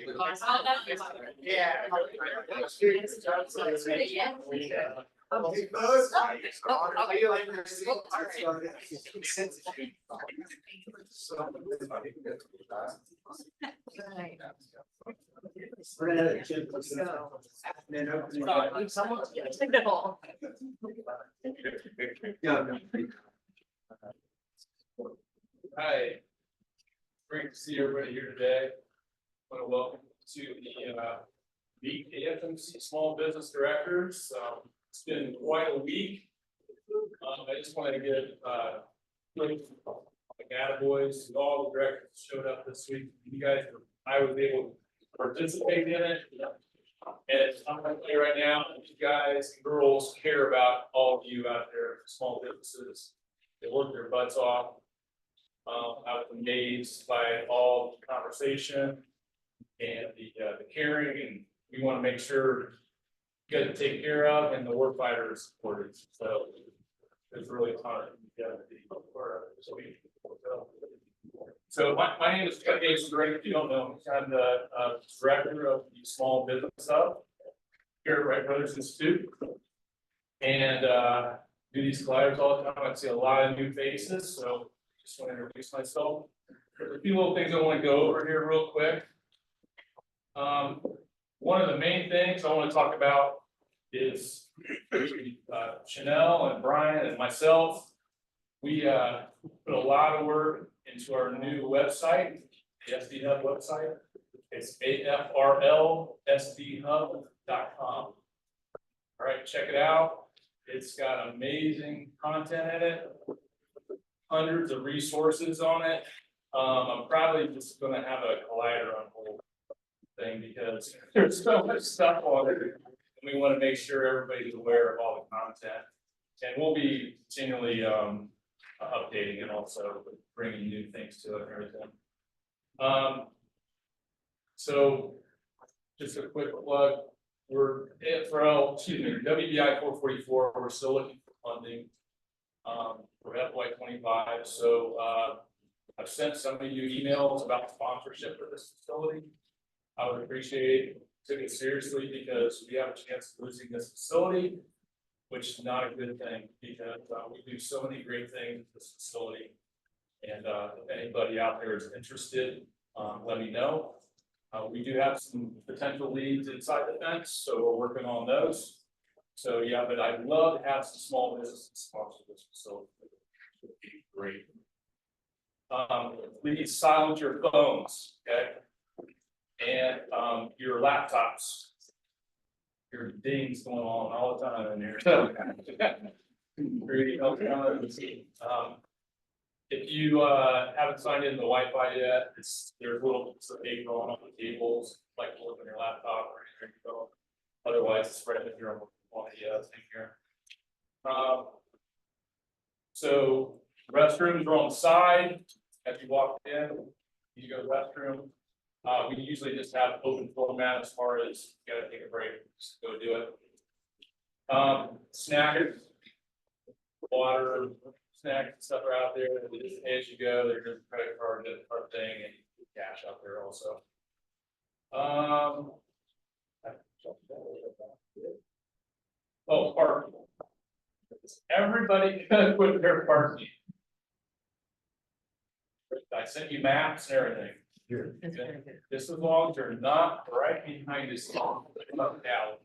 We're gonna technical. Hi, great to see everybody here today. I want to welcome to the AFMC Small Business Directors. It's been quite a week. I just wanted to give like attaboys to all the directors that showed up this week. You guys, I was able to participate in it. And I'm going to tell you right now, you guys and girls care about all of you out there, small businesses. They work their butts off. I was amazed by all the conversation and the caring, and we want to make sure you guys are taken care of and the work fighter is supported. So it's really fun. So my name is Chuck Davis. If you don't know, I'm the director of the Small Business Hub here at Wright Brothers Institute, and do these collabs all the time. I see a lot of new faces, so just want to introduce myself. There's a few little things I want to go over here real quick. One of the main things I want to talk about is Chanel and Brian and myself. We put a lot of work into our new website, the SD Hub website. It's AFRLSDHub.com. All right, check it out. It's got amazing content in it, hundreds of resources on it. I'm probably just going to have a collider on the whole thing because there's so much stuff on it, and we want to make sure everybody's aware of all the content. And we'll be continually updating and also bringing new things to it and everything. So just a quick plug, we're AFRL, WBI 444, we're still looking for funding for FY25. So I've sent some of you emails about sponsorship for this facility. I would appreciate it, took it seriously because we have a chance of losing this facility, which is not a good thing because we do so many great things at this facility. And if anybody out there is interested, let me know. We do have some potential leads inside the fence, so we're working on those. So yeah, but I'd love to have some small businesses sponsor this facility. It would be great. Please silence your phones, okay? And your laptops. Your dings going on all the time in there. So, if you haven't signed in the Wi-Fi yet, there's little bits of paper on the tables, like look on your laptop or your phone. Otherwise, it's right if you're on the thing here. So restrooms are on the side. As you walk in, you go to the restroom. We usually just have open format as far as you gotta take a break, just go do it. Snacks, water, snacks and stuff are out there. Just as you go, there's a credit card, debit card thing, and cash out there also. Oh, parking. Everybody could put their parking. I sent you maps and everything. Okay. Just as long as you're not right behind this up down.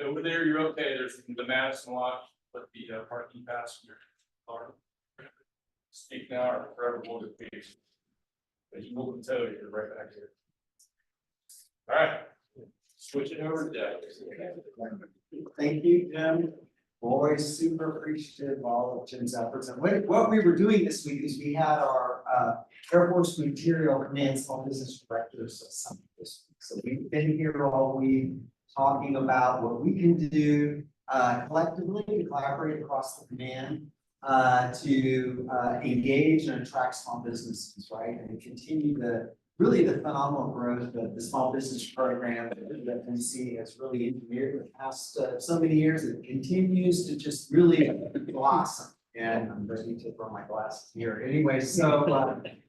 Over there, you're okay. There's the Madison lot, but the parking passenger car. Speak now or forever hold it peace. But you move and toe, you're right back here. All right. Switching over to Doug. Thank you, Jim. Always super appreciative of all of Jim's efforts. And what we were doing this week is we had our Air Force Materiel Command Small Business Directors Summit this week. So we've been here all week talking about what we can do collectively to collaborate across the command to engage and attract small businesses, right? And continue the phenomenal growth that the small business program that AFMC has really engineered in the past so many years. It continues to just really blossom, And I'm ready to throw my glasses here. Anyway,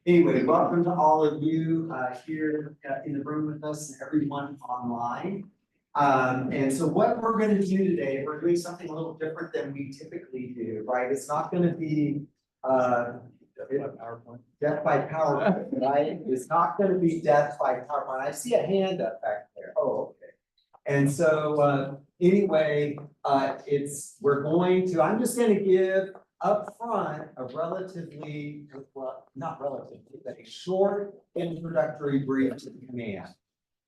anyway, welcome to all of you here in the room with us and everyone online. And so what we're going to do today, we're doing something a little different than we typically do, right? It's not going to be death by PowerPoint, right? It's not going to be death by PowerPoint. I see a hand up back there. Oh, okay. And so anyway, we're going to, I'm just going to give up front a relatively, well, not relatively, but a short introductory brief to the command.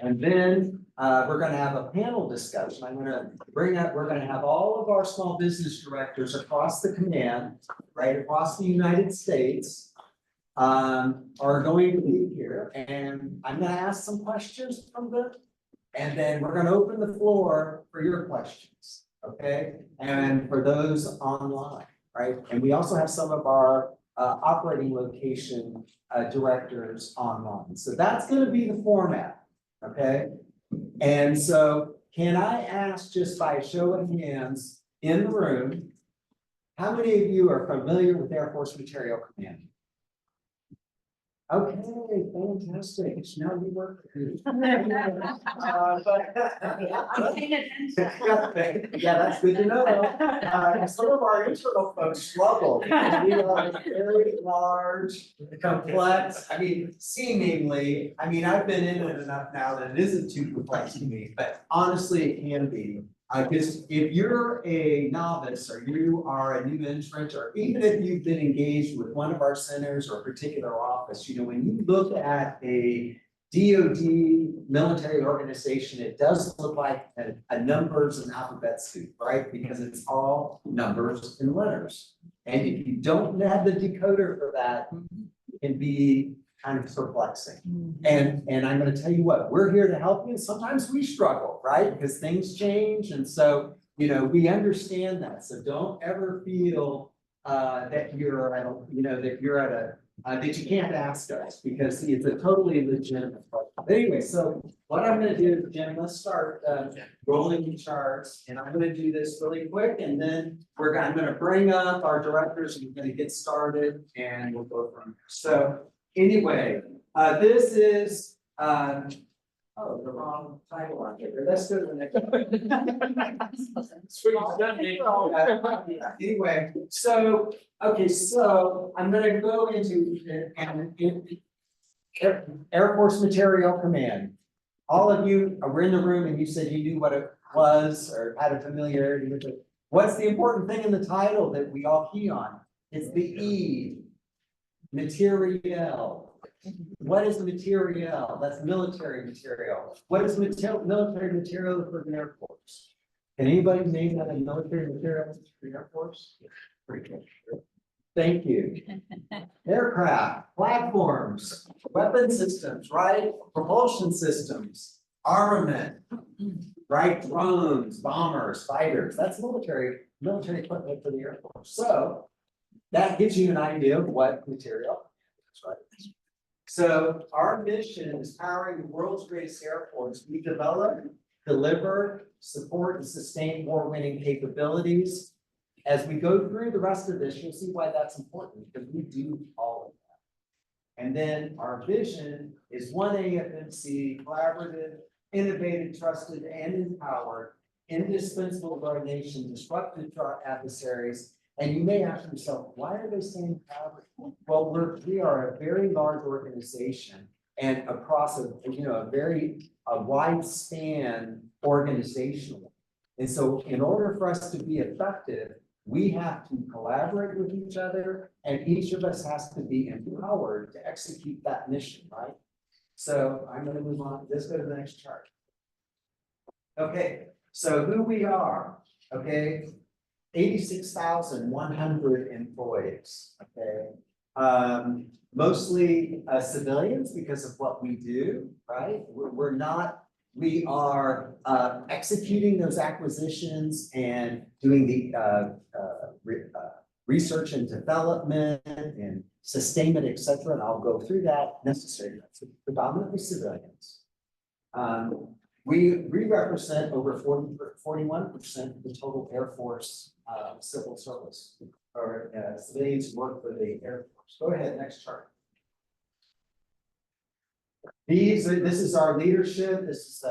And then we're going to have a panel discussion. I'm going to bring up, we're going to have all of our small business directors across the command, right across the United States, are going to be here. And I'm going to ask some questions from them. And then we're going to open the floor for your questions, okay? And for those online, right? And we also have some of our operating location directors online. So that's going to be the format. Okay, and so can I ask just by a show of hands in the room, how many of you are familiar with Air Force Materiel Command? Okay, fantastic. Now you work. Yeah, that's good to know. Some of our internal folks struggle because we are very large, complex. I mean, seemingly, I mean, I've been in it enough now that it isn't too complex to me, but honestly, it can be. Because if you're a novice or you are a new entrant, or even if you've been engaged with one of our centers or a particular office, you know, when you look at a DoD military organization, it does look like a numbers and alphabet soup, right? Because it's all numbers and letters. And if you don't have the decoder for that, it can be kind of perplexing. And I'm going to tell you what, we're here to help you. Sometimes we struggle, right? Because things change. And so, you know, we understand that. So don't ever feel that you're at a, you know, that you're at a, that you can't ask us, because it's a totally legitimate question. But anyway, so what I'm going to do, Jim, let's start rolling the charts. And I'm going to do this really quick. And then I'm going to bring up our directors and we're going to get started and we'll go from there. So anyway, this is, oh, the wrong title on here. Let's go to the next one. Anyway, so, okay, so I'm going to go into Air Force Materiel Command. All of you were in the room and you said you knew what it was or had a familiarity with it. What's the important thing in the title that we all key on? It's the E. Materiel. What is materiel? That's military material. What is military material for the Air Force? Can anybody name that a military material for the Air Force? Pretty good. Thank you. Aircraft, platforms, weapon systems, right? Propulsion systems, armament, right? Drones, bombers, fighters. That's military equipment for the Air Force. So that gives you an idea of what material is, right? So our mission is powering the world's greatest Air Force. We develop, deliver, support, and sustain war-winning capabilities. As we go through the rest of this, you'll see why that's important, because we do all of that. And then our vision is one AFMC, collaborative, innovative, trusted, and empowered, indispensable to our nation, disruptive to our adversaries. And you may ask yourself, why are they saying collaborative? Well, we are a very large organization and across a wide span organizationally. And so in order for us to be effective, we have to collaborate with each other, and each of us has to be empowered to execute that mission, right? So I'm going to move on. Let's go to the next chart. Okay, so who we are, okay? 86,100 employees, okay? Mostly civilians because of what we do, right? We are executing those acquisitions and doing the research and development and sustainment, et cetera. And I'll go through that necessary. That's predominantly civilians. We represent over 41% of the total Air Force civil service. or civilians who work for the Air Force. Go ahead, next chart. This is our leadership. This is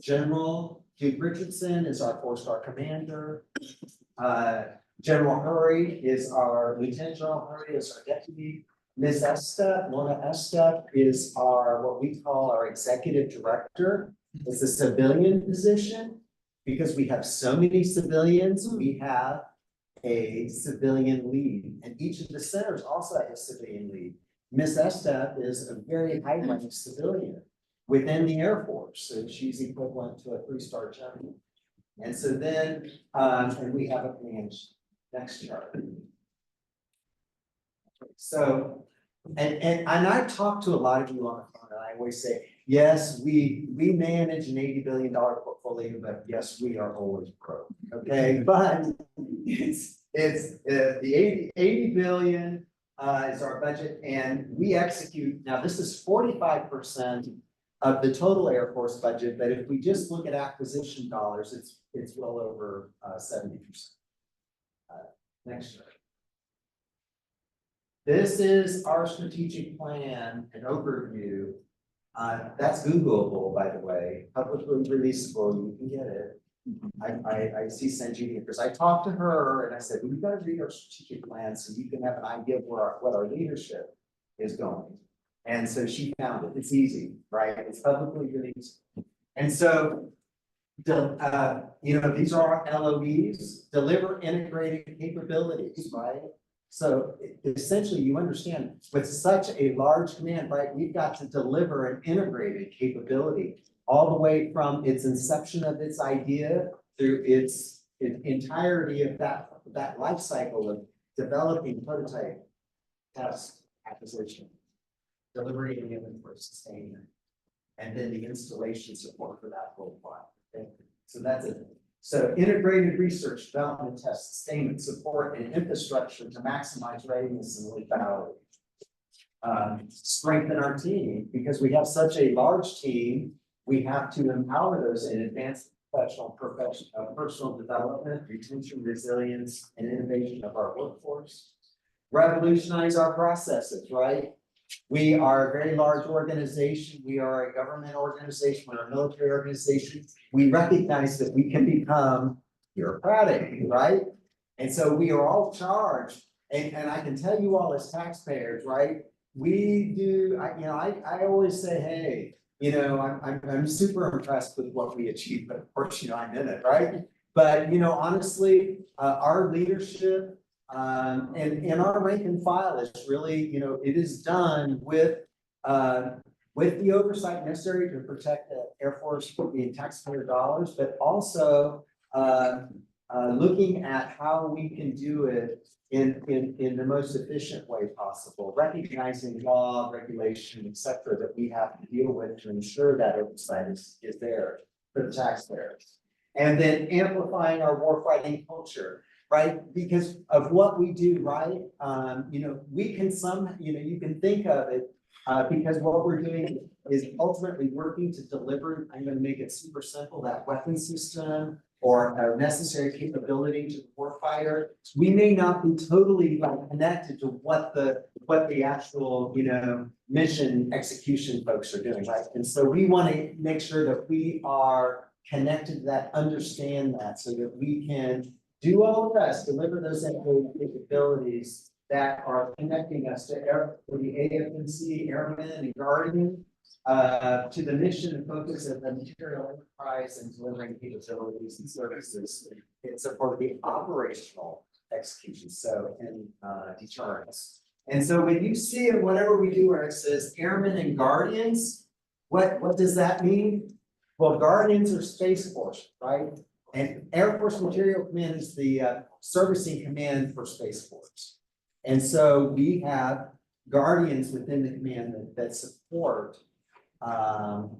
General Duke Richardson is our four-star commander. General Hurry is our Lieutenant General Hurry is our deputy. Ms. Estep, Mona Estep is our, what we call our executive director. It's a civilian position because we have so many civilians, we have a civilian lead, and each of the centers also have a civilian lead. Ms. Estep is a very high-ranking civilian within the Air Force, so she's equivalent to a three-star general. And so then, and we have a command. Next chart. So, and I've talked to a lot of you on the phone, and I always say, yes, we manage an $80 billion portfolio, but yes, we are always broke. Okay, but it's the 80 billion is our budget, and we execute. Now, this is 45% of the total Air Force budget, but if we just look at acquisition dollars, it's well over 70%. Next chart. This is our strategic plan, an overview. That's Googleable, by the way, publicly releasable. You can get it. I see Sanjeev because I talked to her and I said, we've got to read our strategic plan so you can have an idea of what our leadership is going. And so she found it. It's easy, right? It's publicly released. And so these are our LOEs, deliver integrated capabilities, right? So essentially you understand with such a large command, right? We've got to deliver an integrated capability all the way from its inception of its idea through its entirety of that life cycle of developing, prototype, test, acquisition, delivery and inventory sustainment, and then the installation support for that whole file. Okay? So that's it. So integrated research, development, test, sustainment, support, and infrastructure to maximize readiness and lethality. Strengthen our team because we have such a large team. We have to empower those in advanced personal development, retention, resilience, and innovation of our workforce. Revolutionize our processes, right? We are a very large organization. We are a government organization. We're a military organization. We recognize that we can become bureaucratic, right? And so we are all charged. And I can tell you all as taxpayers, right? We do, I always say, hey, I'm super impressed with what we achieved, but of course, I'm in it, right? But, honestly, our leadership and our rank and file is really, it is done with the oversight necessary to protect the Air Force from the taxpayer dollars, but also looking at how we can do it in the most efficient way possible, recognizing law, regulation, et cetera, that we have to deal with to ensure that oversight is there for the taxpayers. And then amplifying our warfighting culture. Right, because of what we do, right? We can you can think of it because what we're doing is ultimately working to deliver. I'm going to make it super simple. That weapon system or a necessary capability to the warfighter. We may not be totally connected to what the actual mission execution folks are doing, right? And so we want to make sure that we are connected to that, understand that, so that we can do all the rest, deliver those capabilities that are connecting us to the AFMC, Airmen, and Guardian, to the mission and focus of the material enterprise and delivering capabilities and services in support of the operational execution, and deterrence. And so when you see it, whatever we do where it says Airmen and Guardians, what does that mean? Well, Guardians are Space Force, right? And Air Force Materiel Command is the servicing command for Space Force. And so we have guardians within the command that support the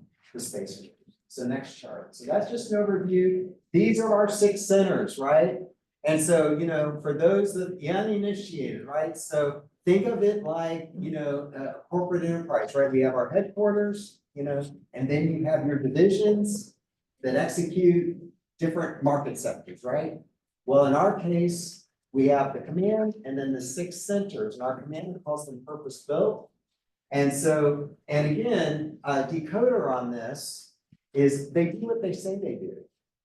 Space Force. So next chart. So that's just an overview. These are our 6 centers, right? And so, for those that the uninitiated, right? So think of it like, a corporate enterprise, right? We have our headquarters, and then you have your divisions that execute different market sectors, right? Well, in our case, we have the command and then the 6 centers, and our command calls them purpose-built. And so, and again, a decoder on this is they do what they say they do.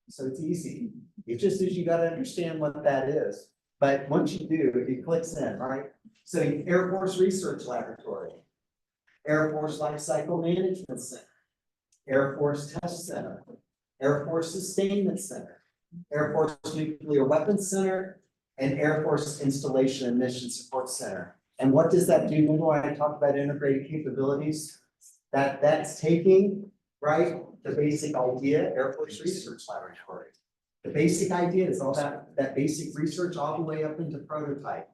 So it's easy. It just is you gotta understand what that is. But once you do, it clicks in, right? So Air Force Research Laboratory, Air Force Life Cycle Management Center, Air Force Test Center, Air Force Sustainment Center, Air Force Nuclear Weapons Center, and Air Force Installation and Mission Support Center. And what does that do? Remember when I talked about integrated capabilities? That's taking, right, the basic idea, Air Force Research Laboratory. The basic idea is all that basic research all the way up into prototype.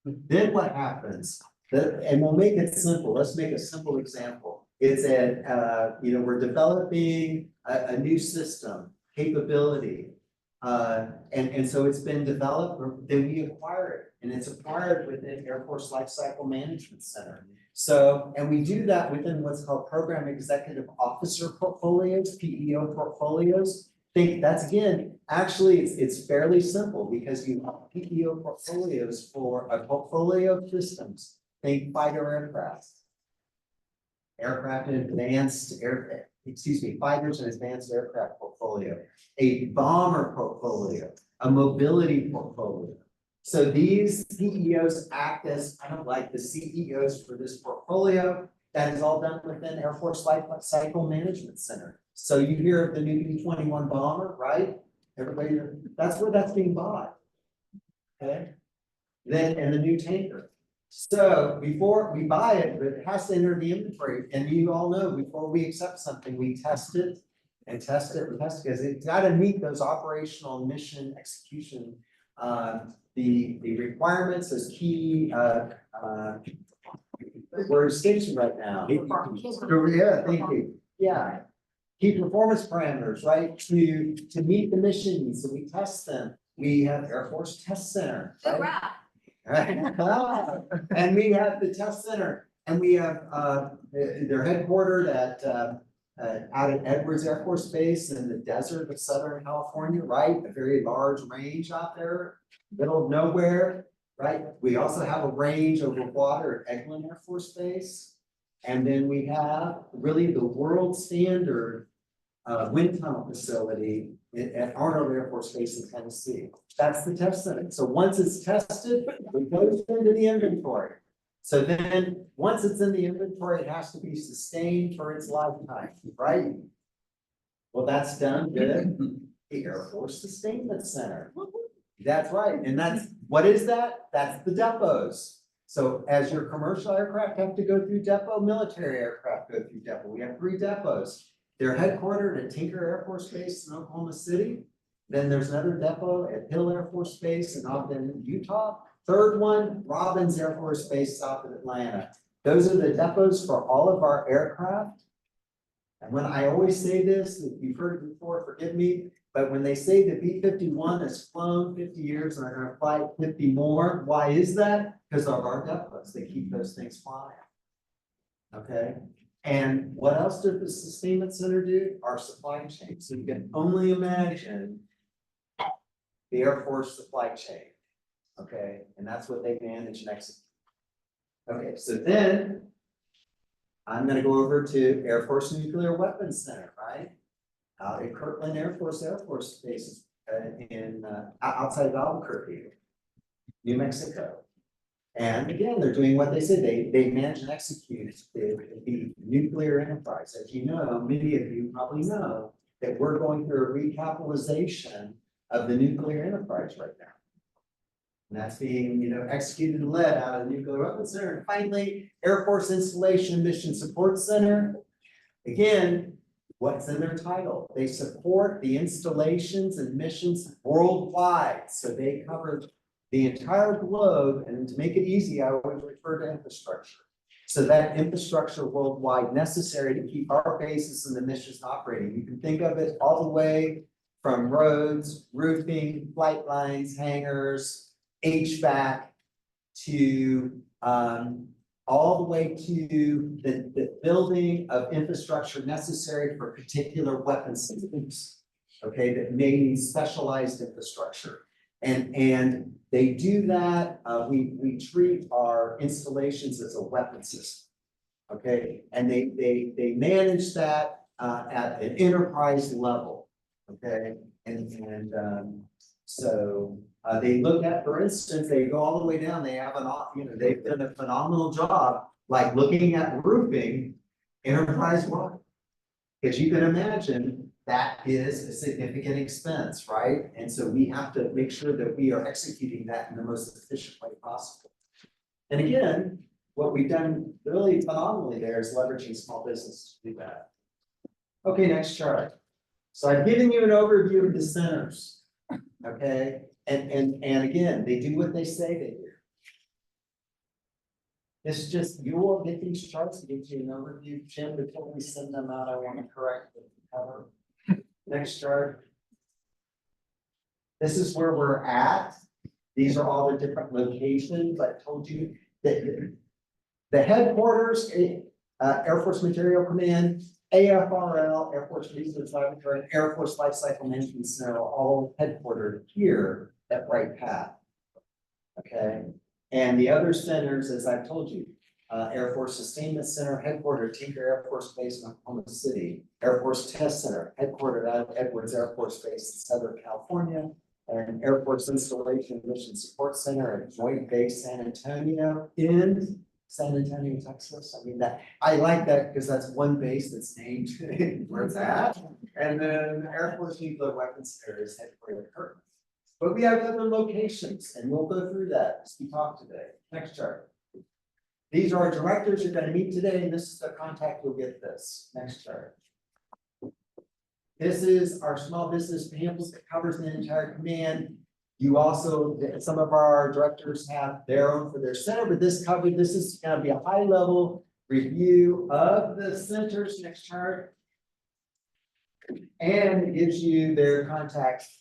Then what happens? And we'll make it simple. Let's make a simple example. It's we're developing a new system, capability. And so it's been developed, then we acquire it, and it's acquired within Air Force Lifecycle Management Center. So, and we do that within what's called Program Executive Officer portfolios, PEO portfolios. Think that's again, actually, it's fairly simple because you have PEO portfolios for a portfolio of systems. Think fighter aircraft and advanced fighters and advanced aircraft portfolio, a bomber portfolio, a mobility portfolio. So these PEOs act as kind of like the CEOs for this portfolio. That is all done within Air Force Life Cycle Management Center. So you hear of the new B-21 bomber, right? Everybody, that's where that's being bought. Okay. Then, and the new tanker. So before we buy it, it has to enter the inventory. And you all know, before we accept something, we test it and test it and test it, because it's got to meet those operational mission execution, the requirements as key, we're stationed right now. Yeah, thank you. Yeah. Key performance parameters, right? To meet the mission needs. So we test them. We have Air Force Test Center. Right? Right. And we have the test center, and we have they're headquartered at out at Edwards Air Force Base in the desert of Southern California, right? A very large range out there, middle of nowhere, right? We also have a range over water at Eglin Air Force Base. And then we have really the world standard wind tunnel facility at Arnold Air Force Base in Tennessee. That's the test center. So once it's tested, it goes into the inventory. So then once it's in the inventory, it has to be sustained for its lifetime, right? Well, that's done good. The Air Force Sustainment Center. That's right. And that's, what is that? That's the depots. So as your commercial aircraft have to go through depot, military aircraft go through depot. We have 3 depots. They're headquartered at Tinker Air Force Base in Oklahoma City. Then there's another depot at Hill Air Force Base in Ogden, Utah. Third one, Robbins Air Force Base south of Atlanta. Those are the depots for all of our aircraft. And when I always say this, if you've heard it before, forgive me, but when they say the B-51 has flown 50 years and are going to fly 50 more, why is that? Because of our depots, they keep those things flying. Okay. And what else does the Sustainment Center do? Our supply chain. So you can only imagine the Air Force supply chain. Okay, and that's what they manage and execute. Okay, so then I'm going to go over to Air Force Nuclear Weapons Center, right? Out at Kirtland Air Force Base in outside of Albuquerque, New Mexico. And again, they're doing what they said. They manage and execute the nuclear enterprise. As you know, many of you probably know that we're going through a recapitalization of the nuclear enterprise right now. And that's being, executed and led out of the Nuclear Weapons Center. And finally, Air Force Installation and Mission Support Center. Again, what's in their title? They support the installations and missions worldwide. So they cover the entire globe. And to make it easy, I always refer to infrastructure. So that infrastructure worldwide necessary to keep our bases and the missions operating. You can think of it all the way from roads, roofing, flight lines, hangars, HVAC, to all the way to the building of infrastructure necessary for particular weapon systems, okay, that may need specialized infrastructure. And they do that, we treat our installations as a weapon system. Okay, and they manage that at an enterprise level, okay? So they look at, for instance, they go all the way down, they have they've done a phenomenal job, like looking at roofing enterprise-wide. Because you can imagine that is a significant expense, right? And so we have to make sure that we are executing that in the most efficient way possible. And again, what we've done really phenomenally there is leveraging small business to do that. Okay, next chart. So I've given you an overview of the centers, okay? And again, they do what they say they do. It's just, you will get these charts to get you an overview. Jim, before we send them out, I want to correct the cover. Next chart. This is where we're at. These are all the different locations. I told you that the headquarters, Air Force Materiel Command, AFRL, Air Force Research Laboratory, and Air Force Lifecycle Management Center are all headquartered here at Wright Path. Okay, and the other centers, as I've told you, Air Force Sustainment Center, headquartered Tinker Air Force Base in Oklahoma City, Air Force Test Center, headquartered out of Edwards Air Force Base in Southern California, and Air Force Installation Mission Support Center at Joint Base San Antonio in San Antonio, Texas. I mean, that I like that because that's one base that's named where it's at. And then Air Force Nuclear Weapons Center is headquartered at Kirtland. But we have other locations, and we'll go through that as we talk today. Next chart. These are our directors you're going to meet today, and this is the contact you'll get this. Next chart. This is our small business pamphlet that covers the entire command. You also, some of our directors have their own for their center, but this is going to be a high level review of the centers. Next chart. And it gives you their contacts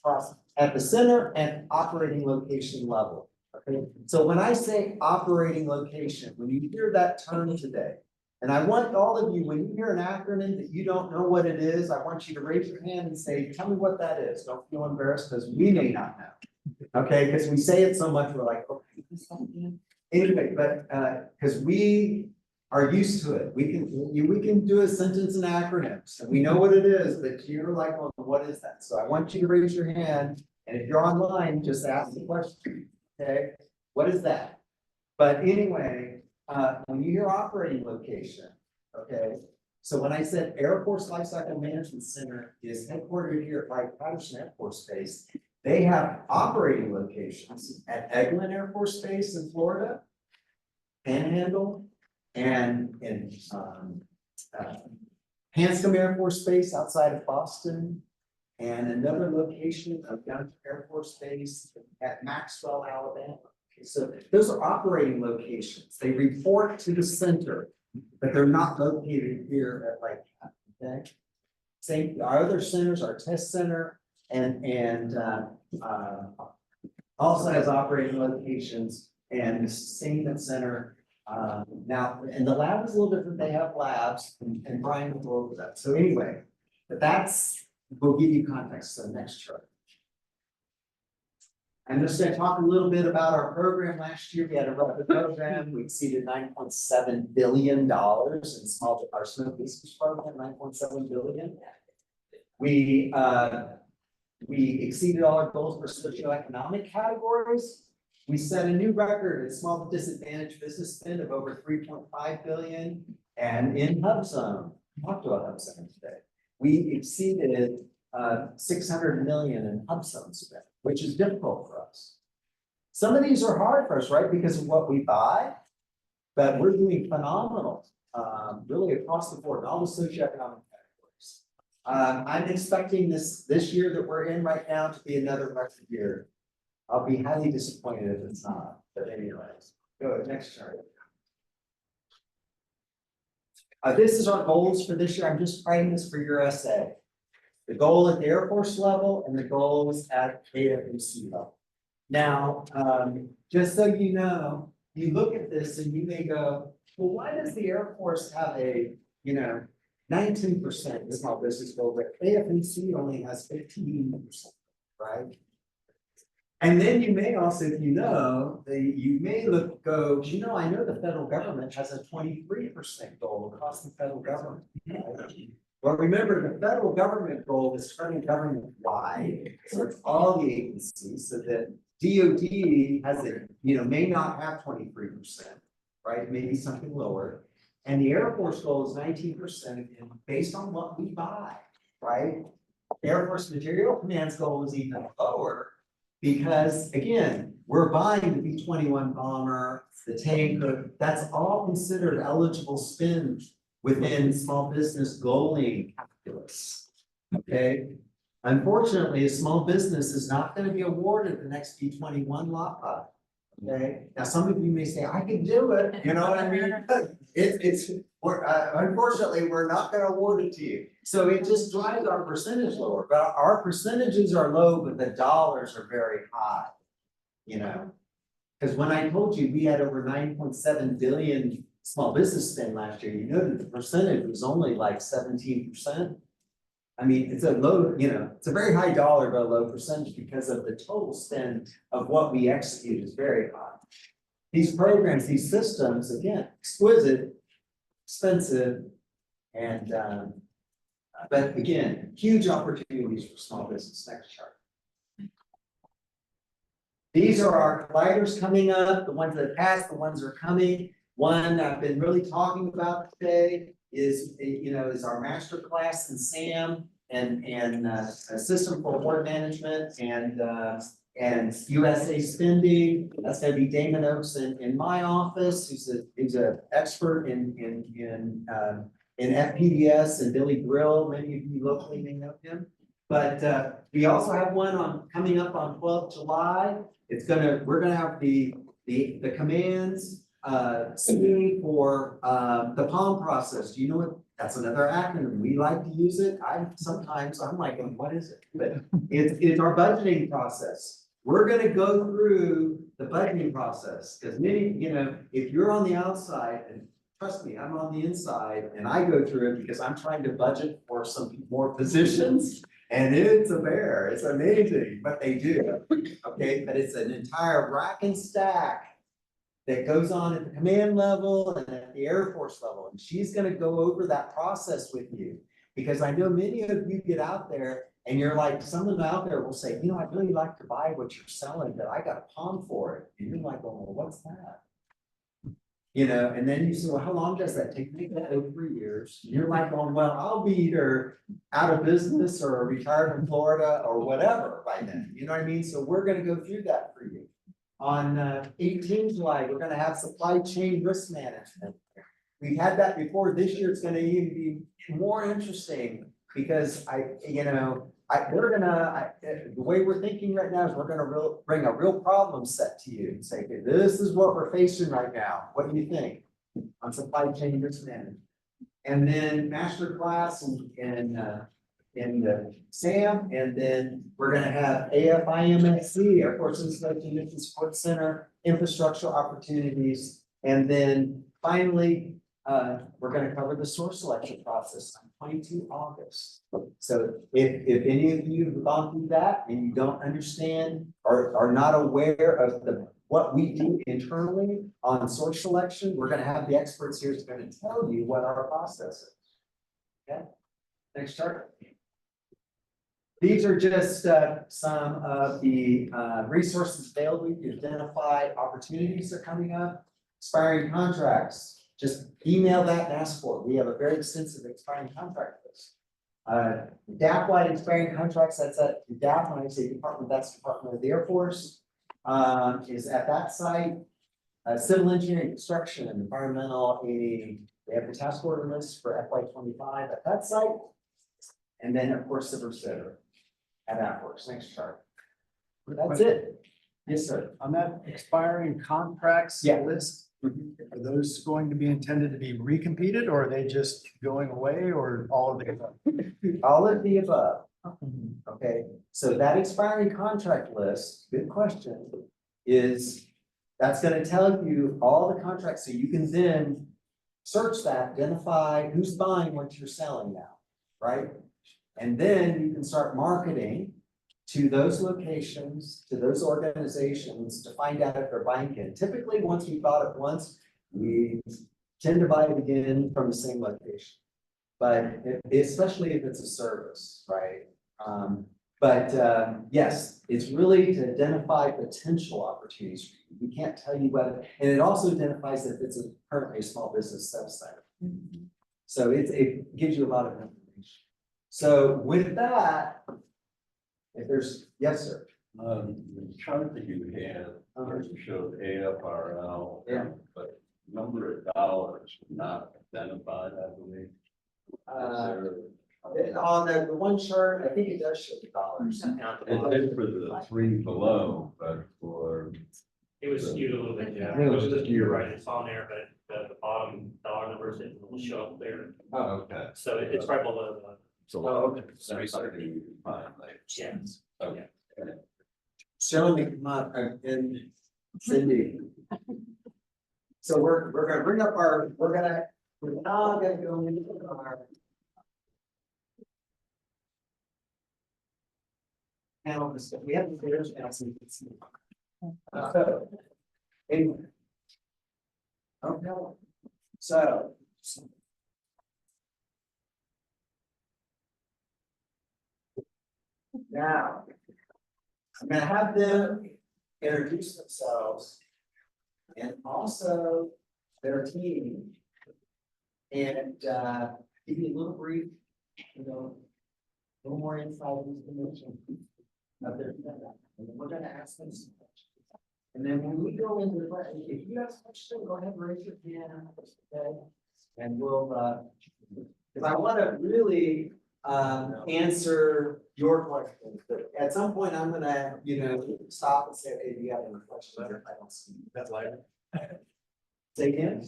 at the center and operating location level. Okay, so when I say operating location, when you hear that term today, and I want all of you, when you hear an acronym that you don't know what it is, I want you to raise your hand and say, tell me what that is. Don't feel embarrassed because we may not know. Okay, because we say it so much, we're like, okay, anyway, but because we are used to it. We can do a sentence in acronyms and we know what it is, but you're like, well, what is that? So I want you to raise your hand, and if you're online, just ask the question. Okay, what is that? But anyway, when you hear operating location, okay, so when I said Air Force Lifecycle Management Center is headquartered here at Wright-Patterson Air Force Base, they have operating locations at Eglin Air Force Base in Florida, Panhandle, and in Hanscom Air Force Base outside of Boston, and another location of Gunter Air Force Base at Maxwell, Alabama. Okay, so those are operating locations. They report to the center, but they're not located here at Wright Path. Okay. Same, our other centers, our test center, and also has operating locations, and the sustainment center. Now, and the lab is a little different. They have labs, and Brian will go over that. So anyway, but that's. We'll give you context. So next chart. I'm just going to talk a little bit about our program. Last year, we had a record program. We exceeded $9.7 billion in our small business program, $9.7 billion. We exceeded all our goals for socioeconomic categories. We set a new record in small disadvantaged business spend of over $3.5 billion, and in hub zone. Talk to a hub zone today. We exceeded 600 million in hub zone spend, which is difficult for us. Some of these are hard for us, right? Because of what we buy, but we're doing phenomenal, really across the board, all the socioeconomic categories. I'm expecting this year that we're in right now to be another record year. I'll be highly disappointed if it's not, but anyways, go ahead, next chart. This is our goals for this year. I'm just writing this for your essay. The goal at the Air Force level and the goals at AFMC level. Now, just so you know, you look at this and you may go, well, why does the Air Force have a, 19% small business goal, but AFMC only has 15%, right? And then you may also, if you know, you may go, I know the federal government has a 23% goal across the federal government. Right? Well, remember, the federal government goal is starting government wide, so it's all the agencies, so that DOD has it, may not have 23%, right? Maybe something lower. And the Air Force goal is 19% based on what we buy, right? Air Force Materiel Command's goal is even lower because, again, we're buying the B-21 bomber, the tanker, that's all considered eligible spend within small business goaling calculus, okay? Unfortunately, a small business is not going to be awarded the next B-21 lot buy. Okay, now some of you may say, I can do it, you know what I mean? Unfortunately, we're not gonna award it to you. So it just drives our percentage lower, but our percentages are low, but the dollars are very high. Because when I told you we had over 9.7 billion small business spend last year, that the percentage was only like 17%. I mean, it's a low, it's a very high dollar, but a low percentage because of the total spend of what we execute is very high. These programs, these systems, again, exquisite, expensive, and but again, huge opportunities for small business. Next chart. These are our colliders coming up, the ones that passed, the ones that are coming. One I've been really talking about today is our master class in SAM and a system for award management and USA spending. That's going to be Damon Oaks in my office, who's an expert in FPDS, and Billy Brill. Many of you locally may know him. But we also have one coming up on 12th July. We're gonna have the commands C for the POM process. Do you know what? That's another acronym. We like to use it. Sometimes I'm like, what is it? But it's our budgeting process. We're gonna go through the budgeting process because if you're on the outside, and trust me, I'm on the inside, and I go through it because I'm trying to budget for some more positions. And it's a bear. It's amazing what they do. Okay, but it's an entire rack and stack that goes on at the command level and at the Air Force level. And she's going to go over that process with you because I know many of you get out there and you're like, someone out there will say, I'd really like to buy what you're selling, but I got a POM for it. And you're like, well, what's that? And then you say, well, how long does that take? Maybe that over 3 years. And you're like, well, I'll be either out of business or retired in Florida or whatever by then. You know what I mean? So we're going to go through that for you. On 18th July, we're going to have supply chain risk management. We've had that before. This year, it's going to even be more interesting because the way we're thinking right now is we're going to bring a real problem set to you and say, okay, this is what we're facing right now. What do you think on supply chain risk management? And then master class in the SAM, and then we're going to have AFIMSC, Air Force Installation Mission Support Center, infrastructure opportunities, and then finally, we're going to cover the source selection process on 22 August. So if any of you have gone through that and you don't understand or are not aware of what we do internally on source selection, we're going to have the experts here who's going to tell you what our process is. Okay, next chart. These are just some of the resources available to identify opportunities that are coming up. Expiring contracts. Just email that and ask for it. We have a very extensive expiring contract list. DAP-wide expiring contracts, that's at DAP, when I say department, that's Department of the Air Force, is at that site. Civil engineering, construction, environmental, they have the task order list for FY25 at that site. And then, of course, civil center at AFWorks. Next chart. That's it. Yes, sir. On that expiring contracts list, are those going to be intended to be recompeted, or are they just going away, or all of the above? All of the above. Okay, so that expiring contract list, good question, that's going to tell you all the contracts, so you can then search that, identify who's buying what you're selling now, right? And then you can start marketing to those locations, to those organizations to find out if they're buying it. Typically, once we bought it once, we tend to buy it again from the same location. But especially if it's a service, right? Yes, it's really to identify potential opportunities. We can't tell you whether, and it also identifies if it's currently a small business set aside. So it gives you a lot of information. So with that, if there's, yes, sir. The chart that you had, where you showed AFRL. Yeah. But number of dollars not identified, I believe. On the one chart, I think it does show the dollars. It did for the three below, but for. It was skewed a little bit, yeah. It was You're right, it's on there, but the bottom dollar numbers didn't show up there. Oh, Okay. So it's right below the. So. okay. That's something you can find later. Yeah. Okay. Show me, come on, and Cindy. So we're gonna bring up we're now gonna go into our panel discussion. We have the videos now, so you can see. Anyway. Okay, so. Now, I'm gonna have them introduce themselves and also their team. And give you a little brief, a little more inside information of their background. And then we're gonna ask them some questions. And then when we go into the, if you have questions, go ahead and raise your hand, okay? And we'll, if I wanna really answer your questions, but at some point I'm gonna, stop and say, hey, do you have any questions? I don't see That later. Say again?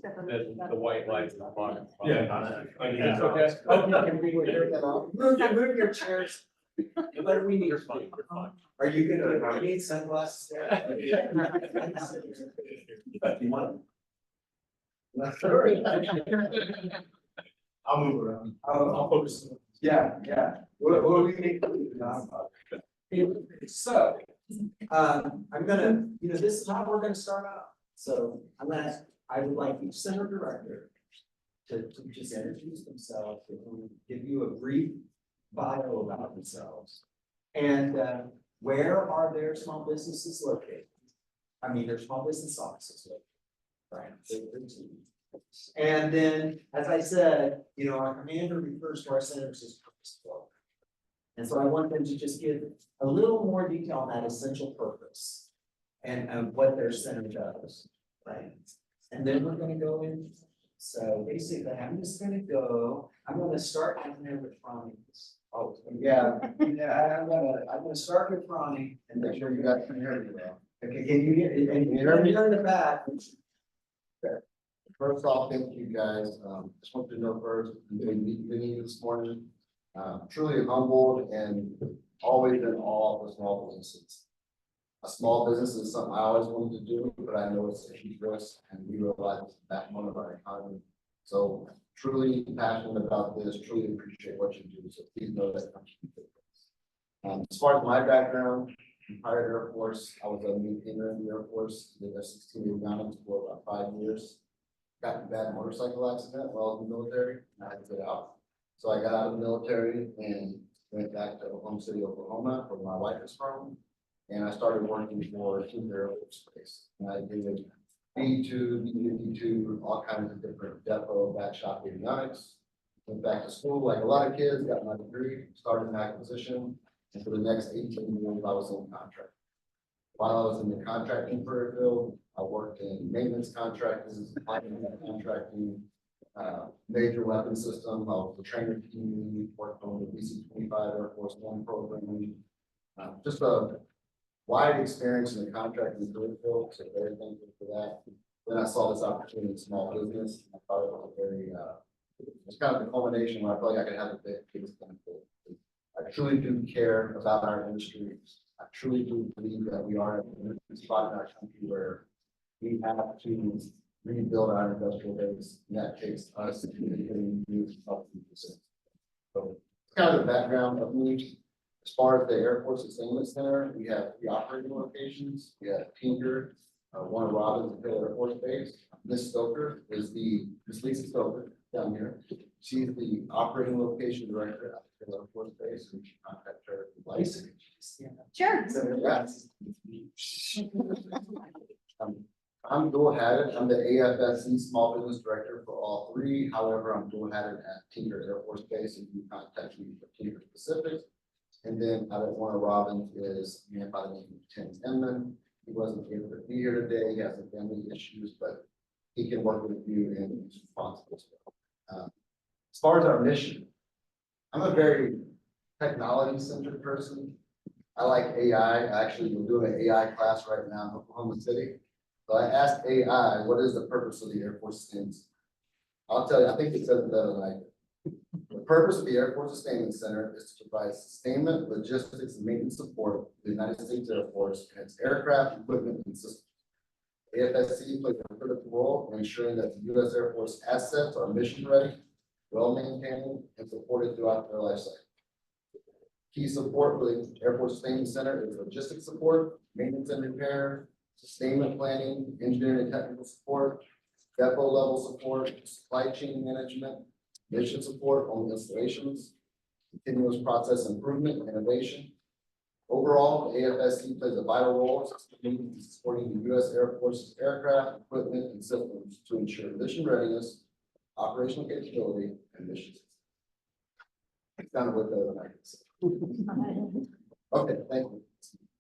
The white lights in the bottom. Yeah. It's okay. Okay, can we hear that off? Move your chairs. But we need. Are you gonna, I need sunglasses there? You want them? I'll move around. I'll focus. Yeah. What do we need? So, I'm gonna, this is how we're gonna start out. So I would like each center director to just introduce themselves, to give you a brief bio about themselves. And where are their small businesses located? I mean, their small business offices located, right? And then, as I said, our commander refers to our centers as purposeful. And so I want them to just give a little more detail on that essential purpose and what their center does, right? And then we're gonna go in. So basically, I'm gonna start down there with Ronnie. Oh, yeah, I'm gonna start with Ronnie and make sure you guys can hear me well. Okay, can you hear, and you're in the back. First off, thank you guys. Just want to know first, meeting you this morning. Truly humbled and always in awe of small businesses. A small business is something I always wanted to do, but I know it's a huge risk and we realize it's the backbone of our economy. So truly passionate about this, truly appreciate what you do. So please know that. As far as my background, prior to Air Force, I was a maintainer in the Air Force, did a 16-year grounding for about 5 years. Got in a bad motorcycle accident while I was in the military, and I had to get out. So I got out of the military and went back to Oklahoma City, Oklahoma, where my wife is from. And I started working for Team Air Force Space. And I did B2, B2, all kinds of different depot, back shop avionics. Went back to school like a lot of kids, got my degree, started in acquisition. And for the next 18 years, I was in contract. While I was in the contracting career field, I worked in maintenance contracting, contracting, major weapon system. I was the trainer team, worked on the DC-25 Air Force One program. Just a wide experience in the contracting career field, so very thankful for that. Then I saw this opportunity in small business. I thought it was a very, it's kind of the culmination where I felt like I could have a big benefit. I truly do care about our industry. I truly do believe that we are at a spot in our country where we have to rebuild our industrial base, and that takes us to getting new healthy percent. So it's kind of the background of me. As far as the Air Force Sustainment Center, we have 3 operating locations. We have Tinker, Warner Robins, and Hill Air Force Base. Miss Stoker is Miss Lisa Stoker down here. She's the operating location director at the Hill Air Force Base, and she contacted her advice. Sure. I'm dual-hatted. I'm the AFSC Small Business Director for all 3. However, I'm dual-hatted at Tinker Air Force Base, and you contact me for Tinker specifics. And then out at Warner Robins is a man by the name of Tim Inman. He wasn't able to be here today. He has some family issues, but he can work with you and is responsible as well. As far as our mission, I'm a very technology-centered person. I like AI. Actually, we're doing an AI class right now in Oklahoma City. So I asked AI, what is the purpose of the Air Force Sustainment Center? I'll tell you, I think it says it better than I do. The purpose of the Air Force Sustainment Center is to provide sustainment, logistics, and maintenance support to the United States Air Force and its aircraft, equipment, and systems. AFSC plays a critical role in ensuring that the U.S. Air Force assets are mission ready, well-maintained, and supported throughout their life cycle. Key support for the Air Force Sustainment Center is logistics support, maintenance and repair, sustainment planning, engineering and technical support, depot level support, supply chain management, mission support on installations, continuous process improvement, innovation. Overall, AFSC plays a vital role in supporting the U.S. Air Force's aircraft, equipment, and systems to ensure mission readiness, operational capability, and mission success. It's kind of what the I can say. Okay, thank you.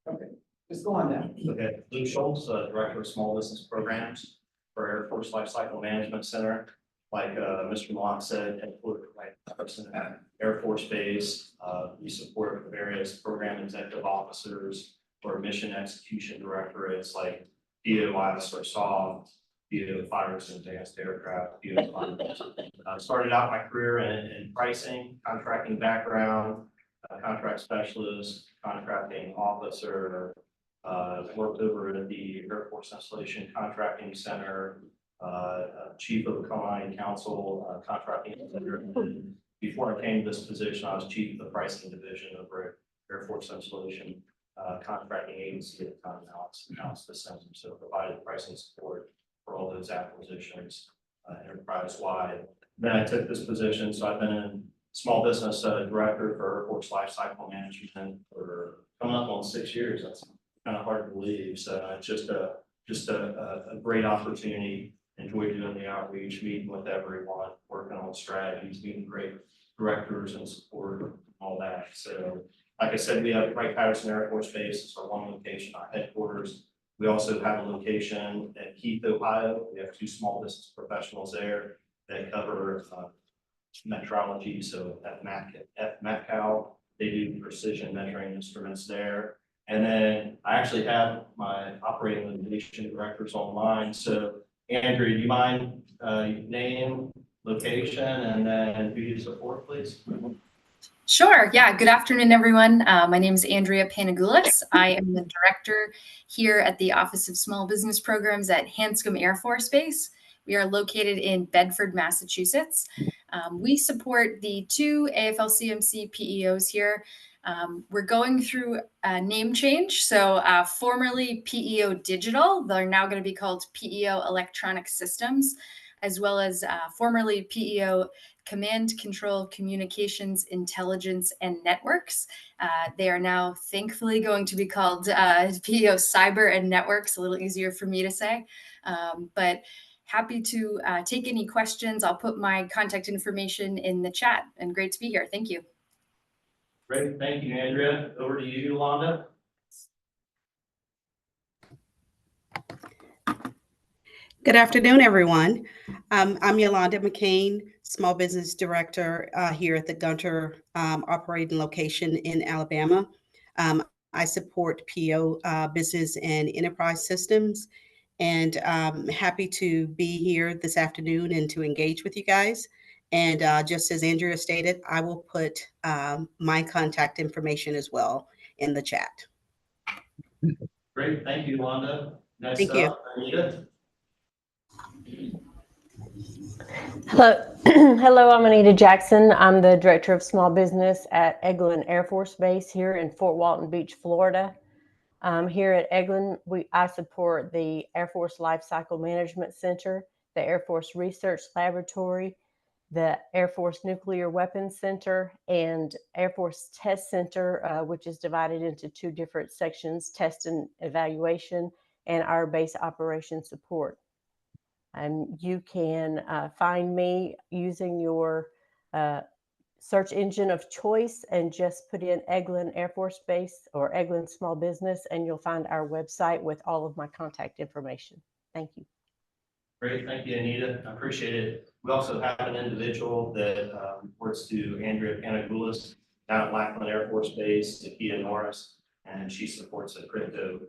Okay, just go on now. Okay, Luke Schultz, Director of Small Business Programs for Air Force Lifecycle Management Center. Like Mr. Malak said, headquartered right at Air Force Base. We support various program executive officers or mission execution directorates like DOIS or SOG, DO Fires and Advanced Aircraft, DO Fires. Started out my career in pricing, contracting background, contract specialist, contracting officer, worked over at the Air Force Installation Contracting Center, chief of the Combined Council, contracting. Before I came to this position, I was chief of the pricing division over at Air Force Installation Contracting Agency at the time. Now it's the center, so provided pricing support for all those acquisitions enterprise-wide. Then I took this position, so I've been in small business director for Air Force Lifecycle Management for coming up on 6 years. That's kind of hard to believe. So it's just a great opportunity. Enjoy doing the outreach, meeting with everyone, working on strategies, meeting great directors and support and all that. So like I said, we have Wright-Patterson Air Force Base. It's our one location, our headquarters. We also have a location at Keith, Ohio. We have 2 small business professionals there that cover metrology. So FMATCAL, they do precision measuring instruments there. And then I actually have my operating location directors online. So Andrew, do you mind name, location, and then who you support, please? Sure. Yeah. Good afternoon, everyone. My name is Andrea Panagoulis. I am the director here at the Office of Small Business Programs at Hanscom Air Force Base. We are located in Bedford, Massachusetts. We support the 2 AFLCMC PEOs here. We're going through a name change. So formerly PEO Digital, they're now going to be called PEO Electronic Systems, as well as formerly PEO Command, Control, Communications, Intelligence, and Networks. They are now thankfully going to be called PEO Cyber and Networks, a little easier for me to say. But happy to take any questions. I'll put my contact information in the chat, and great to be here. Thank you. Great, thank you, Andrea. Over to you, Yolanda. Good afternoon, everyone. I'm Yolanda McCain, Small Business Director here at the Gunter operating location in Alabama. I support PO business and enterprise systems, and I'm happy to be here this afternoon and to engage with you guys. And just as Andrea stated, I will put my contact information as well in the chat. Great, thank you, Yolanda. Next Thank you. up, Anita. Hello, hello, I'm Anita Jackson. I'm the Director of Small Business at Eglin Air Force Base here in Fort Walton Beach, Florida. Here at Eglin, I support the Air Force Lifecycle Management Center, the Air Force Research Laboratory, the Air Force Nuclear Weapons Center, and Air Force Test Center, which is divided into two different sections, test and evaluation, and our base operation support. You can find me using your search engine of choice and just put in Eglin Air Force Base or Eglin Small Business, and you'll find our website with all of my contact information. Thank you. Great, thank you, Anita. I appreciate it. We also have an individual that reports to Andrea Panagoulis down at Lackland Air Force Base, Takia Norris, and she supports a crypto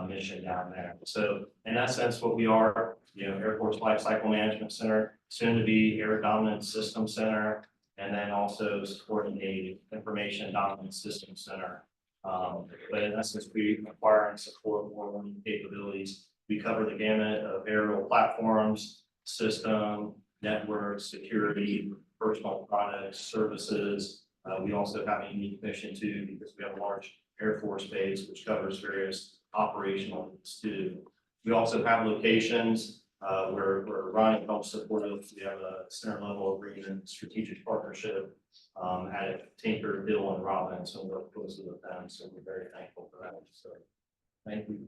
mission down there. So in that sense, what we are, Air Force Lifecycle Management Center, soon to be Air Dominance System Center, and then also supporting a Information Dominance System Center. But in essence, we acquire and support more capabilities. We cover the gamut of aerial platforms, system, network, security, personal products, services. We also have a unique mission too, because we have a large Air Force base, which covers various operational needs too. We also have locations where Ronnie helps support us. We have a center level agreement, strategic partnership at Tinker, Hill, and Robbins, and we're closely with them. So we're very thankful for that. So thank you.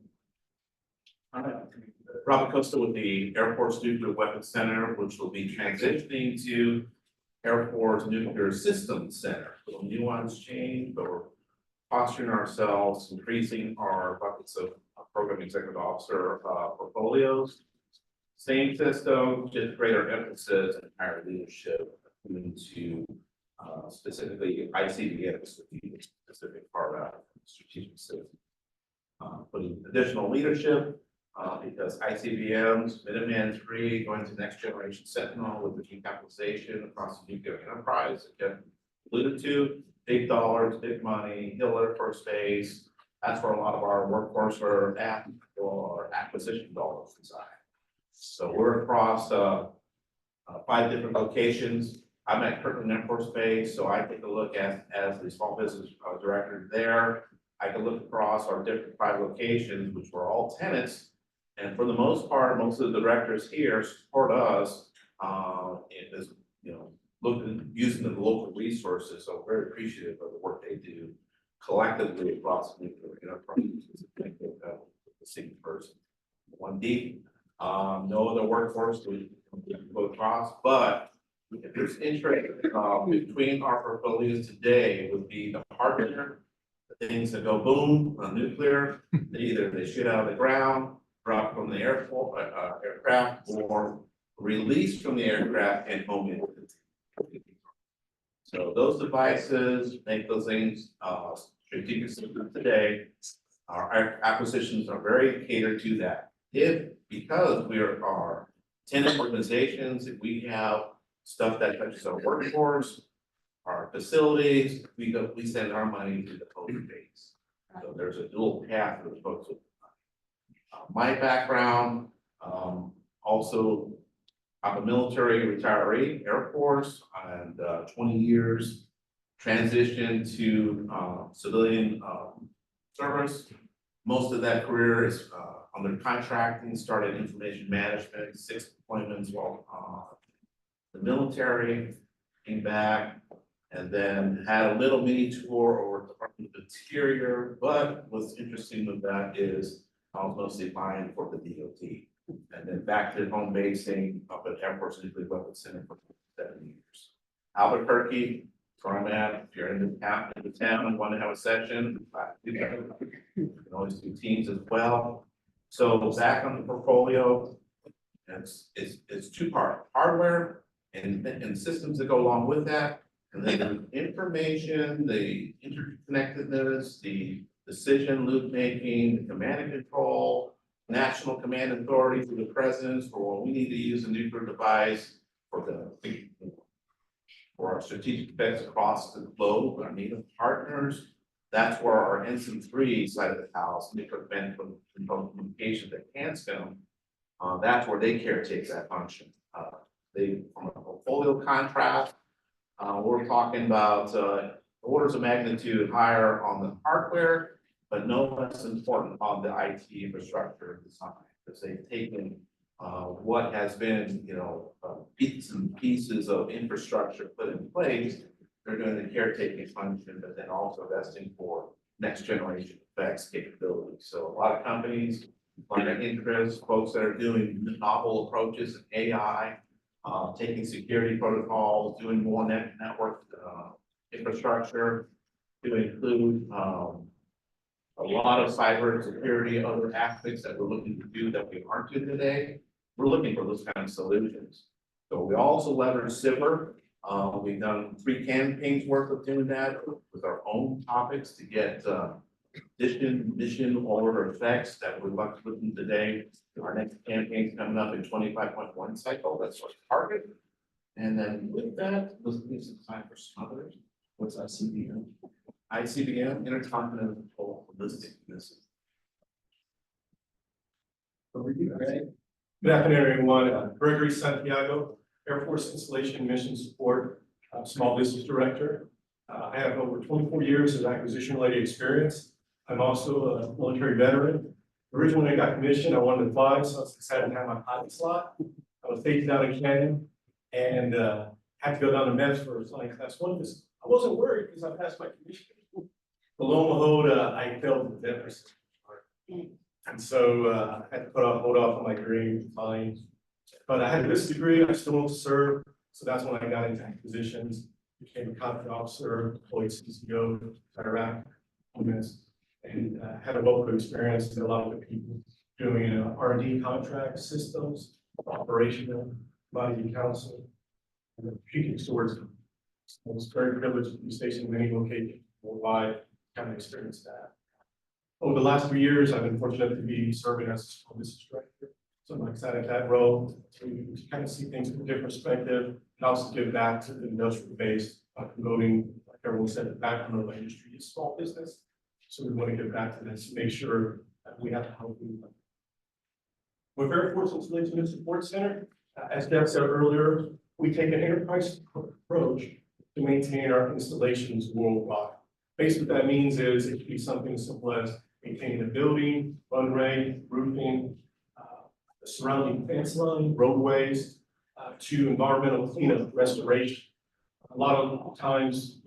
Robert Costa with the Air Force Nuclear Weapons Center, which will be transitioning to Air Force Nuclear Systems Center. So nuance change, but we're posturing ourselves, increasing our buckets of program executive officer portfolios. Same system, just greater emphasis and higher leadership into specifically ICBMs, the specific part of strategic system. Putting additional leadership because ICBMs, Minuteman III, going to next generation Sentinel with the decapitalization across the nuclear enterprise, again, alluded to, big dollars, big money, Hill Air Force Base. That's where a lot of our workforce are at, or acquisition dollars reside. So we're across 5 different locations. I'm at Kirtland Air Force Base, so I take a look at as the small business director there. I can look across our different 5 locations, which were all tenants. And for the most part, most of the directors here support us using the local resources. So we're very appreciative of the work they do collectively across the nuclear enterprise. The same person, one deep. No other workforce to go across, but if there's interest between our portfolios today, would be the hardware, the things that go boom on nuclear. Either they shoot out of the ground, drop from the aircraft, or release from the aircraft and home in. So those devices make those things strategic systems today. Our acquisitions are very catered to that. Because we are tenant organizations, if we have stuff that touches our workforce, our facilities, we send our money to the poster base. So there's a dual path for the folks. My background, also, I'm a military retiree, Air Force, and 20 years transition to civilian service. Most of that career is under contracting, started information management, 6 deployments while the military, came back, and then had a little mini tour over Department of Interior. But what's interesting with that is I was mostly flying for the DOT. And then back to home basing up at Air Force Nuclear Weapons Center for 7 years. Albuquerque, where I'm at. If you're in the town and want to have a session, you can always do teams as well. So back on the portfolio, it's 2-part: hardware and systems that go along with that, and then the information, the interconnectedness, the decision loop making, the command and control, national command authority for the presidents for when we need to use a nuclear device for our strategic effects across the globe, our native partners. That's where our NC3 side of the house, nuclear command control communication that can spin them, that's where they caretake that function. from a portfolio contract, we're talking about, orders of magnitude higher on the hardware, but no less important on the IT infrastructure design, because they've taken what has been, bits and pieces of infrastructure put in place. They're doing the caretaking function, but then also investing for next generation effects capabilities. So a lot of companies, a lot of interest, folks that are doing novel approaches in AI, taking security protocols, doing more network infrastructure to include a lot of cyber security, other aspects that we're looking to do that we aren't doing today. We're looking for those kind of solutions. So we also leverage CIBR. We've done 3 campaigns worth of doing that with our own topics to get mission order effects that we're looking today. Our next campaign's coming up in 25.1 cycle. That's our target. And then with that, let's leave some time for some others. What's ICBM? ICBM, Intercontinental Ballistic Missile. Over to you, Greg. Good afternoon, everyone. Gregory Santiago, Air Force Installation Mission Support, Small Business Director. I have over 24 years of acquisition-related experience. I'm also a military veteran. Originally, when I got commissioned, I wanted to fly, so I decided to have my pilot slot. I was stationed down in Canyon and had to go down to Memphis for flying class 1 because I wasn't worried because I passed my commission. But lo and behold, I failed the test. And so I had to hold off on my dream of flying. But I had this degree, I still want to serve. So that's when I got into acquisitions, became a contract officer, deployed CCO, Iraq, and had a wealth of experience with a lot of the people doing R&D contracts, systems, operational, commodity council, and strategic stewardship. I was very privileged to be stationed in many locations worldwide, kind of experienced that. Over the last 3 years, I've been fortunate to be serving as a small business director. So I'm excited at that role to kind of see things from a different perspective and also give back to the industrial base, promoting, like everyone said, the background of the industry is small business. So we want to give back to this, make sure that we have to help them. With Air Force Installation and Support Center, as Deb said earlier, we take an enterprise approach to maintain our installations worldwide. Basically, what that means is it could be something as simple as maintaining the building, runway, roofing, the surrounding fence line, roadways, to environmental cleanup, restoration. A lot of times,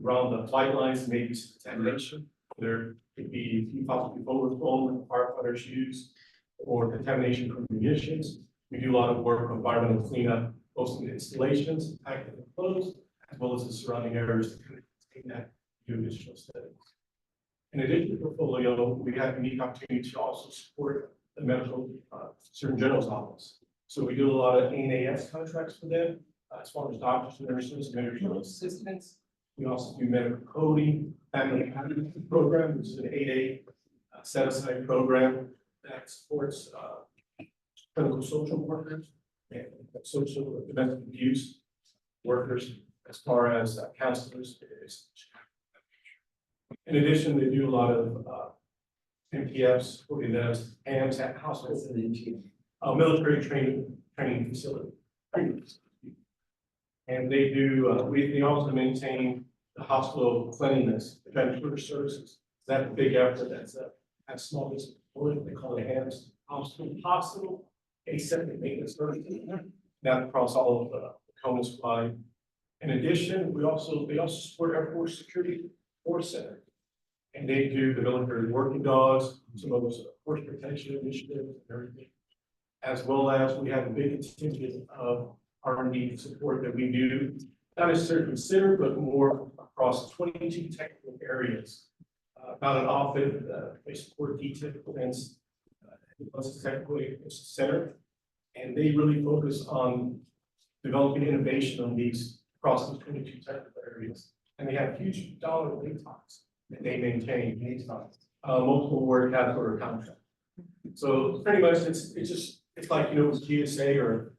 around the flight lines, maybe some contamination. There could be possibly overflow that firefighters use, or contamination from munitions. We do a lot of work on environmental cleanup, both in the installations, active and closed, as well as the surrounding areas to contain that, do additional studies. In addition to the portfolio, we have a unique opportunity to also support the medical Surgeon General's office. So we do a lot of ANAS contracts for them, as far as doctors, nurses, medical assistants. We also do medical coding, family advocacy program, which is an 8A set-aside program that supports clinical social workers and social domestic abuse workers, as far as counselors. In addition, they do a lot of MPFs, what it does, AMS at hospitals and military training facility. And they do, they also maintain the hospital cleanliness, preventive services. That's a big effort. That's a small business. They call it AMS, hospital aseptic maintenance services. That across all of the Command supply. In addition, they also support Air Force Security Force Center. And they do the military working dogs, some of those force protection initiatives and everything. As well as we have a big contingent of R&D support that we do, not necessarily considered, but more across 22 technical areas. About an office, they support detailed defense, technical center, and they really focus on developing innovation on these across these 22 technical areas. And they have huge dollar lead times that they maintain multiple work task order contract. So pretty much it's like with GSA or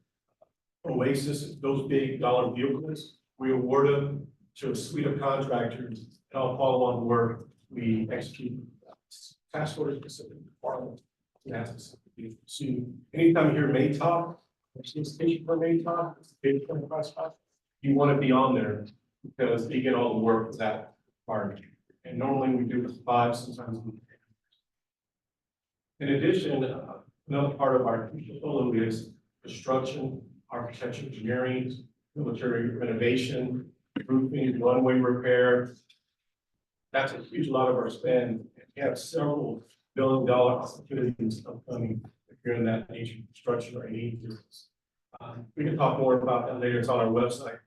Oasis, those big dollar vehicles, we award them to a suite of contractors and all follow on work. We execute task orders specific department. So anytime you hear MATOC, Station for main top, big 25 spot. You want to be on there because they get all the work with that part. And normally we do 5, sometimes we. In addition, another part of our portfolio is construction, architecture, engineering, military renovation, roofing, runway repair. That's a huge lot of our spend. We have several billion-dollar opportunities upcoming if you're in that nature of construction or any business. We can talk more about that later. It's on our website.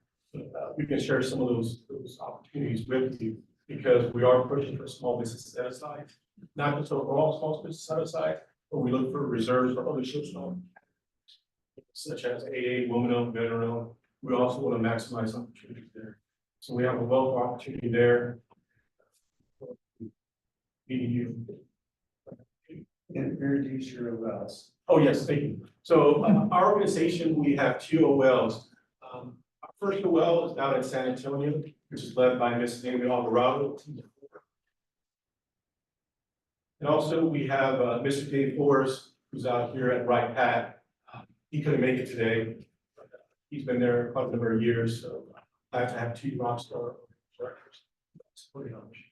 We can share some of those opportunities with you because we are pushing for small business set aside, not just overall small business set aside, but we look for reserves for other ships such as AA, woman-owned, veteran-owned. We also want to maximize opportunities there. So we have a wealth of opportunity there. Meeting you. Introduce your wells. Oh, yes, thank you. So our organization, we have 2 OLs. Our first OL is down in San Antonio, which is led by Ms. Amy Alvarado. And also we have Mr. Dave Forrest, who's out here at Wright Pat. He couldn't make it today. But, he's been there quite a number of years, so I have to have 2 rock star directors. That's pretty much.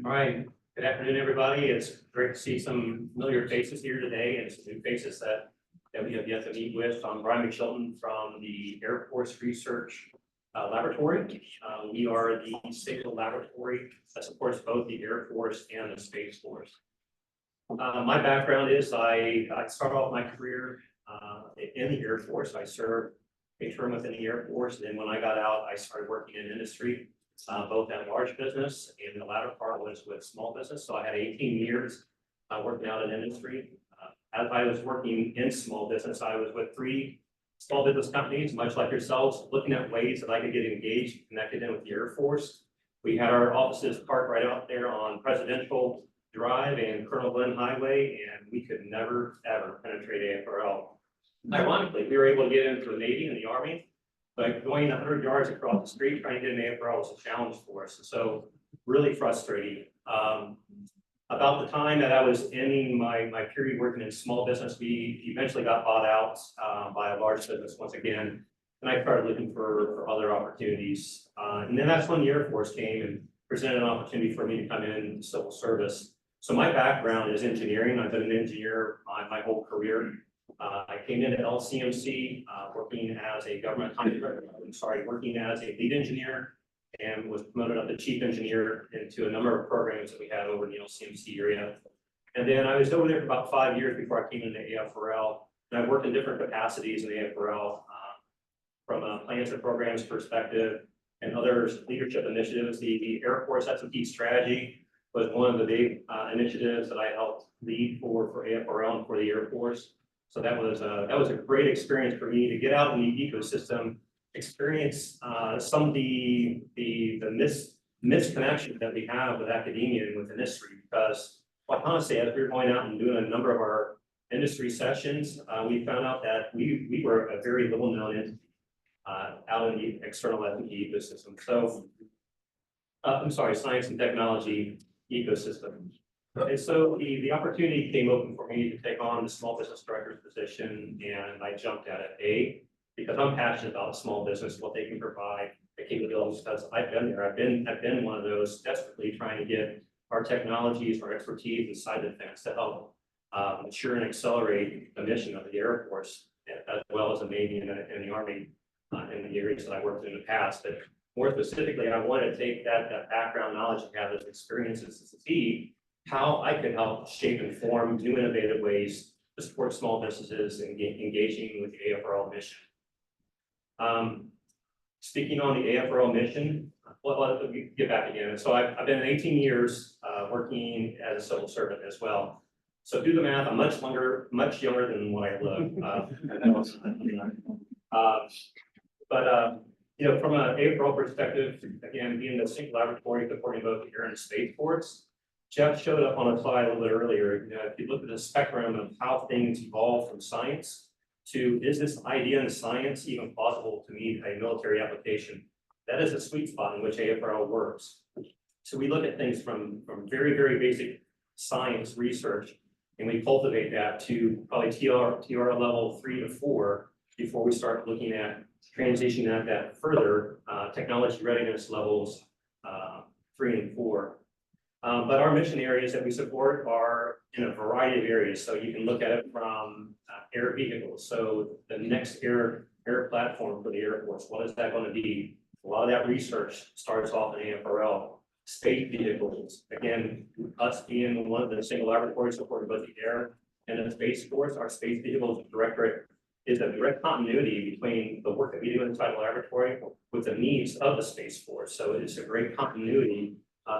All right, good afternoon, everybody. It's great to see some familiar faces here today and some new faces that we have yet to meet with. I'm Brian McShelton from the Air Force Research Laboratory. We are the state laboratory that supports both the Air Force and the Space Force. My background is I started off my career in the Air Force. I served a term within the Air Force, and then when I got out, I started working in industry. Both at large business and the latter part was with small business. So I had 18 years working out in industry. As I was working in small business, I was with 3 small business companies, much like yourselves, looking at ways that I could get engaged, connected in with the Air Force. We had our offices parked right out there on Presidential Drive and Colonel Glenn Highway, and we could never, ever penetrate AFRL. Ironically, we were able to get into the Navy and the Army. But going 100 yards across the street trying to get an AFRL was a challenge for us. So really frustrating. About the time that I was ending my period working in small business, we eventually got bought out by a large business once again. And I started looking for other opportunities. And then that's when the Air Force came and presented an opportunity for me to come in civil service. So my background is engineering. I've been an engineer my whole career. I came into AFLCMC working as a government contractor, working as a lead engineer and was promoted up to chief engineer into a number of programs that we had over in the LCMC area. And then I was over there for about 5 years before I came into AFRL. And I worked in different capacities in AFRL from a plans and programs perspective and other leadership initiatives. The Air Force S&P strategy was one of the big initiatives that I helped lead for AFRL and for the Air Force. So that was a great experience for me to get out in the ecosystem, experience some of the misconnection that we have with academia and with industry. Because quite honestly, as we were going out and doing a number of our industry sessions, we found out that we were a very little known entity out in the external S&P ecosystem. So, science and technology ecosystem. And so the opportunity came open for me to take on the small business director's position, and I jumped at it. Because I'm passionate about small business, what they can provide, the capabilities, because I've been there. I've been one of those desperately trying to get our technologies, our expertise inside the fence to help mature and accelerate the mission of the Air Force, as well as the Navy and the Army in the areas that I worked in the past. But more specifically, I wanted to take that background knowledge and have those experiences to see how I could help shape and form new innovative ways to support small businesses and engaging with the AFRL mission. Speaking on the AFRL mission, let me get back again. So I've been 18 years working as a civil servant as well. So do the math, I'm much younger than what I look. From an AFRL perspective, again, being the single laboratory supporting both the Air and Space Force, Jeff showed up on a slide a little bit earlier. If you look at the spectrum of how things evolve from science to is this idea in science even possible to meet a military application? That is a sweet spot in which AFRL works. So we look at things from very, very basic science research And we cultivate that to probably TR level 3 to 4 before we start looking at transitioning that further, technology readiness levels 3 and 4. But our mission areas that we support are in a variety of areas. So you can look at it from air vehicles. So the next air platform for the Air Force, what is that going to be? A lot of that research starts off in AFRL. Space vehicles, again, us being one of the single laboratories supporting both the Air and the Space Force, our Space Vehicles Directorate is a direct continuity between the work that we do inside the laboratory with the needs of the Space Force. So it's a great continuity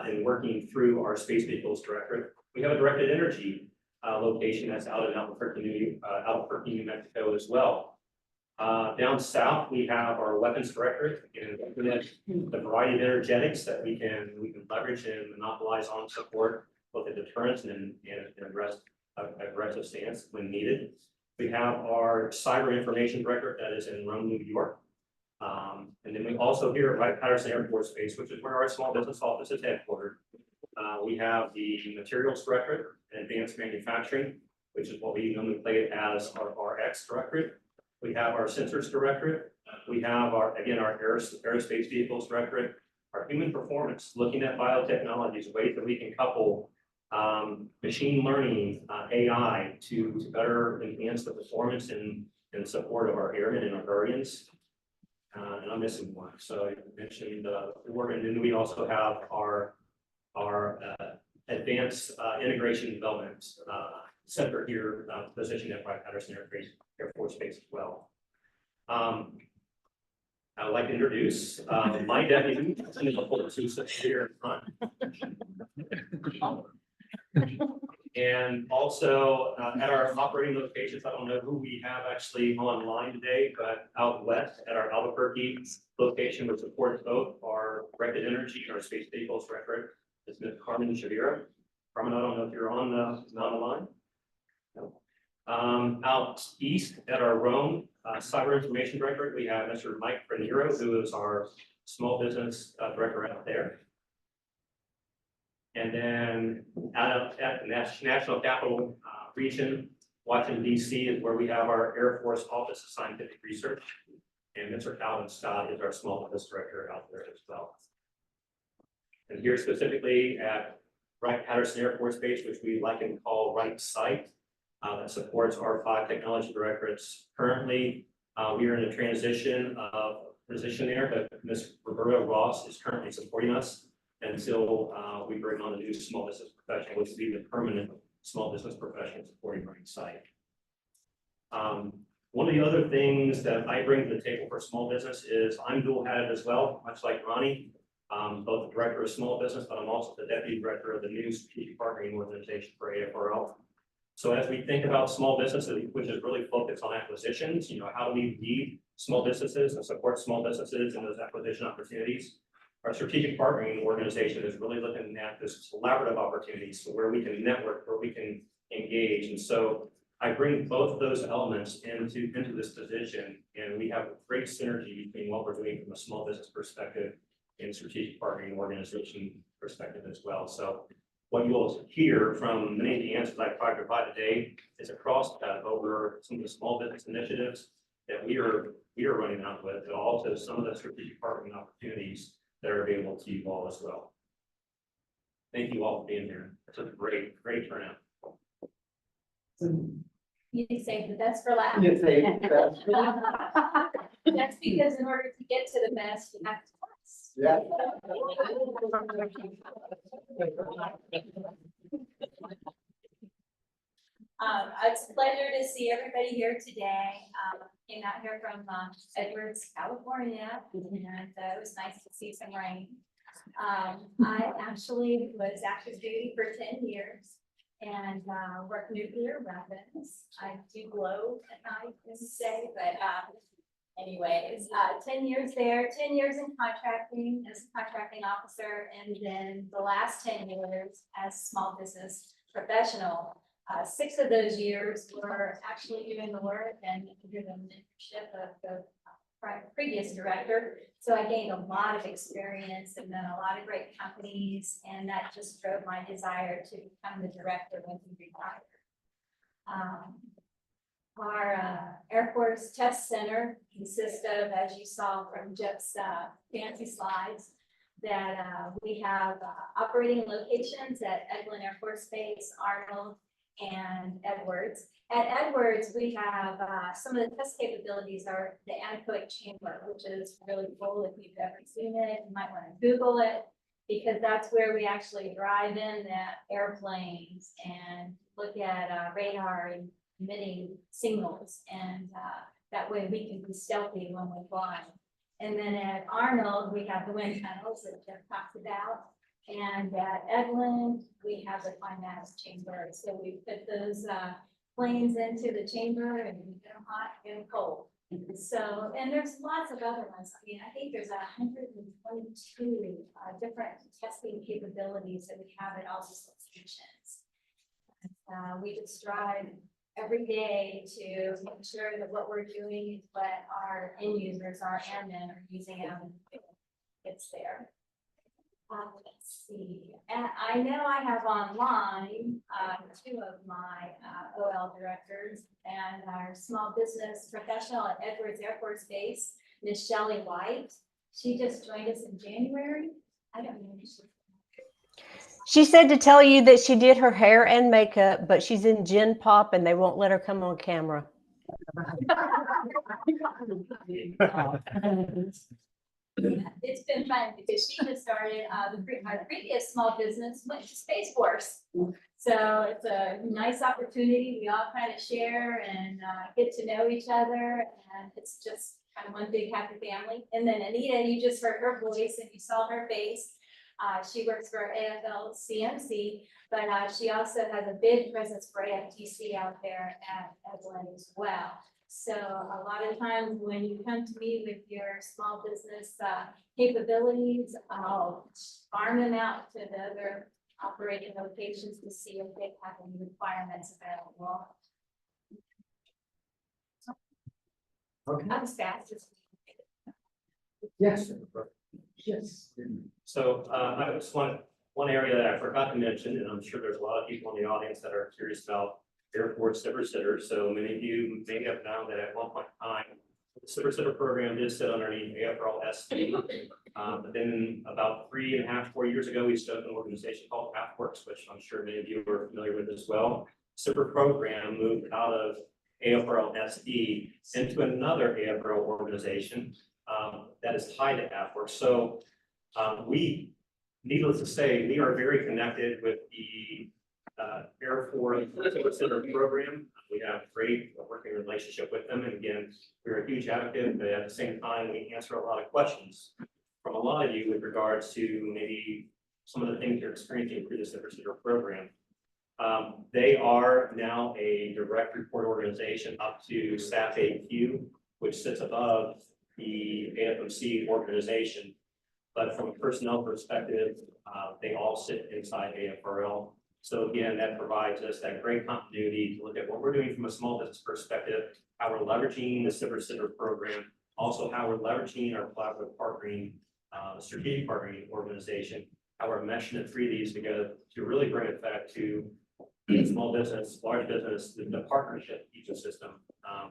in working through our Space Vehicles Directorate. We have a directed energy location that's out in Albuquerque, New Mexico as well. Down south, we have our Weapons Directorate, again, the variety of energetics that we can leverage and monopolize on support both a deterrence and aggressive stance when needed. We have our Cyber Information Directorate that is in Rome, New York. And then we also here at Wright-Patterson Air Force Base, which is where our small business office is headquartered. We have the Materials Directorate and Advanced Manufacturing, which is what we nomenclate as our RX Directorate. We have our Sensors Directorate. We have our Aerospace Vehicles Directorate, our Human Performance, looking at biotechnologies, ways that we can couple machine learning, AI to better enhance the performance and support of our airmen and our guardians. And I'm missing one. So I mentioned the work, and then we also have our Advanced Integration Development Center here, positioned at Wright-Patterson Air Force Base as well. I would like to introduce my deputy, who sits here in front. And also at our operating locations, I don't know who we have actually online today, but out west at our Albuquerque location, which supports both our directed energy and our Space Vehicles Directorate, is Ms. Carmen Shavira. Carmen, I don't know if you're on the line. No. Out east at our Rome Cyber Information Directorate, we have Mr. Mike Raniero, who is our small business director out there. And then out at the National Capital Region, Washington, D.C. is where we have our Air Force Office of Scientific Research. And Mr. Calvin Scott is our small business director out there as well. And here specifically at Wright-Patterson Air Force Base, which we like and call Wright Site, that supports our 5 technology directorates. Currently, we are in a transition of position there, but Ms. Roberta Ross is currently supporting us until we bring on a new small business professional, which will be the permanent small business professional supporting Wright Site. One of the other things that I bring to the table for small business is I'm dual-hatted as well, much like Ronnie. Both the director of small business, but I'm also the deputy director of the new strategic partnering organization for AFRL. So as we think about small businesses, which is really focused on acquisitions, how do we lead small businesses and support small businesses in those acquisition opportunities? Our strategic partnering organization is really looking at this collaborative opportunities, so where we can network, where we can engage. And so I bring both of those elements into this position, and we have great synergy between what we're doing from a small business perspective and strategic partnering organization perspective as well. So what you will hear from many of the answers I tried to provide today is across that over some of the small business initiatives that we are running out with, and also some of the strategic partnering opportunities that are available to you all as well. Thank you all for being here. It's a great turnout. You saved the best for last. You saved the best. That's because in order to get to the best, you have to pass. Yeah. It's a pleasure to see everybody here today. Came out here from Edwards, California, and it was nice to see some rain. I actually was active duty for 10 years and worked nuclear weapons. I do glow at night, as you say, but anyways, 10 years there, 10 years in contracting as a contracting officer, and then the last 10 years as small business professional. 6 of those years were actually doing the work and under the mentorship of the previous director. So I gained a lot of experience and then a lot of great companies, and that just drove my desire to become the director when he retired. Our Air Force Test Center consists of, as you saw from Jeff's fancy slides, that we have operating locations at Eglin Air Force Base, Arnold, and Edwards. At Edwards, we have some of the test capabilities are the anechoic chamber, which is really cool. If you've ever seen it, you might want to Google it, because that's where we actually drive in the airplanes and look at radar and emitting signals, and that way we can be stealthy when we fly. And then at Arnold, we have the wind tunnels that Jeff talked about. And at Eglin, we have the climatic chamber. So we put those planes into the chamber and we get them hot and cold. So, and there's lots of other ones. I mean, I think there's 122 different testing capabilities that we have at all these locations. We just strive every day to make sure that what we're doing is what our end users, our airmen, are using out in the field. It's there. Let's see. And I know I have online two of my OL directors and our small business professional at Edwards Air Force Base, Miss Shelley White. She just joined us in January. I don't know. She said to tell you that she did her hair and makeup, but she's in Gen Pop and they won't let her come on camera. It's been fun because she just started our previous small business went to Space Force. So it's a nice opportunity. We all kind of share and get to know each other, and it's just kind of one big happy family. And then Anita, you just heard her voice and you saw her face. She works for AFLCMC, but she also has a big presence for AFTC out there at Eglin as well. So a lot of times when you come to me with your small business capabilities, I'll farm them out to the other operating locations to see if they have any requirements available. Okay. I'm as fast as. Yes. Yes. So I just one area that I forgot to mention, and I'm sure there's a lot of people in the audience that are curious about Air Force Super Sitter. So many of you may have known that at one point in time, the Super Sitter program did sit underneath AFRL. But then about 3.5–4 years ago, we started an organization called AFWorks, which I'm sure many of you are familiar with as well. Super program moved out of AFRL into another AFRL organization that is tied to AFWorks. So needless to say, we are very connected with the Air Force Materiel Center program. We have a great working relationship with them. And again, we're a huge advocate, but at the same time, we answer a lot of questions from a lot of you with regards to maybe some of the things you're experiencing through the Super Sitter program. They are now a direct report organization up to Staff AQ, which sits above the AFMC organization. But from a personnel perspective, they all sit inside AFRL. So again, that provides us that great continuity to look at what we're doing from a small business perspective, how we're leveraging the Super Sitter program, also how we're leveraging our collaborative partnering, strategic partnering organization, how we're meshing the three of these together to really bring it back to small business, large business, the partnership ecosystem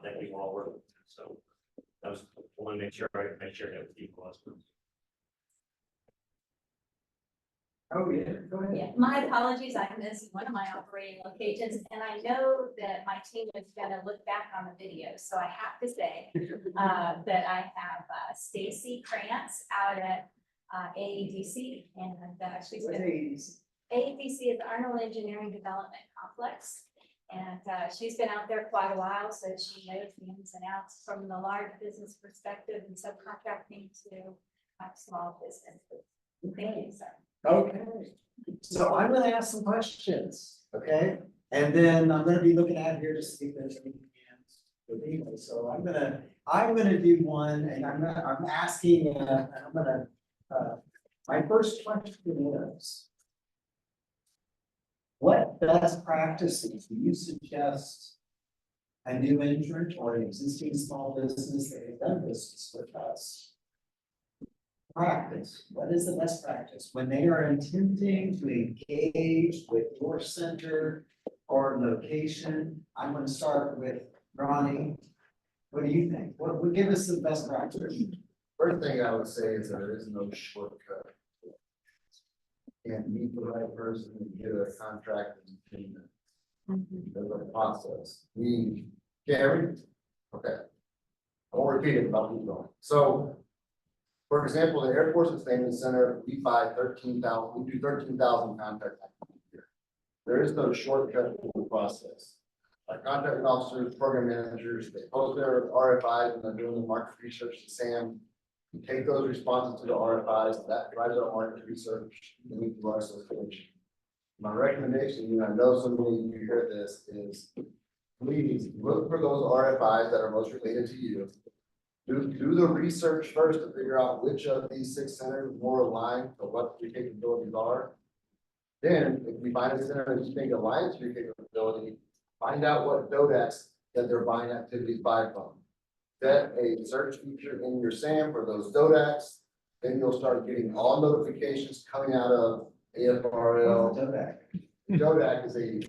that you all work with. So that was, I want to make sure I shared that with you as well. Oh, yeah, go ahead. Yeah, my apologies, I missed one of my operating locations, and I know that my team is gonna look back on the video, so I have to say that I have Stacy Krantz out at AEDC, and she's been. AFTC is Arnold Engineering Development Complex, and she's been out there quite a while, so she knows the ins and outs from the large business perspective and subcontracting to small businesses. Thank you, sir. Okay, so I'm gonna ask some questions, okay? And then I'm gonna be looking at here to see if there's any hands with people. So I'm gonna do one, and I'm asking, my first question is, what best practices do you suggest a new entrant or an existing small business that has done business with us practice? What is the best practice when they are attempting to engage with your center or location? I'm gonna start with Ronnie. What do you think? What would give us the best practice? First thing I would say is there is no shortcut. You can't meet the right person and get a contract in 10 minutes. There's a process. We carry, okay. I won't repeat it, but I'll keep going. So, for example, the Air Force Sustainment Center, we buy 13,000, we do 13,000 contracts a year. There is no shortcut to the process. Our contract officers, program managers, they post their RFIs and they're doing the market research to SAM. We take those responses to the RFIs, that drives our market research, and we do our solicitation. My recommendation, and I know some of you hear this, is please look for those RFIs that are most related to you. Do the research first to figure out which of these 6 centers more aligned to what your capabilities are. Then, if we find a center that you think aligns to your capability, find out what DODAX that their buying activities buy from. Set a search feature in your SAM for those DODAX, then you'll start getting all notifications coming out of AFRL. DODAX is a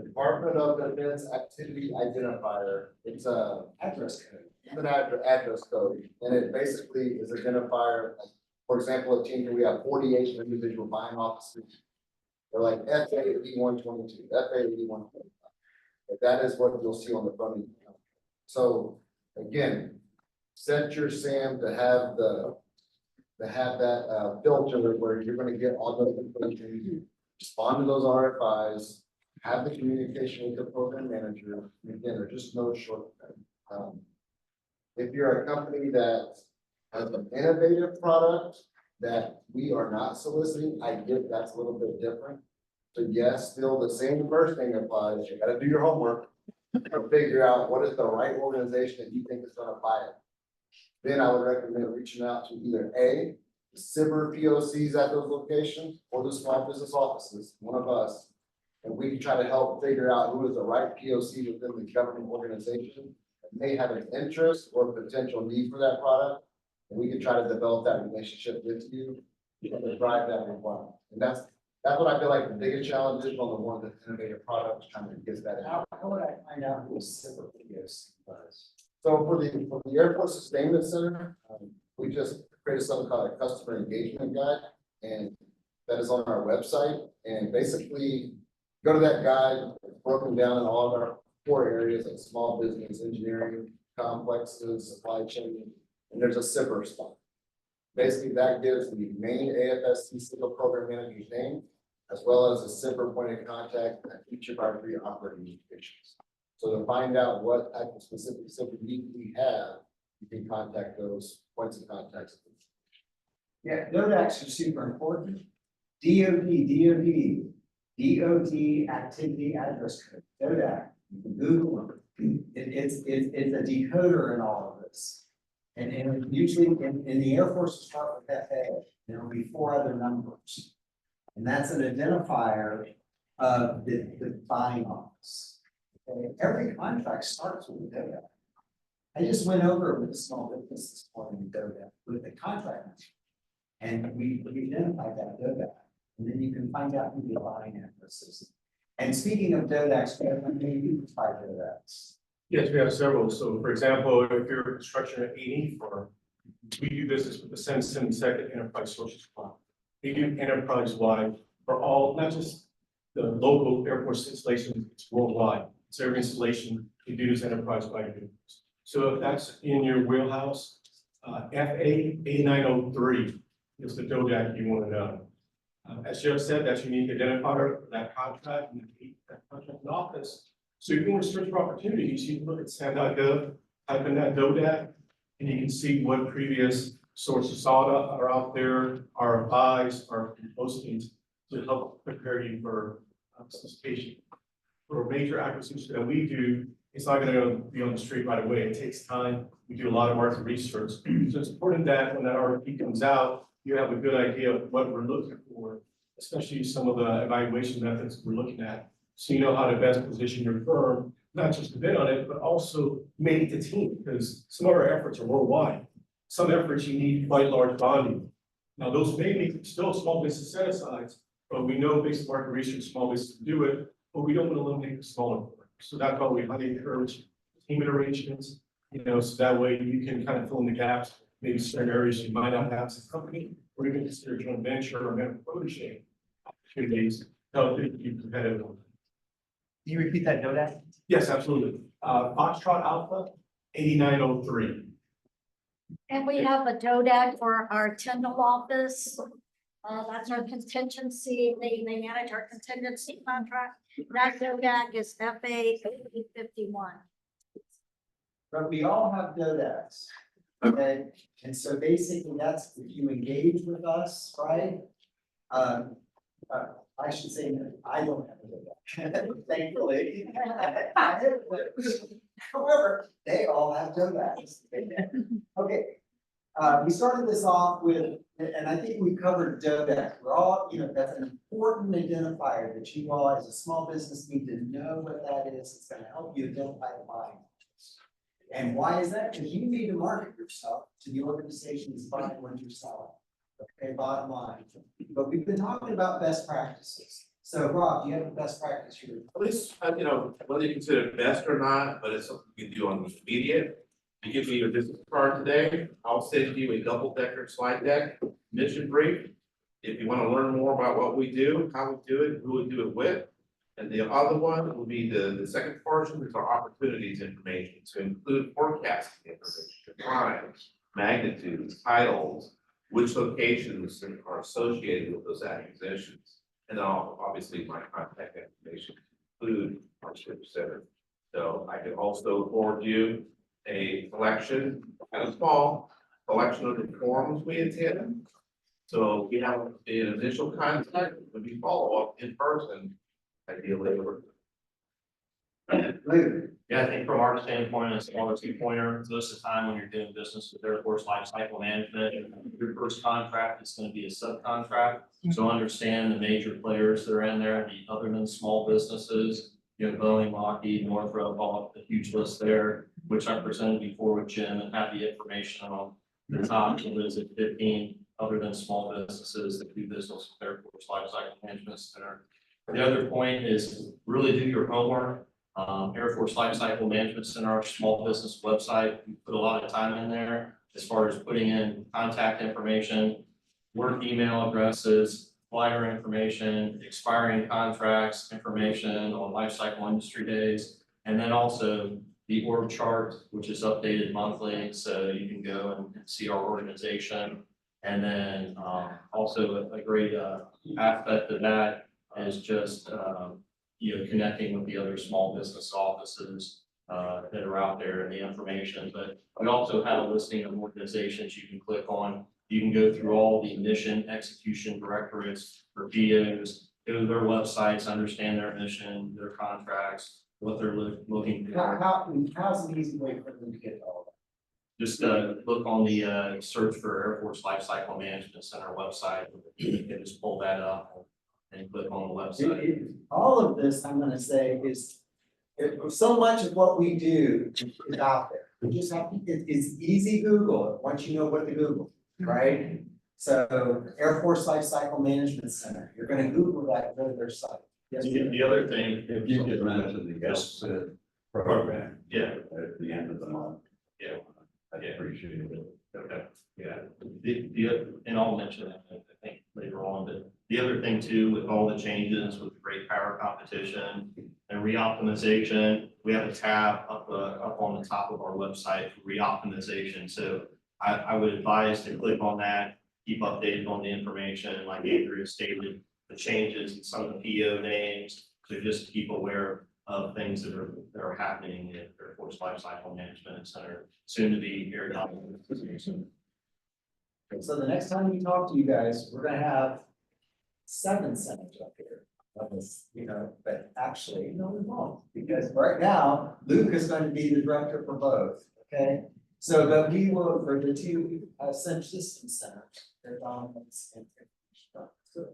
Department of Defense Activity Identifier. It's a address code. It's an address code, and it basically is identifier. For example, at Team, we have 48 individual buying officers. They're like FA8122, FA8125. That is what you'll see on the front of the account. So again, set your SAM to have that filter where you're going to get all the information. Respond to those RFIs. Have the communication with the program manager. Again, there's just no shortcut. If you're a company that has an innovative product that we are not soliciting, I get that's a little bit different. So yes, still the same first thing applies. You gotta do your homework to figure out what is the right organization that you think is gonna buy it. Then I would recommend reaching out to either A, the SIBR POCs at those locations, or the small business offices, one of us. And we can try to help figure out who is the right POC within the government organization that may have an interest or potential need for that product. And we can try to develop that relationship with you and drive that requirement. And that's what I feel like the biggest challenge is on the one that's innovative products trying to get that out. How would I find out who SIBR POC was? So for the Air Force Sustainment Center, we just created something called a customer engagement guide, and that is on our website. And basically, go to that guide, it's broken down in all of our core areas like small business, engineering, complexes, supply chain, and there's a SIBR spot. Basically, that gives the main AFSC single program manager's name, as well as a SIBR point of contact at each of our 3 operating locations. So to find out what type of specific SIBR need we have, you can contact those points of contact. Yeah, DODAX are super important. DOD activity address code, DODAC, you can Google them. It's a decoder in all of this. And usually in the Air Force, start with FA, there will be 4 other numbers. And that's an identifier of the buying office. Okay? Every contract starts with DODAC. I just went over with a small business this morning with DODAC, with the contract. And we identified that DODAC. And then you can find out who the buying addresses. And speaking of DODAX, we have many by DODAX. Yes, we have several. So for example, if you're a construction at A&E firm, we do business with the 72nd Enterprise Sources Fund. They do enterprise-wide for all, not just the local Air Force installations, it's worldwide. So every installation you do is enterprise-wide. So if that's in your wheelhouse, FA A903 is the DODAC you want to know. As Jeff said, that's unique identifier for that contract and that contract in office. So if you want to search for opportunities, you can look at SAM.gov, type in that DODAC, and you can see what previous sources are out there, RFIs, or postings to help prepare you for solicitation. For a major acquisition that we do, it's not going to be on the street right away. It takes time. We do a lot of market research. So it's important that when that RFP comes out, you have a good idea of what we're looking for, especially some of the evaluation methods we're looking at. So you know how to best position your firm, not just to bid on it, but also make it a team, because some of our efforts are worldwide. Some efforts you need quite large bonding. Now those may be still small business set-asides, but we know based on market research, small businesses do it. but we don't want to eliminate the smaller firms. So that's why we highly encourage payment arrangements, so that way you can kind of fill in the gaps, maybe certain areas you might not have as a company, or even consider joint venture or member protege opportunities to help you competitive. Can you repeat that, Nodak? Yes, absolutely. Foxtrot Alpha 8903. And we have a DODAC for our Tyndall office. That's our contingency, they manage our contingency contract. That DODAC is FA 51. But we all have DODACs. Okay, and so basically that's if you engage with us, right? I should say, I don't have a DODAC, thankfully. However, they all have DODACs. Okay, we started this off with, and I think we covered DODAC. We're all, that's an important identifier that you all as a small business need to know what that is. It's gonna help you identify the buying. And why is that? Because you need to market yourself to the organizations buying what you're selling. Okay, bottom line. But we've been talking about best practices. So Rob, do you have a best practice here? At least, whether you consider it best or not, but it's something you can do on the immediate. You give me your business card today, I'll send you a double-decker slide deck, mission brief. If you want to learn more about what we do, how we do it, who we do it with. And the other one will be the second portion is our opportunities information to include forecasting information, times, magnitudes, titles, which locations are associated with those acquisitions. And then obviously my contact information include our service center. So I can also forward you a collection, kind of small collection of the forums we attend. So we have an initial contact, when we follow up in person, ideally. Yeah, I think from our standpoint, it's all a two-pointer. Most of the time when you're doing business with Air Force Lifecycle Management, your first contract is going to be a subcontract. So understand the major players that are in there, the other than small businesses, Boeing, Lockheed, Northrop, all the huge list there, which I presented before with Jim and have the information on the top. So there's 15 other than small businesses that do business with Air Force Lifecycle Management Center. The other point is really do your homework. Air Force Lifecycle Management Center, our small business website, we put a lot of time in there as far as putting in contact information, work email addresses, flyer information, expiring contracts, information on life cycle industry days, and then also the org chart, which is updated monthly, so you can go and see our organization. And then also a great aspect of that is just connecting with the other small business offices that are out there and the information. But we also have a listing of organizations you can click on. You can go through all the mission execution directorates for POs, go to their websites, understand their mission, their contracts, what they're looking for. How's an easy way for them to get all of that? Just look on the search for Air Force Lifecycle Management Center website. You can just pull that up and click on the website. All of this, I'm gonna say, is so much of what we do is out there. We just have, it's easy Google, once you know what to Google, right? So Air Force Lifecycle Management Center, you're gonna Google that, go to their site. Yes, The other thing, If you could mention the AFSC program. Yeah. At the end of the month. Yeah. I'd appreciate it. Okay, yeah, and I'll mention that, I think, later on, but the other thing too, with all the changes with great power competition and reoptimization, we have a tab up on the top of our website for reoptimization, so I would advise to click on that, keep updated on the information, like Andrea stated, the changes in some of the PO names, so just keep aware of things that are happening in Air Force Lifecycle Management Center, soon to be Air Dominance. So the next time we talk to you guys, we're gonna have 7 centers up here. Of this, but actually, no, we won't, because right now, Luke is going to be the director for both, okay? So, but we will, for the 2 Central Systems centers, Air Dominance and so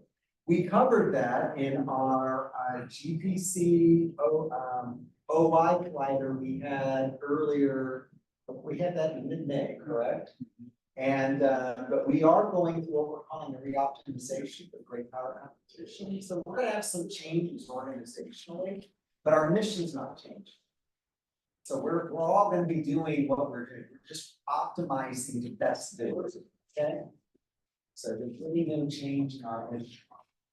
we covered that in our GPC OI collider we had earlier. We had that in mid-May, correct? And, but we are going through what we're calling a re-optimization for great power competition. So we're gonna have some changes organizationally, but our mission's not changing. So we're all gonna be doing what we're doing. We're just optimizing the best do it, okay? So there's really no change in our mission.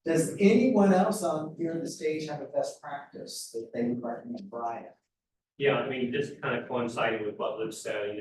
Does anyone else on here on the stage have a best practice that they would recommend, Brian? Yeah, I mean, just kind of coinciding with what Luke said,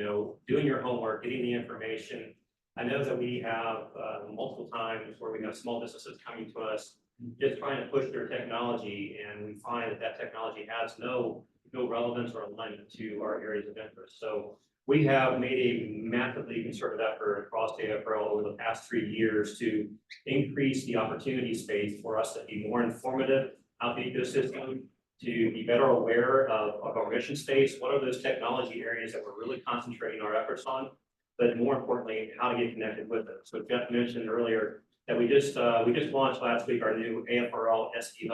doing your homework, getting the information. I know that we have multiple times where we have small businesses coming to us, just trying to push their technology, and we find that that technology has no relevance or alignment to our areas of interest. So we have made a massively concerted effort across the AFRL over the past 3 years to increase the opportunity space for us to be more informative out the ecosystem, to be better aware of our mission space. What are those technology areas that we're really concentrating our efforts on? But more importantly, how to get connected with it. So Jeff mentioned earlier that we just launched last week our new AFRLCMC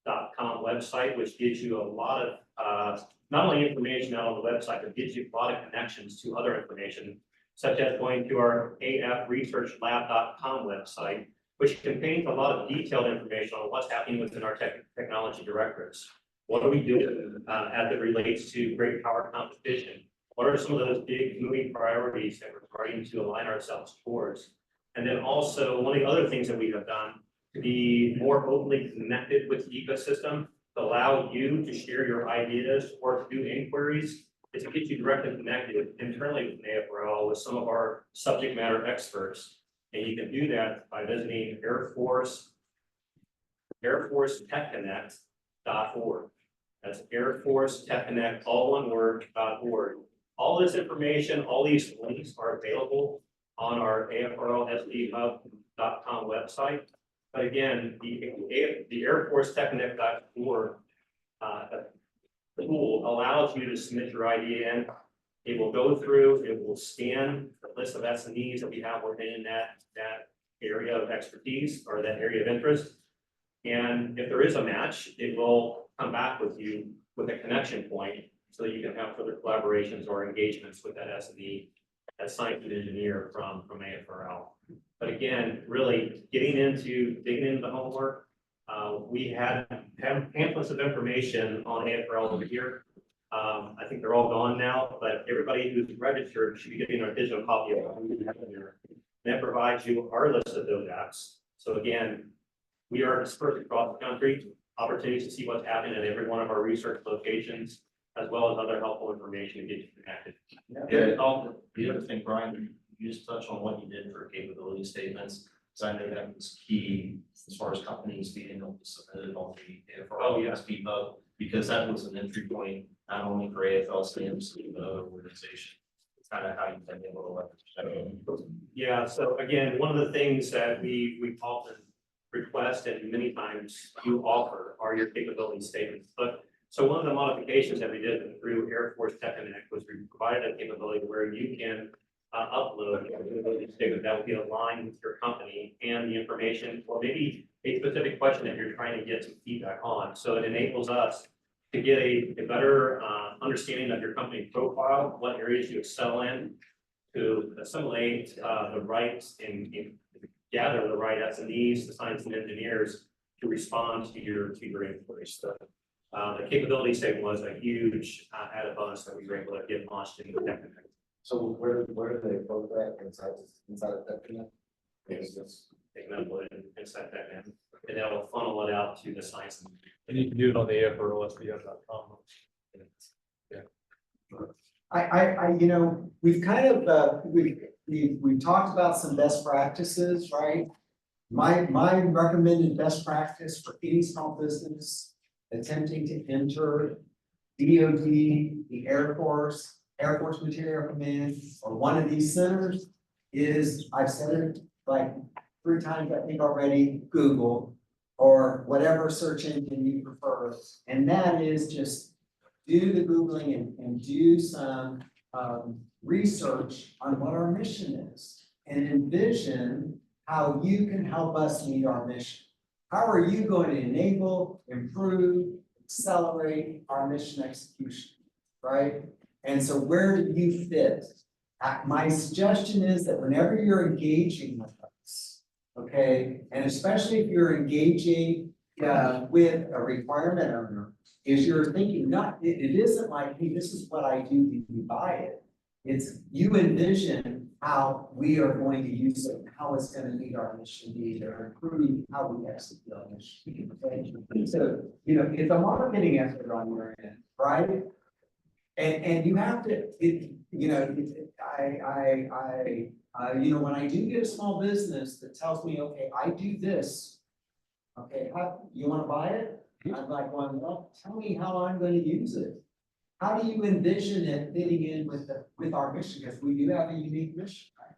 website, which gives you a lot of not only information out on the website, but gives you a lot of connections to other information, such as going to our AFResearchlab.com website, which contains a lot of detailed information on what's happening within our technology directorates. What are we doing as it relates to great power competition? What are some of those big moving priorities that we're starting to align ourselves towards? And then also, one of the other things that we have done to be more openly connected with the ecosystem, to allow you to share your ideas or to do inquiries, is to get you directly connected internally with AFRL with some of our subject matter experts. And you can do that by visiting Air Force TechConnect.org. That's Air Force TechConnect, all one word, .org. All this information, all these links are available on our AFRLSDHub.com website. But again, the Air Force TechConnect.org tool allows you to submit your idea in. It will go through, it will scan the list of S&Es that we have within that area of expertise or that area of interest. And if there is a match, it will come back with you with a connection point so that you can have further collaborations or engagements with that S&E, that science and engineer from AFRL. But again, really digging into the homework. We have pamphlets of information on AFRL over here. I think they're all gone now, but everybody who's registered should be getting a digital copy of it. That provides you our list of those apps. So again, we are dispersed across the country, opportunities to see what's happening at every one of our research locations, as well as other helpful information to get you connected. Yeah. The other thing, Brian, you just touched on what you did for capability statements, because I know that was key as far as companies being able to submit it on the AFRL Hub, because that was an entry point not only for AFLCMC but other organizations. It's kind of how you've been able to leverage that. Yeah. So again, one of the things that we often request and many times you offer are your capability statements. But so one of the modifications that we did through Air Force TechConnect was we provided a capability where you can upload a capability statement that will be aligned with your company and the information, or maybe a specific question that you're trying to get some feedback on. So it enables us to get a better understanding of your company profile, what areas you excel in, to assimilate the rights and gather the right S&Es, the science and engineers to respond to your inquiries. So the capability statement was a huge added bonus that we were able to get launched in the TechConnect. So where do they put that inside of that connect? It's just take an upload and inside that, and that'll funnel it out to the science. And you can do it on the AFRLSDF.com. We've kind of, we've talked about some best practices, right? My recommended best practice for any small business attempting to enter DoD, the Air Force Materiel Command, or one of these centers is, I've said it like 3 times, I think already, Google, or whatever search engine you prefer. And that is just do the Googling and do some research on what our mission is and envision how you can help us meet our mission. How are you going to enable, improve, accelerate our mission execution, right? And so where do you fit My suggestion is that whenever you're engaging with us, okay, and especially if you're engaging with a requirement owner, is you're thinking it isn't like, hey, this is what I do, you buy it. It's you envision how we are going to use it, how it's going to meet our mission need, or improve how we execute our mission. Okay? So, it's a marketing effort on your end, right? And you have to, when I do get a small business that tells me, okay, I do this, okay, you want to buy it? I'm like, well, tell me how I'm going to use it. How do you envision it fitting in with our mission? Because we do have a unique mission, right?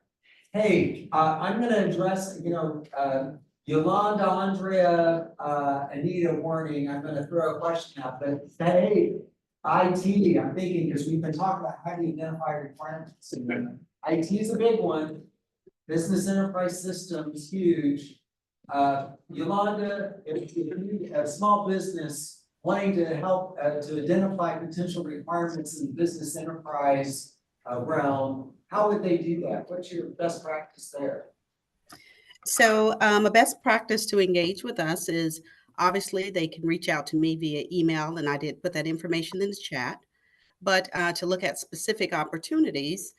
Hey, I'm going to address, Yolanda, Andrea, Anita, Warning. I'm going to throw a question out, but hey, IT, I'm thinking, because we've been talking about how do you identify requirements. IT is a big one. Business enterprise systems, huge. Yolanda, if you a small business wanting to help to identify potential requirements in the business enterprise realm, how would they do that? What's your best practice there? So a best practice to engage with us is obviously they can reach out to me via email, and I did put that information in the chat. But to look at specific opportunities,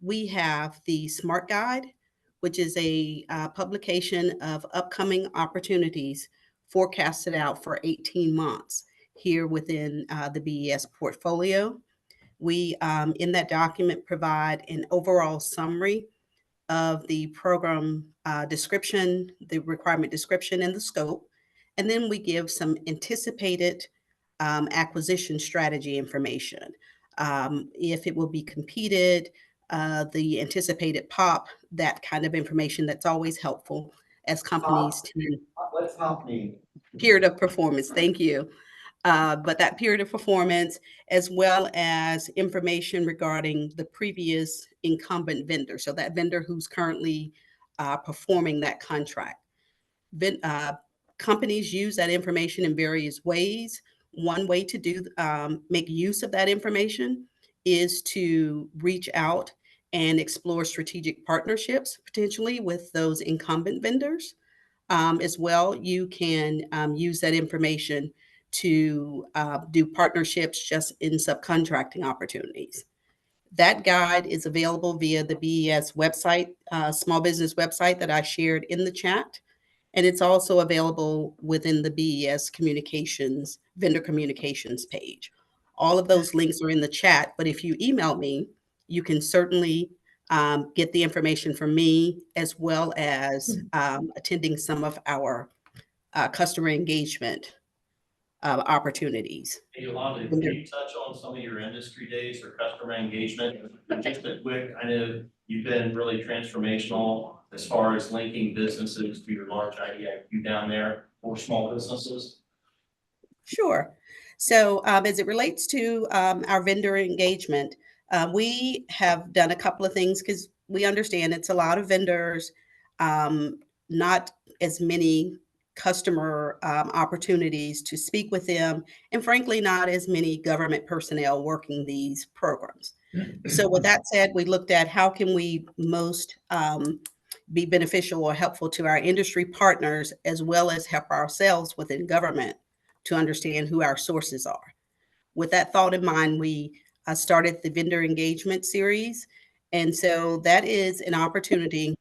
we have the Smart Guide, which is a publication of upcoming opportunities forecasted out for 18 months here within the BES portfolio. We, in that document, provide an overall summary of the program description, the requirement description, and the scope. And then we give some anticipated acquisition strategy information. If it will be competed, the anticipated POP, that kind of information that's always helpful as companies to. What's POP mean? Period of performance, thank you. But that period of performance, as well as information regarding the previous incumbent vendor. So that vendor who's currently performing that contract. Companies use that information in various ways. One way to make use of that information is to reach out and explore strategic partnerships potentially with those incumbent vendors. As well, you can use that information to do partnerships just in subcontracting opportunities. That guide is available via the BES website, small business website that I shared in the chat. And it's also available within the BES communications, vendor communications page. All of those links are in the chat, but if you email me, you can certainly get the information from me, as well as attending some of our customer engagement opportunities. Hey, Yolanda, can you touch on some of your industry days or customer engagement? Just a quick, I know you've been really transformational as far as linking businesses to your large IDIQ down there for small businesses. Sure. So as it relates to our vendor engagement, we have done a couple of things because we understand it's a lot of vendors, not as many customer opportunities to speak with them, and frankly, not as many government personnel working these programs. So with that said, we looked at how can we most be beneficial or helpful to our industry partners, as well as help ourselves within government to understand who our sources are. With that thought in mind, we started the vendor engagement series. And so that is an opportunity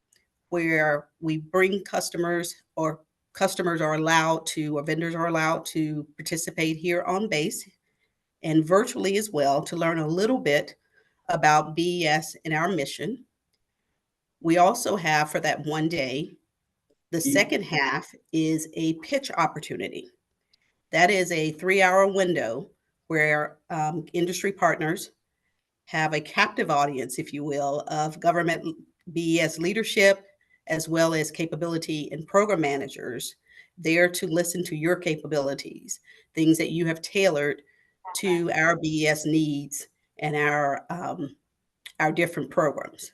where we bring customers, or customers are allowed to, or vendors are allowed to participate here on base and virtually as well, to learn a little bit about BES and our mission. We also have, for that one day, the second half is a pitch opportunity. That is a 3-hour window where industry partners have a captive audience, if you will, of government BES leadership, as well as capability and program managers there to listen to your capabilities, things that you have tailored to our BES needs and our different programs.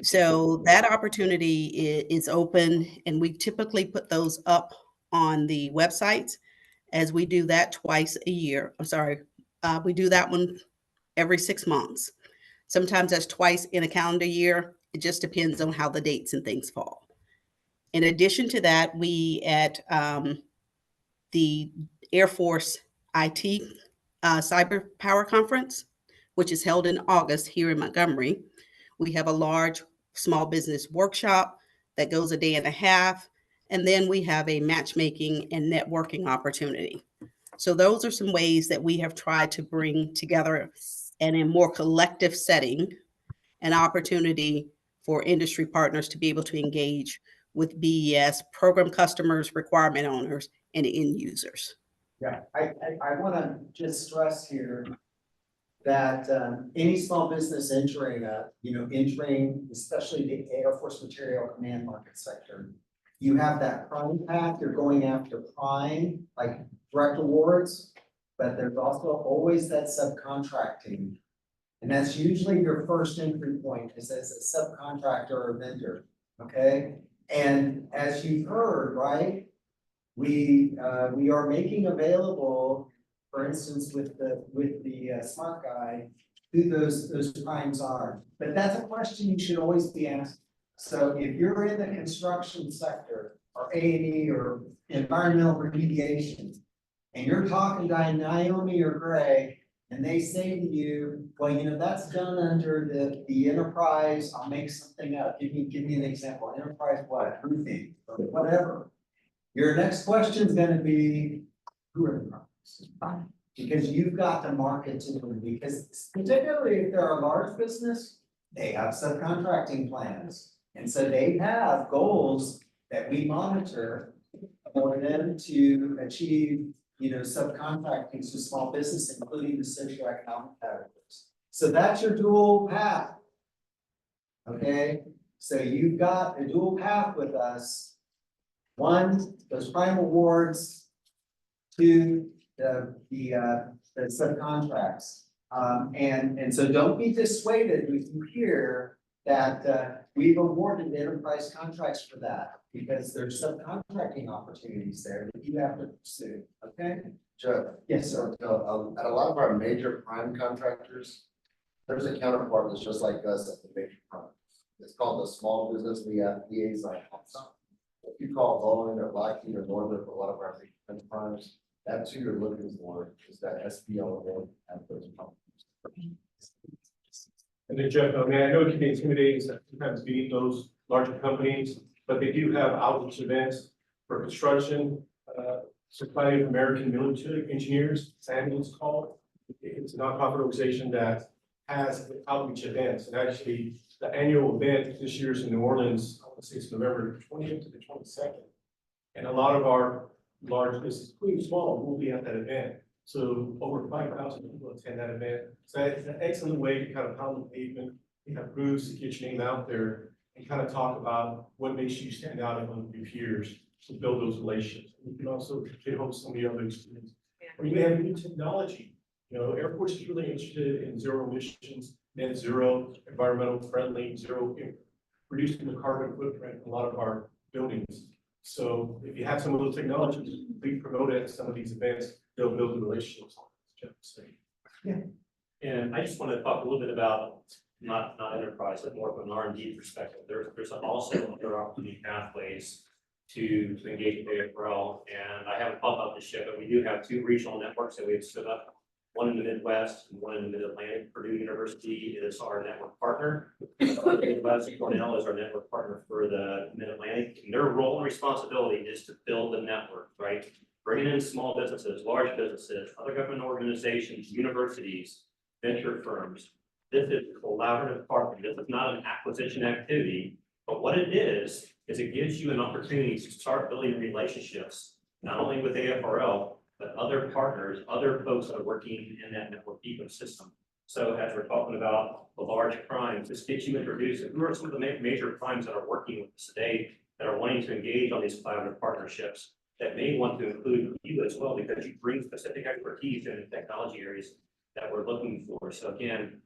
So that opportunity is open, and we typically put those up on the websites, as we do that twice a year. I'm sorry, we do that one every 6 months. Sometimes that's twice in a calendar year. It just depends on how the dates and things fall. In addition to that, we at the Air Force IT Cyber Power Conference, which is held in August here in Montgomery. We have a large small business workshop that goes a day and a half. And then we have a matchmaking and networking opportunity. So those are some ways that we have tried to bring together in a more collective setting, an opportunity for industry partners to be able to engage with BES, program customers, requirement owners, and end users. Yeah, I want to just stress here that any small business entering especially the Air Force Materiel Command market sector, you have that prime path, you're going after prime, like direct awards, but there's also always that subcontracting. And that's usually your first entry point is as a subcontractor or vendor, okay? And as you've heard, right, we are making available, for instance, with the smart guide, who those primes are. But that's a question you should always be asked. So if you're in the construction sector or A&E or environmental remediation, and you're talking to Naomi or Greg, and they say to you, well, that's done under the enterprise, I'll make something up. Give me an example. Enterprise what? Roofing or whatever. Your next question is going to be, who are the primes? Because you've got to market to them, because particularly if they're a large business, they have subcontracting plans. And so they have goals that we monitor for them to achieve, subcontracting to small business, including the socioeconomic categories. So that's your dual path. Okay, so you've got a dual path with us. One, those prime awards. Two, the subcontracts. And so don't be dissuaded if you hear that we've awarded enterprise contracts for that, because there's subcontracting opportunities there that you have to pursue, okay? Jeff? Yes, sir. At a lot of our major prime contractors, there's a counterpart that's just like us at the major prime. It's called the Small Business Liaison. If you call Boeing or Lockheed or Northrop, a lot of our big primes, that's who you're looking for, is that SPL at those companies. And then Jeff, I know it can be intimidating sometimes meeting those larger companies, but they do have outreach events for construction, Society of American Military Engineers, SAMI it's called. It's a nonprofit organization that has outreach events, and actually the annual event this year is in New Orleans. I want to say it's November 20th to the 22nd. And a lot of our large businesses, including small, will be at that event. So over 5,000 people attend that event. So it's an excellent way to kind of pound the pavement. We have booths to get your name out there and kind of talk about what makes you stand out among your peers to build those relationships. You can also host some of the other experiences. Or you may have new technology. Air Force is really interested in zero emissions, net zero, environmental friendly, zero, reducing the carbon footprint in a lot of our buildings. So if you have some of those technologies, please promote it at some of these events. They'll build the relationships. Yeah. And I just want to talk a little bit about not enterprise, but more from an R&D perspective. There's also other opportunity pathways to engage with AFRL. And I haven't talked about this yet, but we do have two regional networks that we have stood up. One in the Midwest and one in the Mid-Atlantic. Purdue University is our network partner. Cornell is our network partner for the Mid-Atlantic. And their role and responsibility is to build the network, right? Bringing in small businesses, large businesses, other government organizations, universities, venture firms. This is a collaborative partner. This is not an acquisition activity, but what it is it gives you an opportunity to start building relationships, not only with AFRL, but other partners, other folks that are working in that network ecosystem. So as we're talking about the large primes, this gets you introduced. Who are some of the major primes that are working with us today that are wanting to engage on these collaborative partnerships that may want to include you as well, because you bring specific expertise in technology areas that we're looking for. So again,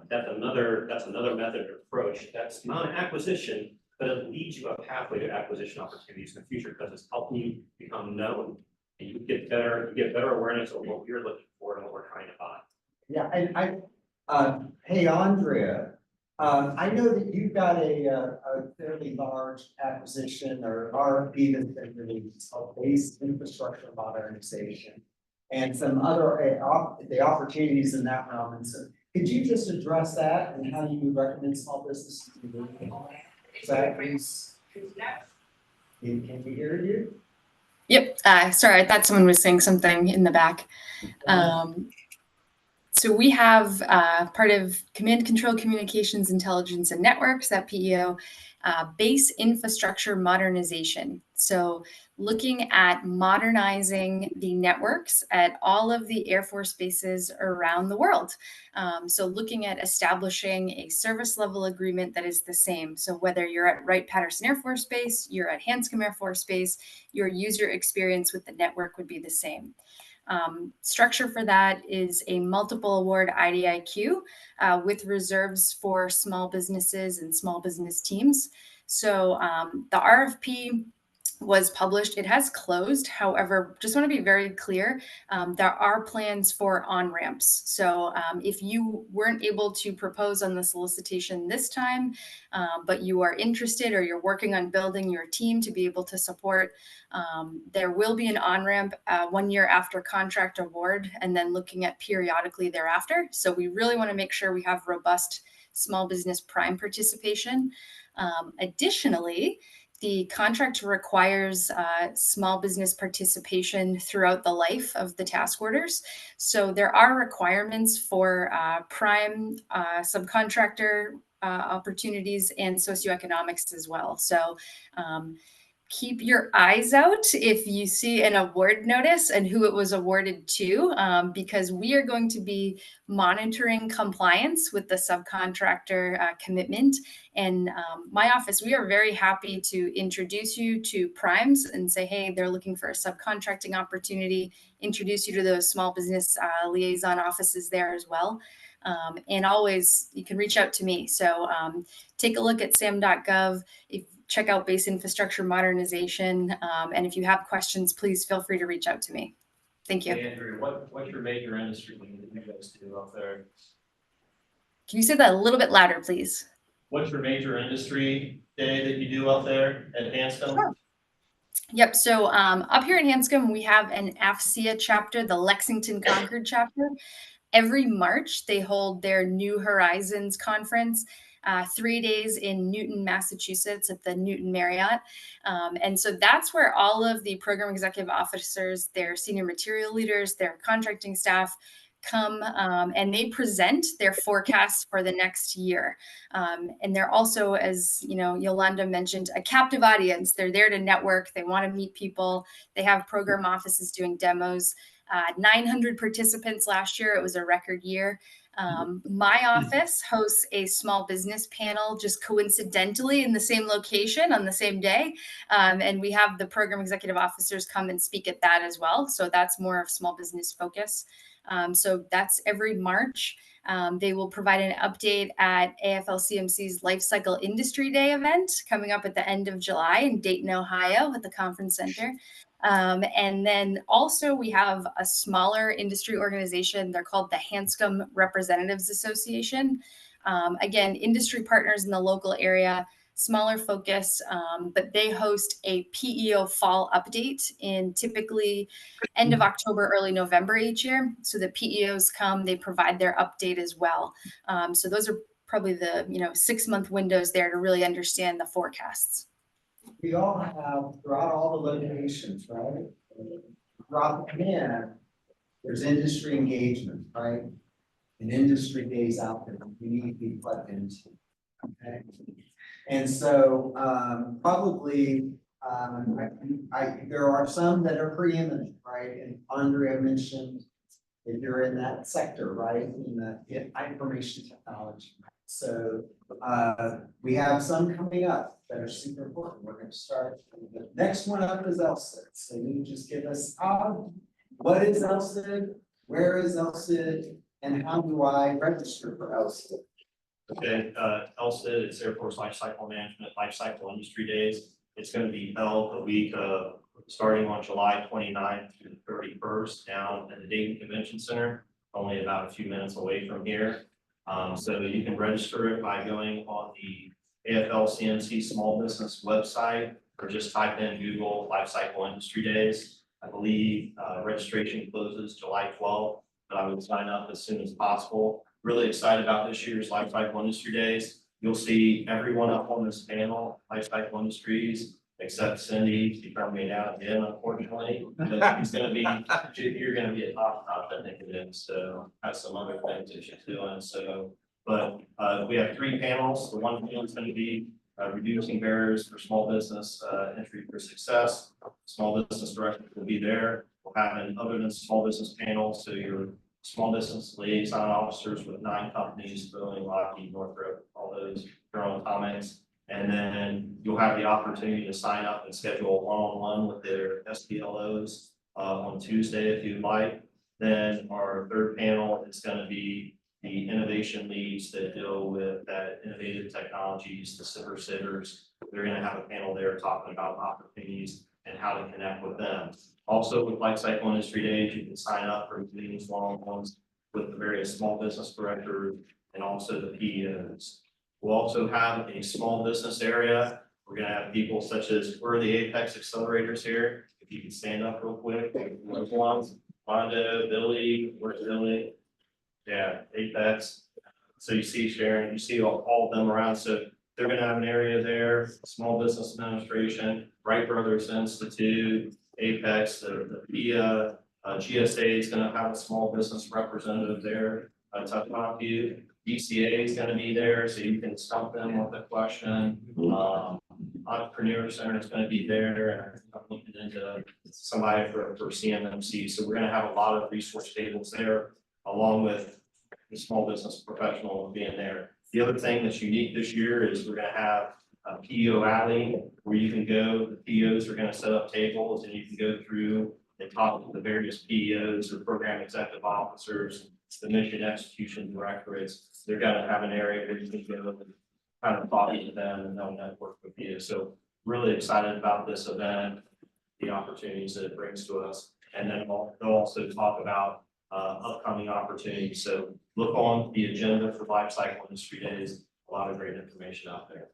that's another method of approach. That's not an acquisition, but it leads you a pathway to acquisition opportunities in the future because it's helping you become known. And you get better awareness of what you're looking for and what we're trying to buy. Yeah, and Hey, Andrea, I know that you've got a fairly large acquisition or RFP that's been released called Base Infrastructure Modernization and some other, the opportunities in that realm. And so could you just address that and how you would recommend small businesses to do it? Zach, please. Can we hear you? Yep. Sorry, I thought someone was saying something in the back. So we have part of Command Control Communications Intelligence and Networks, that PEO, base infrastructure modernization. So looking at modernizing the networks at all of the Air Force bases around the world. So looking at establishing a service level agreement that is the same. So whether you're at Wright-Patterson Air Force Base, you're at Hanscom Air Force Base, your user experience with the network would be the same. Structure for that is a multiple award IDIQ with reserves for small businesses and small business teams. So the RFP was published. It has closed. However, just want to be very clear, there are plans for on-ramps. So if you weren't able to propose on the solicitation this time, but you are interested or you're working on building your team to be able to support, there will be an on-ramp 1 year after contract award and then looking at periodically thereafter. So we really want to make sure we have robust small business prime participation. Additionally, the contract requires small business participation throughout the life of the task orders. So there are requirements for prime subcontractor opportunities and socioeconomics as well. So keep your eyes out if you see an award notice and who it was awarded to, because we are going to be monitoring compliance with the subcontractor commitment. And my office, we are very happy to introduce you to primes and say, hey, they're looking for a subcontracting opportunity, introduce you to those small business liaison offices there as well. And always, you can reach out to me. So take a look at sam.gov. Check out base infrastructure modernization. And if you have questions, please feel free to reach out to me. Thank you. Hey, Andrew, what's your major industry that you guys do out there? Can you say that a little bit louder, please? What's your major industry day that you do out there at Hanscom? Sure. Yep. So up here in Hanscom, we have an AFCA chapter, the Lexington Concord chapter. Every March, they hold their New Horizons conference. 3 days in Newton, Massachusetts at the Newton Marriott. And so that's where all of the program executive officers, their senior material leaders, their contracting staff come and they present their forecasts for the next year. And they're also, as you know, Yolanda mentioned, a captive audience. They're there to network. They want to meet people. They have program offices doing demos. 900 participants last year. It was a record year. My office hosts a small business panel just coincidentally in the same location on the same day. And we have the program executive officers come and speak at that as well. So that's more of small business focus. So that's every March. They will provide an update at AFLCMC's Life Cycle Industry Day event coming up at the end of July in Dayton, Ohio at the Conference Center. And then also we have a smaller industry organization. They're called the Hanscom Representatives Association. Again, industry partners in the local area, smaller focus, but they host a PEO fall update in typically end of October, early November each year. So the PEOs come, they provide their update as well. So those are probably the 6-month windows there to really understand the forecasts. We all have, throughout all the locations, right? Throughout the command, there's industry engagement, right? And industry days out there we need to be plugged into. Okay. And so probably there are some that are preeminent, right? And Andrea mentioned that you're in that sector, right? In the information technology. So we have some coming up that are super important. We're going to start. The next one up is LSID. So you just give us what is LSID, where is LSID, and how do I register for LSID? Okay, LSID, it's Air Force Lifecycle Management, Lifecycle Industry Days. It's going to be held the week of starting on July 29th through the 31st down at the Dayton Convention Center, only about a few minutes away from here. So you can register it by going on the AFLCMC Small Business website, or just type in Google Life Cycle Industry Days. I believe registration closes July 12th, but I would sign up as soon as possible. Really excited about this year's Life Cycle Industry Days. You'll see everyone up on this panel, Life Cycle Industries, except Cindy. She turned me down again, unfortunately. But it's gonna be, you're gonna be a top, I think it is. So have some other things that she's doing. So, but we have 3 panels. The one panel is gonna be reducing barriers for small business entry for success. Small business director will be there. We'll have an other than small business panel, so your small business liaison officers with 9 companies, Boeing, Lockheed, Northrop, all those, General Atomics. And then you'll have the opportunity to sign up and schedule a one-on-one with their SPLOs on Tuesday if you'd like. Then our third panel is going to be the innovation leads that deal with that innovative technologies, the super sitters. They're going to have a panel there talking about opportunities and how to connect with them. Also, with Life Cycle Industry Days, you can sign up for meetings one-on-ones with the various small business directors and also the PEOs. We'll also have a small business area. We're going to have people such as, we're the Apex accelerators here. If you can stand up real quick, those ones, Wanda, Billy, where's Billy? Yeah, Apex. So you see Sharon, you see all of them around. So they're going to have an area there, Small Business Administration, Wright Brothers Institute, Apex, the PIA, GSA is going to have a small business representative there. Talk about you. DCA is going to be there, so you can stump them with a question. Entrepreneur Center is going to be there. I'm looking into somebody for CMMC. So we're going to have a lot of resource tables there, along with the small business professional being there. The other thing that's unique this year is we're going to have a PEO alley where you can go. The PEOs are going to set up tables and you can go through and talk to the various PEOs or program executive officers, the mission execution directorates. They're going to have an area where you can go and kind of talk to them and they'll network with you. So really excited about this event, the opportunities that it brings to us. And then they'll also talk about upcoming opportunities. So look on the agenda for Life Cycle Industry Days, a lot of great information out there.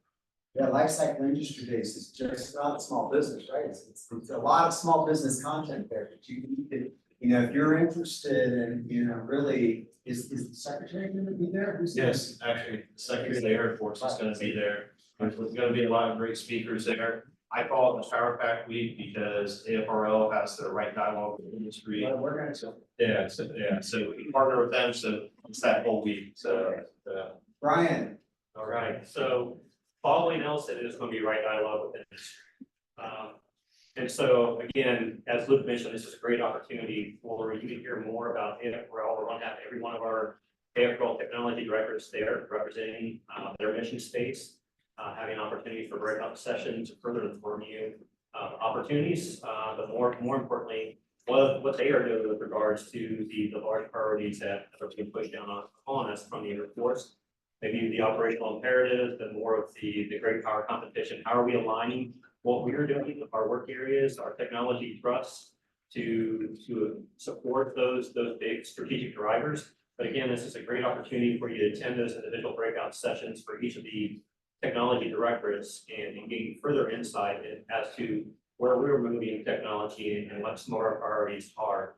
Yeah, Life Cycle Industry Days is just not small business, right? It's a lot of small business content there that you need to, if you're interested in, really, is the secretary going to be there? Who's Yes, actually, the Secretary of the Air Force is going to be there. There's going to be a lot of great speakers there. I call it the Power Pack Week because AFRL has their right dialogue with the industry. Well, we're going to. Yeah, so we partner with them, so it's that whole week. So, Brian. All right, so following else, it is going to be right dialogue with industry. And so again, as Luke mentioned, this is a great opportunity for you to hear more about AFRL. We're going to have every one of our AFRL technology directors there representing their mission space, having an opportunity for breakout sessions to further inform you opportunities, but more importantly, what they are doing with regards to the large priorities that are being pushed down on us from the Air Force. Maybe the operational imperatives and more of the great power competition. How are we aligning what we are doing, our work areas, our technology thrusts to support those big strategic drivers? But again, this is a great opportunity for you to attend those individual breakout sessions for each of the technology directorates and gain further insight as to where we're moving technology and what some of our priorities are.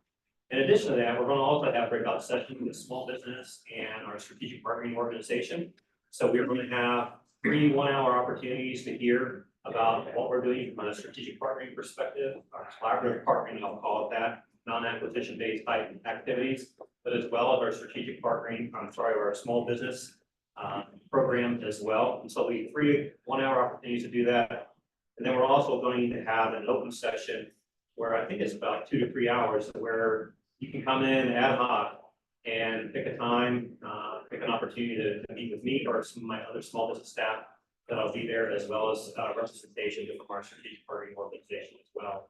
In addition to that, we're going to also have breakout sessions with small business and our strategic partnering organization. So we're going to have 3 one-hour opportunities to hear about what we're doing from a strategic partnering perspective, our collaborative partnering, I'll call it that, non-acquisition based type activities, but as well as our strategic partnering, our small business program as well. And so we have 3 one-hour opportunities to do that. And then we're also going to have an open session where I think it's about 2 to 3 hours where you can come in ad hoc and pick a time, pick an opportunity to meet with me or some of my other small business staff that I'll be there, as well as representation from our strategic partnering organization as well.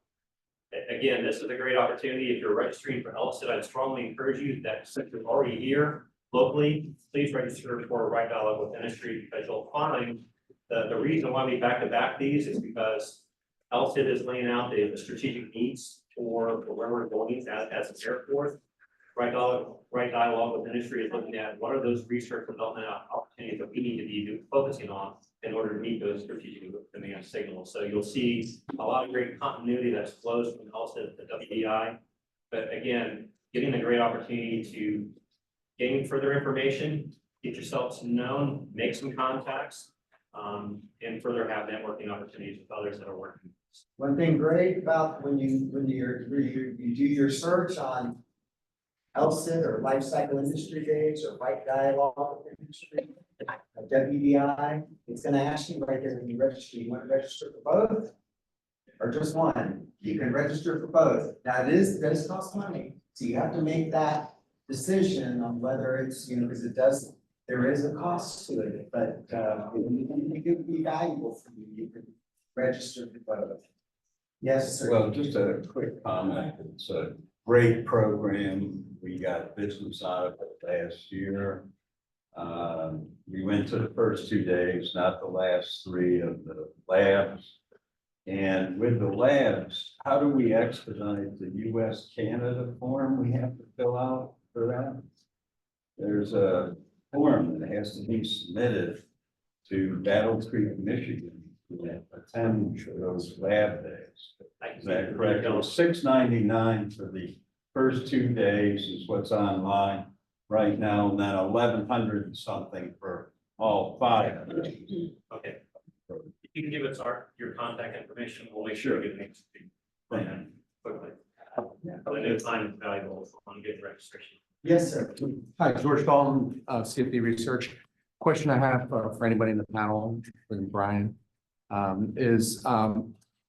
Again, this is a great opportunity. If you're registering for LSIT, I'd strongly encourage you that since you're already here locally, please register for Right Dialogue with Industry, because you'll find the reason why we back-to-back these is because LSIT is laying out the strategic needs for where we're going as an Air Force. right dialogue with industry is looking at what are those research and development opportunities that we need to be focusing on in order to meet those strategic demand signals. So you'll see a lot of great continuity that flows from LSIP to WDI. But again, getting a great opportunity to gain further information, get yourselves known, make some contacts, and further have networking opportunities with others that are working. One thing great about when you do your search on LSIT or Life Cycle Industry Days or Right Dialogue with Industry, WDI, it's gonna ask you right there when you register, you want to register for both or just one? You can register for both. Now it does cost money, so you have to make that decision on whether it's, because there is a cost to it, but it could be valuable for you. You can register for both. Yes, sir. Well, just a quick comment. It's a great program. We got business out of it last year. We went to the first 2 days, not the last 3 of the labs. And with the labs, how do we expedite the US-Canada form we have to fill out for that? There's a form that has to be submitted to Battle Creek, Michigan, to attend those lab days. Is that correct? It was $6.99 for the first 2 days is what's online right now, and then 1,100 and something for all 5 days. Okay. If you can give us your contact information, we'll make sure we get things planned quickly. I know time is valuable on getting registration. Yes, sir. Hi, George Dalton, CFD Research. Question I have for anybody in the panel, including Brian, is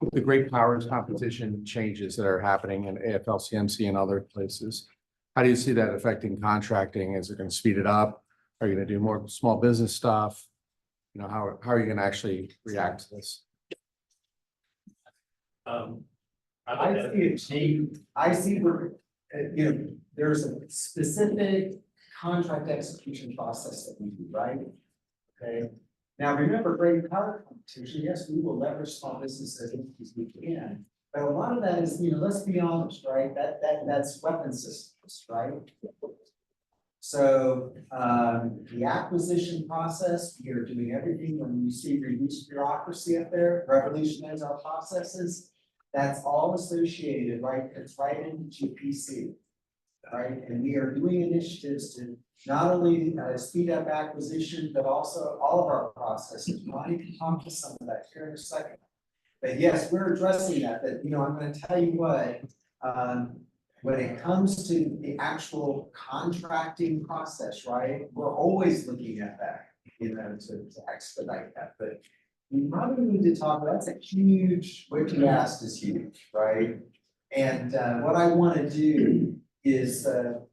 with the great powers competition changes that are happening in AFLCMC and other places, how do you see that affecting contracting? Is it going to speed it up? Are you going to do more small business stuff? How are you going to actually react to this? I see where, there's a specific contract execution process that we do, right? Okay. Now, remember, great power competition, yes, we will leverage small businesses as we can. But a lot of that is, let's be honest, right? That's weapon systems, right? So the acquisition process, we are doing everything. When you see reduced bureaucracy up there, revolutionize our processes, that's all associated, right? It's right into GPC, right? And we are doing initiatives to not only speed up acquisition, but also all of our processes. Ronnie can talk to some of that here in a second. But yes, we're addressing that, I'm going to tell you what, when it comes to the actual contracting process, right, we're always looking at that, to expedite that. But we probably need to talk, that's a huge, what you asked is huge, right? And what I want to do is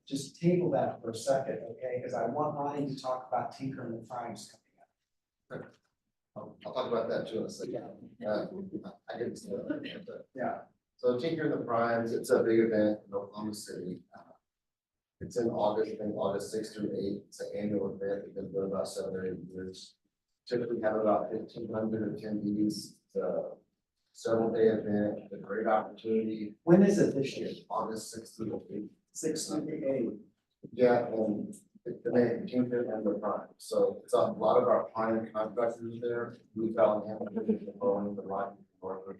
just table that for a second, okay? Because I want Ronnie to talk about Tinker and the Primes coming up. I'll talk about that too in a second. I didn't say that. Yeah. So Tinker and the Primes, it's a big event in Oklahoma City. It's in August, I think August 6th through 8th. It's an annual event. It's been for about 7 or 8 years. Typically have about 1,500 attendees. It's a several-day event, a great opportunity. When is it this year? August 6th through 8th. 6th through 8th. Yeah, and the name Tinker and the Prime. So it's a lot of our prime contractors there. We've got the Boeing, the Lockheed, Northrop.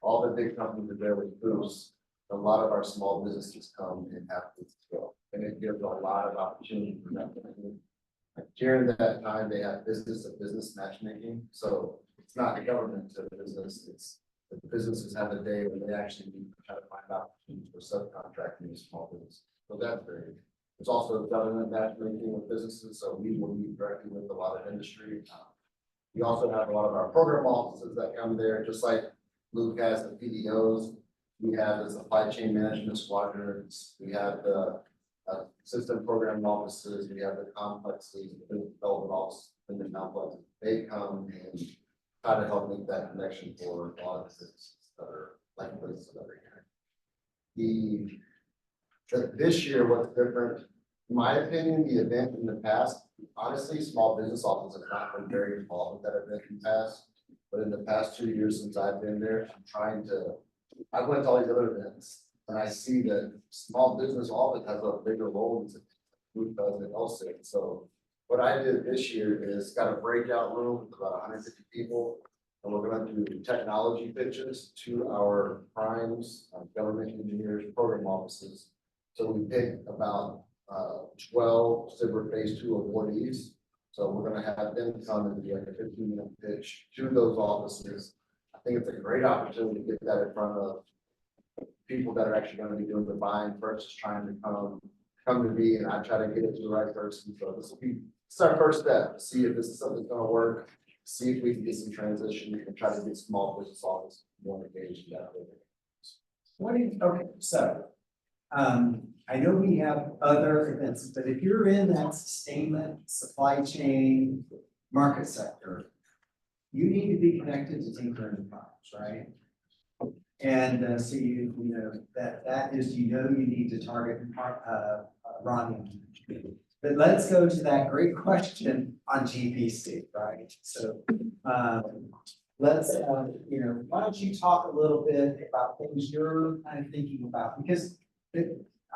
All the big companies are there with booths. A lot of our small businesses come and have booths as well. And it gives a lot of opportunity for them. During that time, they have business to business matchmaking. So it's not a government to business, it's the businesses have a day where they actually need to try to find opportunities for subcontracting to small business. So that's very, it's also government matchmaking with businesses. So we will meet directly with a lot of industry. We also have a lot of our program offices that come there, just like Luke has the PDOs. We have the supply chain management squadrons. We have the system program offices. We have the complexes, the development office in the complexes. They come and try to help make that connection for a lot of businesses that are like places that are here. This year, what's different, in my opinion, the event in the past, honestly, small business offices have not been very involved with that event in the past. But in the past 2 years since I've been there, I went to all these other events And I see that small business office has a bigger role than food does and also. So what I did this year is got a breakout room with about 150 people. And we're gonna do technology pitches to our primes, government engineers, program offices. So we picked about 12 SBIR phase 2 awardees. So we're gonna have them come and do like a 15-minute pitch to those offices. I think it's a great opportunity to get that in front of people that are actually gonna be doing the buying versus trying to come to me, and I try to get it to the right person. So this will be, it's our first step to see if this is something that's gonna work, see if we can get some transition and try to get small business office more engaged in that. Okay, so, I know we have other events, but if you're in that sustainment, supply chain, market sector, you need to be connected to Tinker Enterprise, right? And so you know, that is, you need to target, Ronnie. But let's go to that great question on GPC, right? So, let's, why don't you talk a little bit about things you're kind of thinking about? Because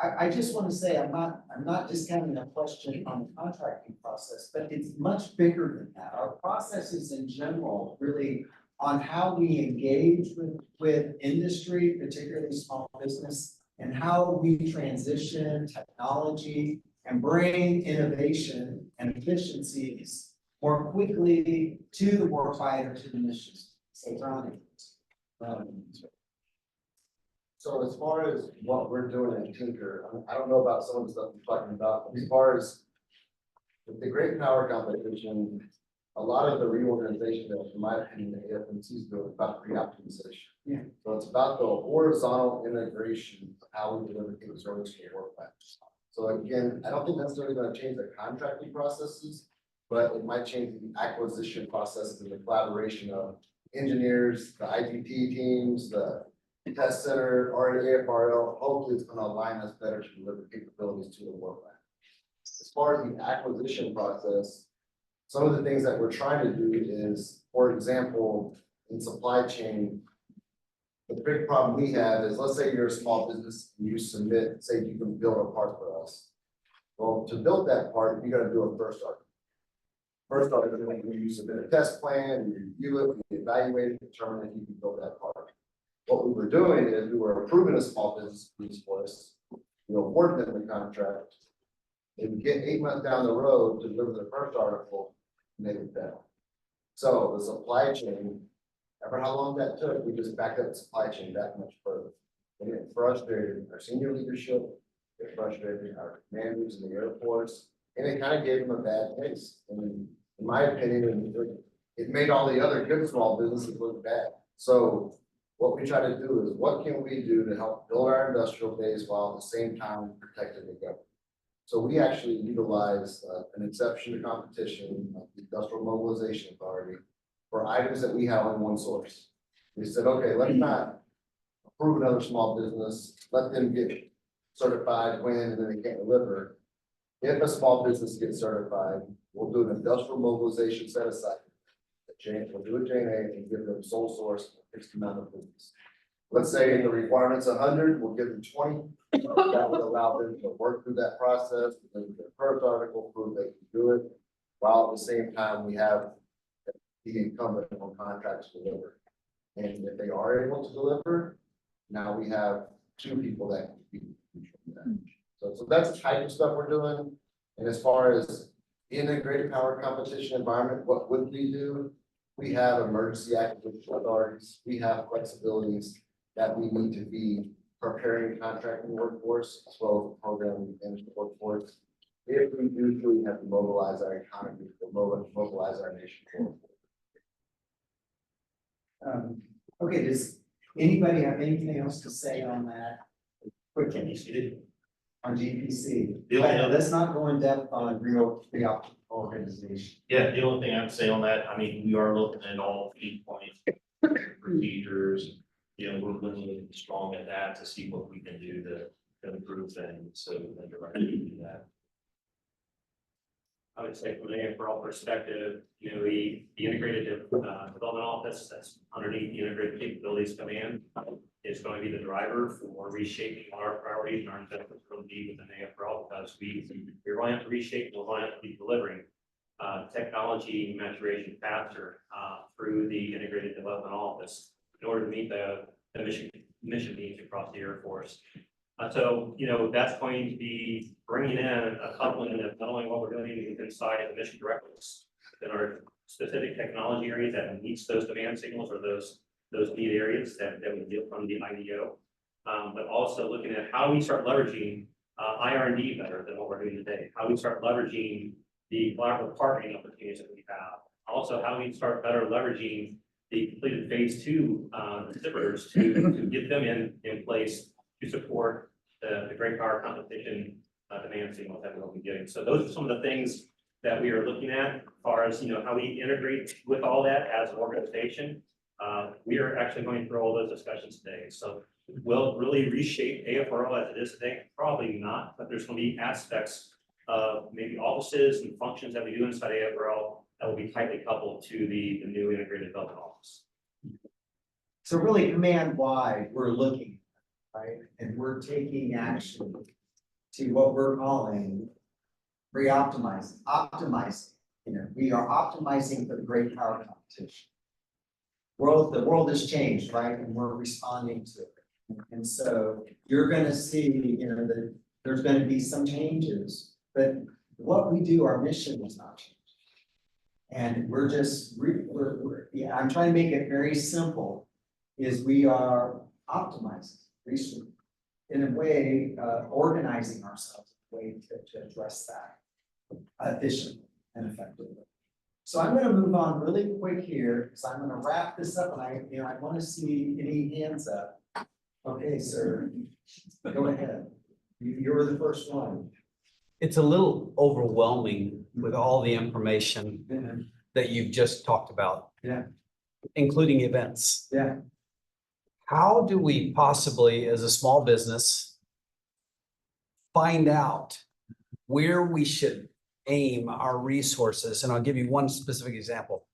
I just want to say, I'm not discounting a question on the contracting process, but it's much bigger than that. Our processes in general, really, on how we engage with industry, particularly small business, and how we transition technology and bring innovation and efficiencies more quickly to the warfighter, to the missions. So, Ronnie. So as far as what we're doing at Tinker, I don't know about some of the stuff you're talking about, but as far as with the great power competition, a lot of the reorganization that, in my opinion, the AFMC is doing about pre-optimization. Yeah. So it's about the horizontal integration of how we deliver capabilities to the warfighter. So again, I don't think necessarily going to change the contracting processes, but it might change the acquisition processes and the collaboration of engineers, the ITT teams, the test center, or the AFRL. Hopefully it's going to align us better to deliver capabilities to the warfighter. As far as the acquisition process, some of the things that we're trying to do is, for example, in supply chain, the big problem we have is, let's say you're a small business and you submit, say you can build a part for us. Well, to build that part, you got to do a first article. First article, you submit a test plan, you review it, you evaluate it, determine if you can build that part. What we were doing is we were approving a small business piece for us, we award them the contract, and we get 8 months down the road to deliver the first article, and they would fail. So the supply chain, ever how long that took, we just backed up the supply chain that much further. And it frustrated our senior leadership, it frustrated our commanders in the Air Force, and it kind of gave them a bad taste. I mean, in my opinion, it made all the other good small businesses look bad. So what we try to do is, what can we do to help build our industrial base while at the same time protecting the government? So we actually utilize an exception to competition of the Industrial Mobilization Authority for items that we have on one source. We said, okay, let's not approve another small business, let them get certified when and then they can't deliver. If a small business gets certified, we'll do an industrial mobilization set aside. We'll do a JNA and give them sole source a fixed amount of business. Let's say the requirement's 100, we'll give them 20. That would allow them to work through that process, and the first article prove they can do it, while at the same time we have the incumbent on contracts to deliver. And if they are able to deliver, now we have 2 people that can be that. So that's the type of stuff we're doing. And as far as integrated power competition environment, what would we do? We have emergency acquisition authorities, we have flexibilities that we need to be preparing contracting workforce as well as program management workforce. If we do, we have to mobilize our economy, mobilize our nation. Okay, does anybody have anything else to say on that? Quick initiative on GPC. Let's not go in depth on real reorganization. Yeah, the only thing I would say on that, I mean, we are looking at all key points, procedures, we're looking strong at that to see what we can do to improve things, so we're ready to do that. I would say from an AFRL perspective, you know, the integrated development office that's underneath the integrated capabilities command is going to be the driver for reshaping our priorities and our investments from be within AFRL, because we're going to have to reshape, we're going to have to be delivering technology maturation faster through the integrated development office in order to meet the mission needs across the Air Force. So, you know, that's going to be bringing in a coupling of not only what we're doing inside the mission directives that are specific technology areas that meets those demand signals or those need areas that we get from the IDO, but also looking at how we start leveraging IR&D better than what we're doing today, how we start leveraging the collaborative partnering opportunities that we have, also how we start better leveraging the completed phase 2 zippers to get them in place to support the great power competition demand signals that we'll be getting. So those are some of the things that we are looking at as far as, you know, how we integrate with all that as an organization. We are actually going through all those discussions today. So will really reshape AFRL as it is today? Probably not, but there's going to be aspects of maybe offices and functions that we do inside AFRL that will be tightly coupled to the new integrated development office. So really command-wide, we're looking, right? And we're taking action to what we're calling optimizing. You know, we are optimizing for the great power competition. The world has changed, right? And we're responding to it. And so you're gonna see, you know, that there's gonna be some changes, but what we do, our mission is not changed. And we're just, yeah, I'm trying to make it very simple, is we are optimizing research in a way, organizing ourselves in a way to address that efficiently and effectively. So I'm going to move on really quick here, because I'm going to wrap this up, and I want to see any hands up. Okay, sir, go ahead. You're the first one. It's a little overwhelming with all the information that you've just talked about. Yeah. Including events. Yeah. How do we possibly, as a small business, find out where we should aim our resources? And I'll give you one specific example.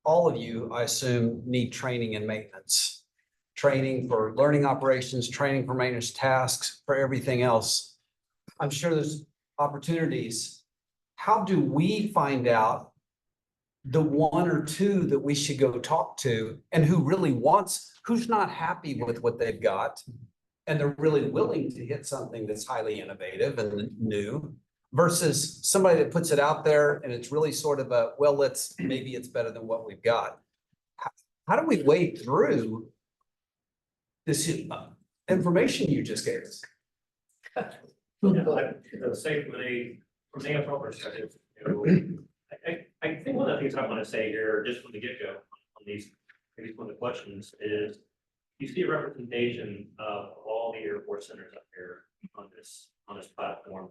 All of you, I assume, need training and maintenance. Training for learning operations, training for maintenance tasks, for everything else. I'm sure there's opportunities. How do we find out the one or two that we should go talk to, and who really wants, who's not happy with what they've got, and they're really willing to hit something that's highly innovative and new, versus somebody that puts it out there and it's really sort of a, well, maybe it's better than what we've got. How do we wade through this information you just gave us? The same from an AFRL perspective, you know, I think one of the things I want to say here, just from the get-go on these, maybe one of the questions is, you see a representation of all the Air Force centers up here on this platform.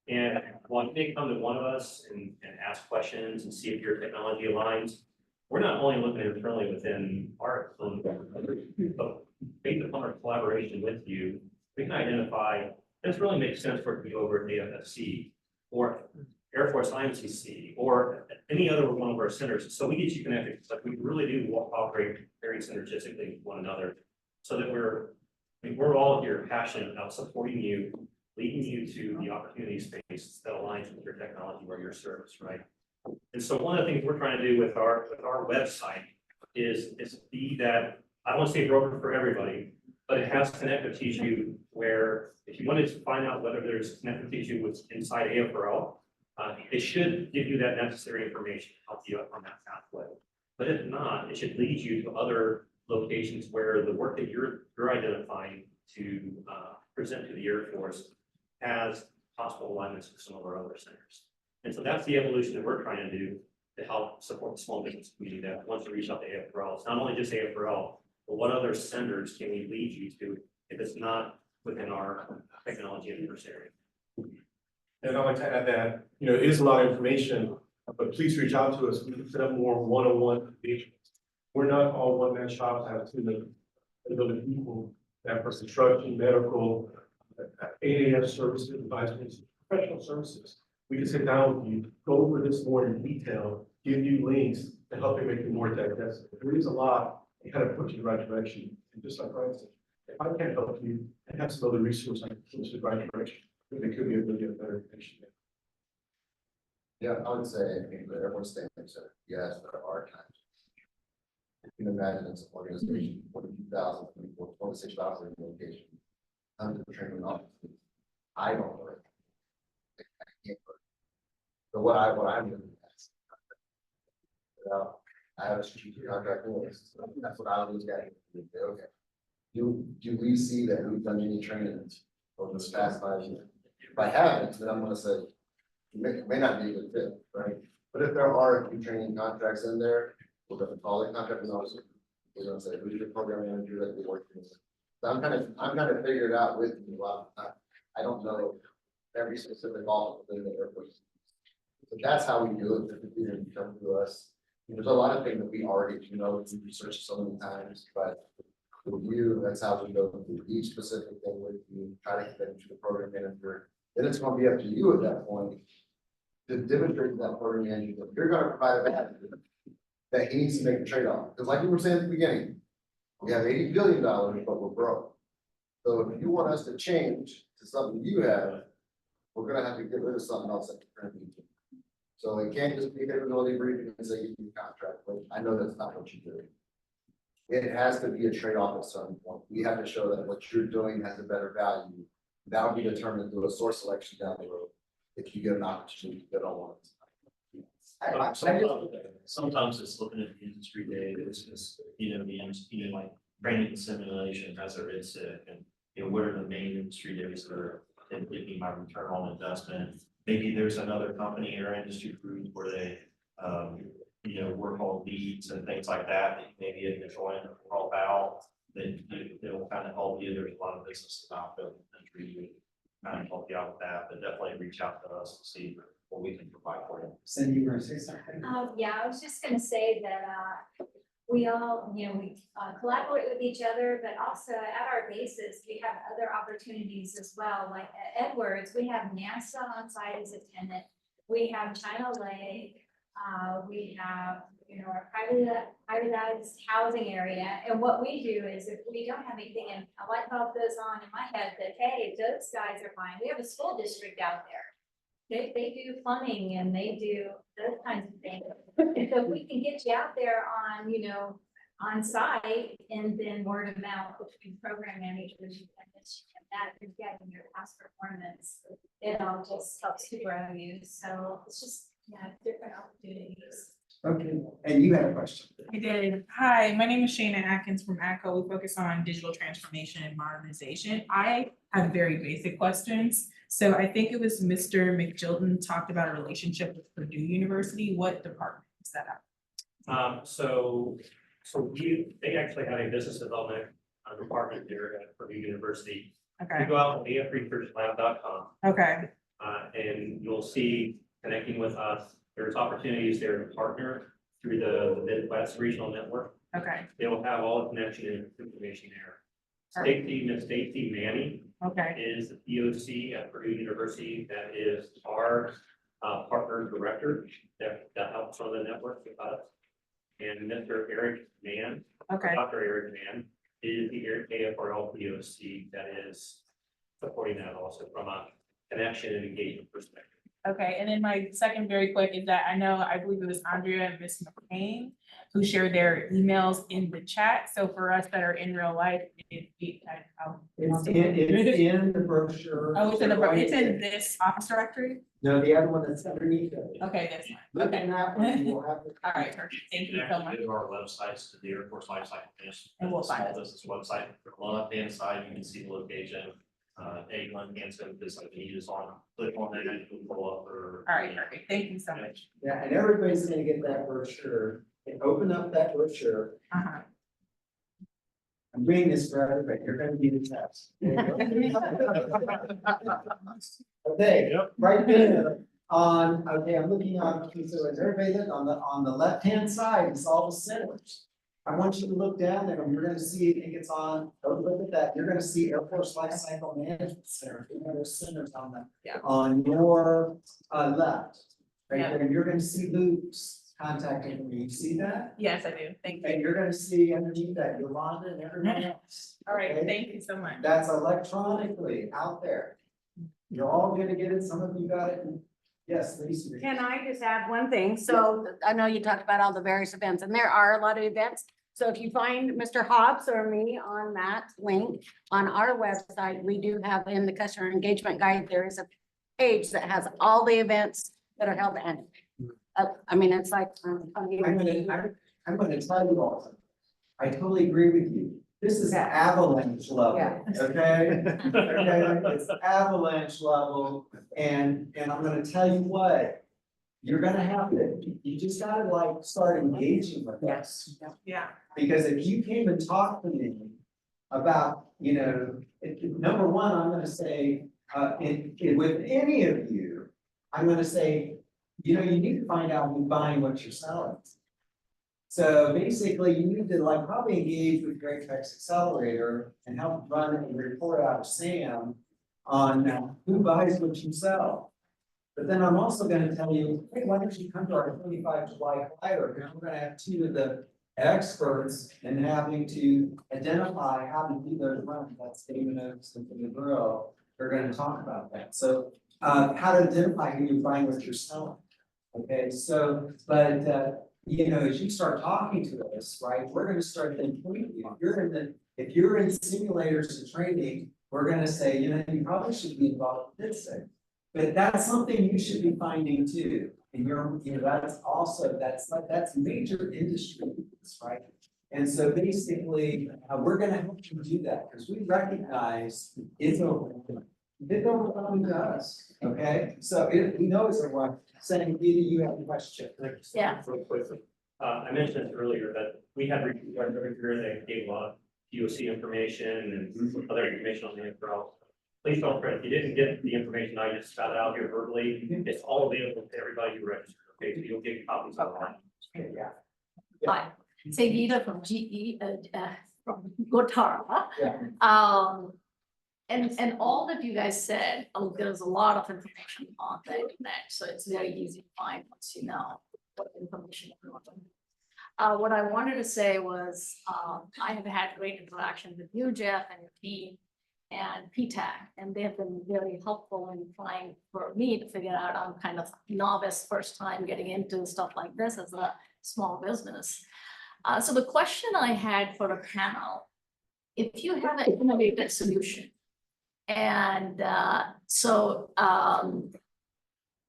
And when they come to one of us and ask questions and see if your technology aligns, we're not only looking internally within our, but based upon our collaboration with you, we can identify, this really makes sense for it to be over at AFSC or Air Force IMCC or any other one of our centers. So we get you connected, but we really do operate very synergistically with one another, so that we're all here passionate about supporting you, leading you to the opportunity space that aligns with your technology or your service, right? And so one of the things we're trying to do with our website is be that, I don't want to say broker for everybody, but it has connective tissue where if you wanted to find out whether there's connective tissue with inside AFRL, it should give you that necessary information to help you up on that pathway. But if not, it should lead you to other locations where the work that you're identifying to present to the Air Force has possible alignments with some of our other centers. And so that's the evolution that we're trying to do to help support the small business community that wants to reach out to AFRL. It's not only just AFRL, but what other centers can we lead you to if it's not within our technology adversary? And I'd like to add that, you know, it is a lot of information, but please reach out to us. We can set up more one-on-one engagements. We're not all one-man shops. I have a team of people that for construction, medical, AAF services, advisory, professional services. We can sit down with you, go over this more in detail, give you links to help you make it more digestible. There is a lot, and kind of put you in the right direction. And just like Ryan said, if I can't help you, I have some other resources I can put you in the right direction. But it could be a really better information. Yeah, I would say, I mean, the Air Force Sustainment Center, yes, there are times. You can imagine it's an organization, 42,000 people, 26,000 location, hundreds of training officers. I don't know. I can't. So what I'm doing is, I have a strategic contract list. So that's what I always got to do. Okay. Do we see that we've done any trainings over this past 5 years? If I haven't, then I'm gonna say, it may not be a good fit, right? But if there are a few training contracts in there, we're gonna call it contracting officer. We're gonna say, who's your program manager that you're working with? So I'm kind of figured out with you. Well, I don't know every specific office within the Air Force. So that's how we do it. If you come to us, there's a lot of things that we already know, we research so many times, but with you, that's how we go through each specific thing with you, try to get them to the program manager. Then it's gonna be up to you at that point to demonstrate to that program manager that you're gonna provide a value that he needs to make a trade-off. Because like you were saying at the beginning, we have $80 billion, but we're broke. So if you want us to change to something you have, we're gonna have to get rid of something else that you're currently doing. So it can't just be a capability briefing and say you can contract, but I know that's not what you're doing. It has to be a trade-off at some point. We have to show that what you're doing has a better value. That will be determined through a source selection down the road. If you get an opportunity to get on one. Sometimes it's looking at the industry data, it's just, like training and simulation, as there is, and, what are the main industry days that are thinking about return on investment? Maybe there's another company or industry group where they, work on leads and things like that, that maybe you can join or help out, then it'll kind of help you. There's a lot of businesses out there in the country who kind of help you out with that, but definitely reach out to us and see what we can provide for you. Cindy, you were gonna say something? Yeah, I was just gonna say that, we all, we collaborate with each other, but also at our bases, we have other opportunities as well. Like at Edwards, we have NASA on site as a tenant. We have China Lake, we have, our privatized housing area. And what we do is if we don't have anything and a light bulb goes on in my head that, hey, those guys are fine. We have a school district out there. They do plumbing and they do those kinds of things. And so if we can get you out there on, on site and then word of mouth between program managers and that you're getting your past performance, it all just helps to grow you. So it's just, different opportunities. Okay, and you had a question. I did. Hi, my name is Shana Atkins from ACO. We focus on digital transformation and modernization. I have very basic questions. So I think it was Mr. McJilton talked about a relationship with Purdue University. What department is that at? So they actually had a business development department there at Purdue University. Okay. You go out on afresearchlab.com. Okay. And you'll see connecting with us. There's opportunities there to partner through the Midwest Regional Network. Okay. They will have all the connection and information there. Ms. Stacy Manning. Okay. Is the POC at Purdue University. That is our partner director that helps on the network with us. And Mr. Eric Mann. Okay. Dr. Eric Mann is the AFRL POC that is supporting that also from a connection and engagement perspective. Okay, and then my second very quick is that I believe it was Andrea and Miss McCain who shared their emails in the chat. So for us that are in real life, it's in the brochure. Oh, it's in this office directory? No, the other one that's underneath it. Okay, that's fine. Look Okay. at that one, you'll have All right, perfect. Thank you so much. Go to our websites, to the Air Force Lifecycle Management. And we'll find it. This is website, on the left-hand side, you can see the location. Eglin, Hanson, this like you just on, click on that, and you can pull up or. All right, perfect. Thank you so much. Yeah, and everybody's gonna get that brochure, and open up that brochure. Uh-huh. I'm doing this for everybody, you're gonna be the test. Okay, right there, I'm looking on, so is everybody look on the left-hand side, it's all the centers. I want you to look down there and you're gonna see, I think it's on, don't look at that, you're gonna see Air Force Life Cycle Management Center, you know, those centers on the, on your left. Right Yeah. there, you're gonna see Luke's contact information, you see that? Yes, I do. Thank you. And you're gonna see underneath that Yolanda and everyone else. All right, okay? thank you so much. That's electronically out there. You're all gonna get it, some of you got it, and yes, Lisa. Can I just add one thing? So I know you talked about all the various events and there are a lot of events. So if you find Mr. Hobbs or me on that link on our website, we do have in the customer engagement guide, there is a page that has all the events that are held annually. I mean, it's like, I'm gonna tell you all, I totally agree with you. This is avalanche level, Yeah. okay? Okay, it's avalanche level, and I'm gonna tell you what. You're gonna have to, you just gotta like start engaging with us. Yeah. Because if you came and talked to me about, you know, number one, I'm gonna say, with any of you, I'm gonna say, you know, you need to find out who's buying what you're selling. So basically, you need to like probably engage with Great Tech's Accelerator and help run a report out of SAM on who buys what you sell. But then I'm also gonna tell you, hey, why don't you come to our 25 July flyer, because we're gonna have two of the experts in having to identify how to do those runs. That's David Oaks and the Burrow. They're gonna talk about that. So how to identify who you're buying what you're selling. Okay, so, but you know, as you start talking to us, right, we're gonna start thinking, if you're in simulators and training, we're gonna say, you know, you probably should be involved with this thing. But that's something you should be finding too. And you're, you know, that's also, that's major industry, right? And so basically, we're gonna help you do that because we recognize it's overwhelming. It's overwhelming to us, okay? So we know it's overwhelming. Saying, either you have a question. Yeah. Real quickly, I mentioned earlier that we have reviewed every year that gave a lot of POC information and other information on the AFRL. Please don't fret, if you didn't get the information I just spelled out here verbally, it's all available to everybody who registered, okay, so you'll get copies online. Yeah. Hi, Sagita from GE, from Gotara. Yeah. And all that you guys said, there's a lot of information on the internet, so it's very easy to find once you know what information you're looking. What I wanted to say was, I have had great interaction with you, Jeff, and your team, and PTAC, and they have been very helpful in trying for me to figure out, I'm kind of novice, first time getting into stuff like this as a small business. So the question I had for the panel, if you have an innovative solution, and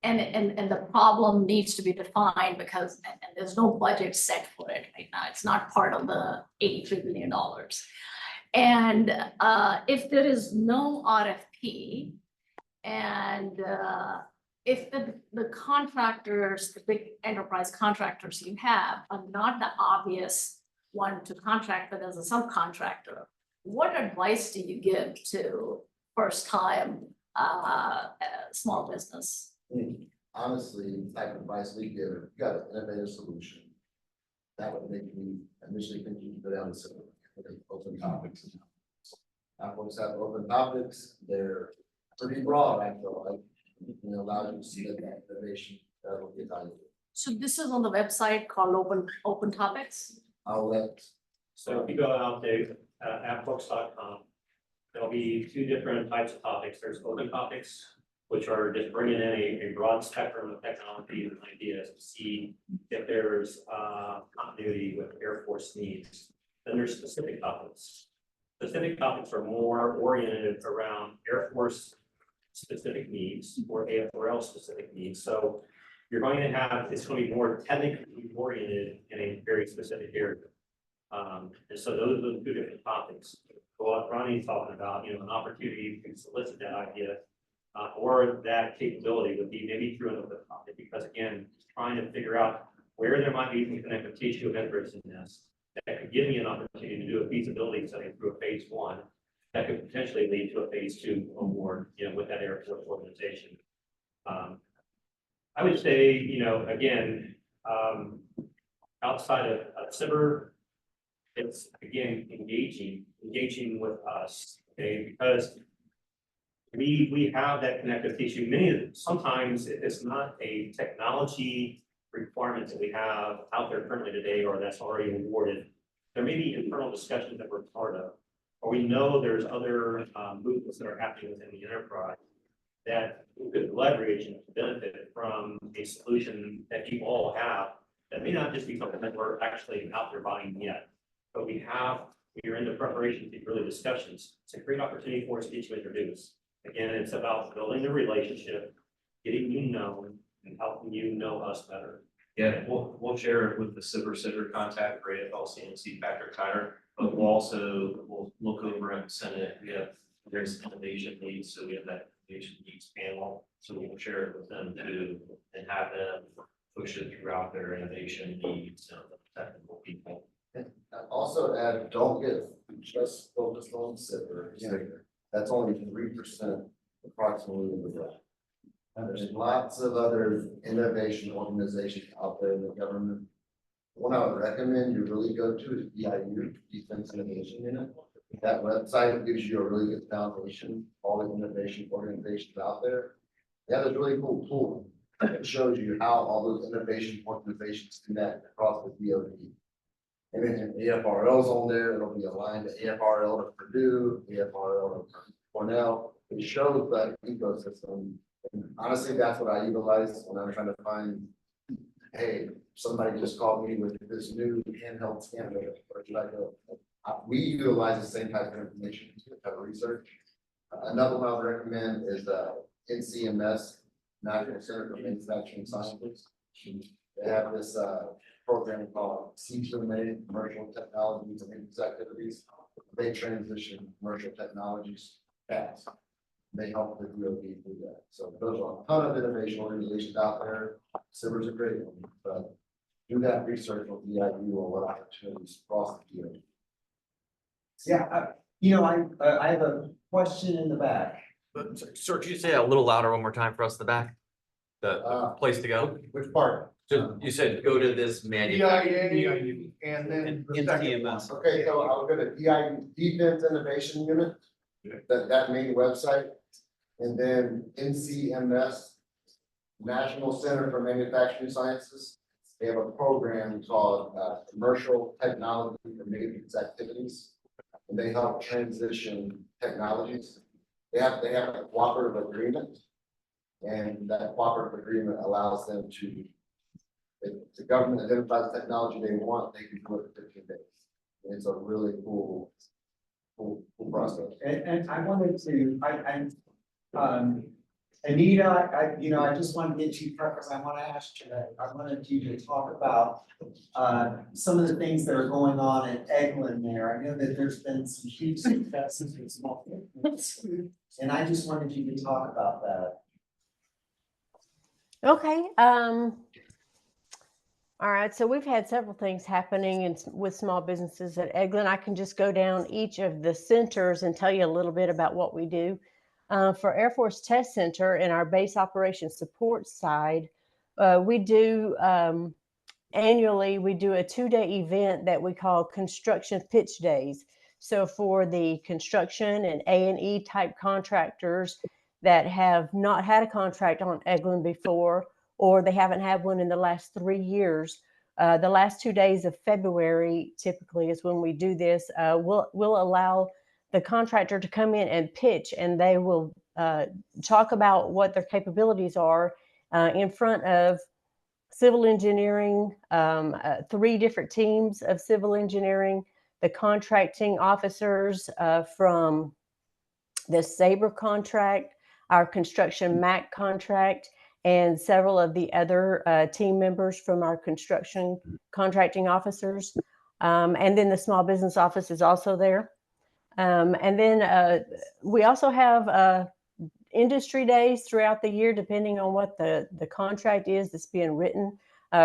and the problem needs to be defined because and there's no budget set for it right now. It's not part of the $83 billion. And if there is no RFP, and if the contractors, the big enterprise contractors you have are not the obvious one to contract with as a subcontractor, what advice do you give to first time small business? Honestly, the type of advice we give, if you got an innovative solution, that would make me initially think you could go down the open topics. Now, folks have open topics, they're pretty broad, I feel like, you know, allows you to see that innovation will be valuable. So this is on the website called Open Topics. I'll let. So if you go out to appbooks.com, there'll be two different types of topics. There's open topics, which are just bringing in a broad spectrum of technologies and ideas to see if there's continuity with Air Force needs. Then there's specific topics. Specific topics are more oriented around Air Force specific needs or AFRL specific needs. So you're going to have, it's going to be more technically oriented in a very specific area. And so those are the two different topics. What Ronnie's talking about, you know, an opportunity to solicit that idea or that capability would be maybe through another topic, because again, trying to figure out where there might be some connective tissue of interest in this that could give me an opportunity to do a feasibility study through a phase one that could potentially lead to a phase two award, you know, with that Air Force organization. I would say, you know, again, outside of cyber it's again, engaging with us, okay, because we have that connective tissue. Sometimes it's not a technology requirement that we have out there currently today, or that's already awarded. There may be internal discussions that we're part of, or we know there's other movements that are happening within the enterprise that we could leverage and benefit from a solution that you all have that may not just be something that we're actually out there buying yet, but we are in the preparation to early discussions. It's a great opportunity for us to get you introduced. Again, it's about building the relationship, getting you known, and helping you know us better. Yeah, we'll share it with the Center contact for AFLCMC Patrick Tyler, but we'll look over at the Senate. We have various innovation needs, so we have that innovation needs panel. So we'll share it with them too and have them push it throughout their innovation needs and technical people. And also add, don't get just focused on SIPR. That's only 3% approximately of the grant. There's lots of other innovation organizations out there in the government. One I would recommend you really go to is DIU, Defense Innovation Unit. That website gives you a really good foundation, all the innovation organizations out there. They have a really cool tool that shows you how all those innovation organizations connect across the DoD. And then AFRL's on there, it'll be aligned to AFRL to Purdue, AFRL to Cornell. It shows that ecosystem. And honestly, that's what I utilize when I'm trying to find, hey, somebody just called me with this new handheld scanner, where should I go? We utilize the same type of information to type of research. Another one I would recommend is NCMS, National Center for Manufacturing Sciences. They have this program called CTMA, Commercial Technologies and Business Activities. They transition commercial technologies fast. They help the DoD do that. So there's a ton of innovation organizations out there. SIPR's a great one, but do that research with DIU on what opportunities across the DoD. Yeah, I have a question in the back. Sir, could you say a little louder one more time for us in the back? The place to go? Which part? So you said go to this manual. DIU and then the second one. Okay, so I'll go to DIU, Defense Innovation Unit, that main website. And then NCMS, National Center for Manufacturing Sciences. They have a program called Commercial Technology for Maintenance Activities. And they help transition technologies. They have a cooperative agreement. And that cooperative agreement allows them to, if the government identifies the technology they want, they can do it in 15 days. And it's a really cool process. And I wanted to, Anita, I just want to get you prepped because I want to ask you that. I wanted you to talk about some of the things that are going on at Eglin there. I know that there's been some huge successes with small business. And I just wanted you to talk about that. Okay. All right. So we've had several things happening with small businesses at Eglin. I can just go down each of the centers and tell you a little bit about what we do. For Air Force Test Center in our base operations support side, we do annually, we do a 2-day event that we call Construction Pitch Days. So for the construction and A&E type contractors that have not had a contract on Eglin before, or they haven't had one in the last 3 years, the last 2 days of February typically is when we do this. We'll allow the contractor to come in and pitch, and they will talk about what their capabilities are in front of civil engineering, 3 different teams of civil engineering, the contracting officers from the SABRE contract, our construction MAC contract, and several of the other team members from our construction contracting officers. And then the small business office is also there. And then we also have industry days throughout the year, depending on what the contract is that's being written.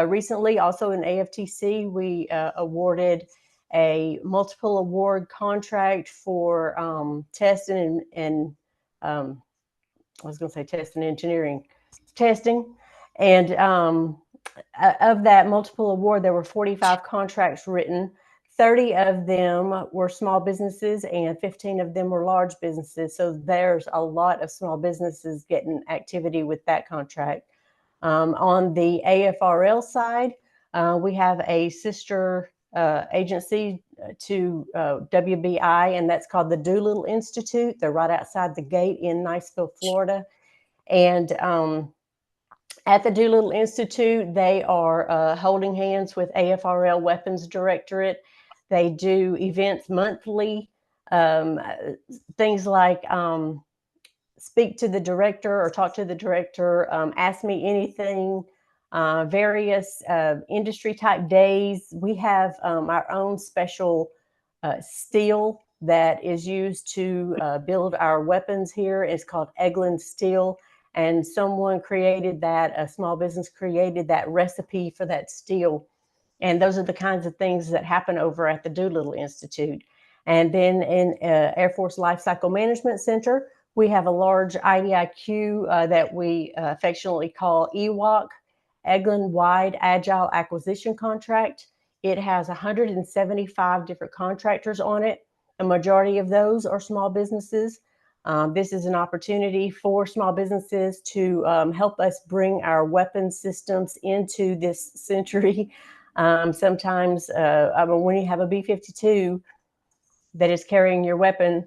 Recently, also in AFTC, we awarded a multiple award contract for testing and I was going to say test and engineering testing. And of that multiple award, there were 45 contracts written 30 of them were small businesses and 15 of them were large businesses. So there's a lot of small businesses getting activity with that contract. On the AFRL side, we have a sister agency to WBI, and that's called the Doolittle Institute. They're right outside the gate in Niceville, Florida. And at the Doolittle Institute, they are holding hands with AFRL Weapons Directorate. They do events monthly, things like speak to the director or talk to the director, ask me anything, various industry type days. We have our own special steel that is used to build our weapons here. It's called Eglin Steel. And someone created that, a small business created that recipe for that steel. And those are the kinds of things that happen over at the Doolittle Institute. And then in Air Force Lifecycle Management Center, we have a large IDIQ that we affectionately call EWAC, Eglin Wide Agile Acquisition Contract. It has 175 different contractors on it. A majority of those are small businesses. This is an opportunity for small businesses to help us bring our weapon systems into this century. Sometimes when you have a B-52 that is carrying your weapon,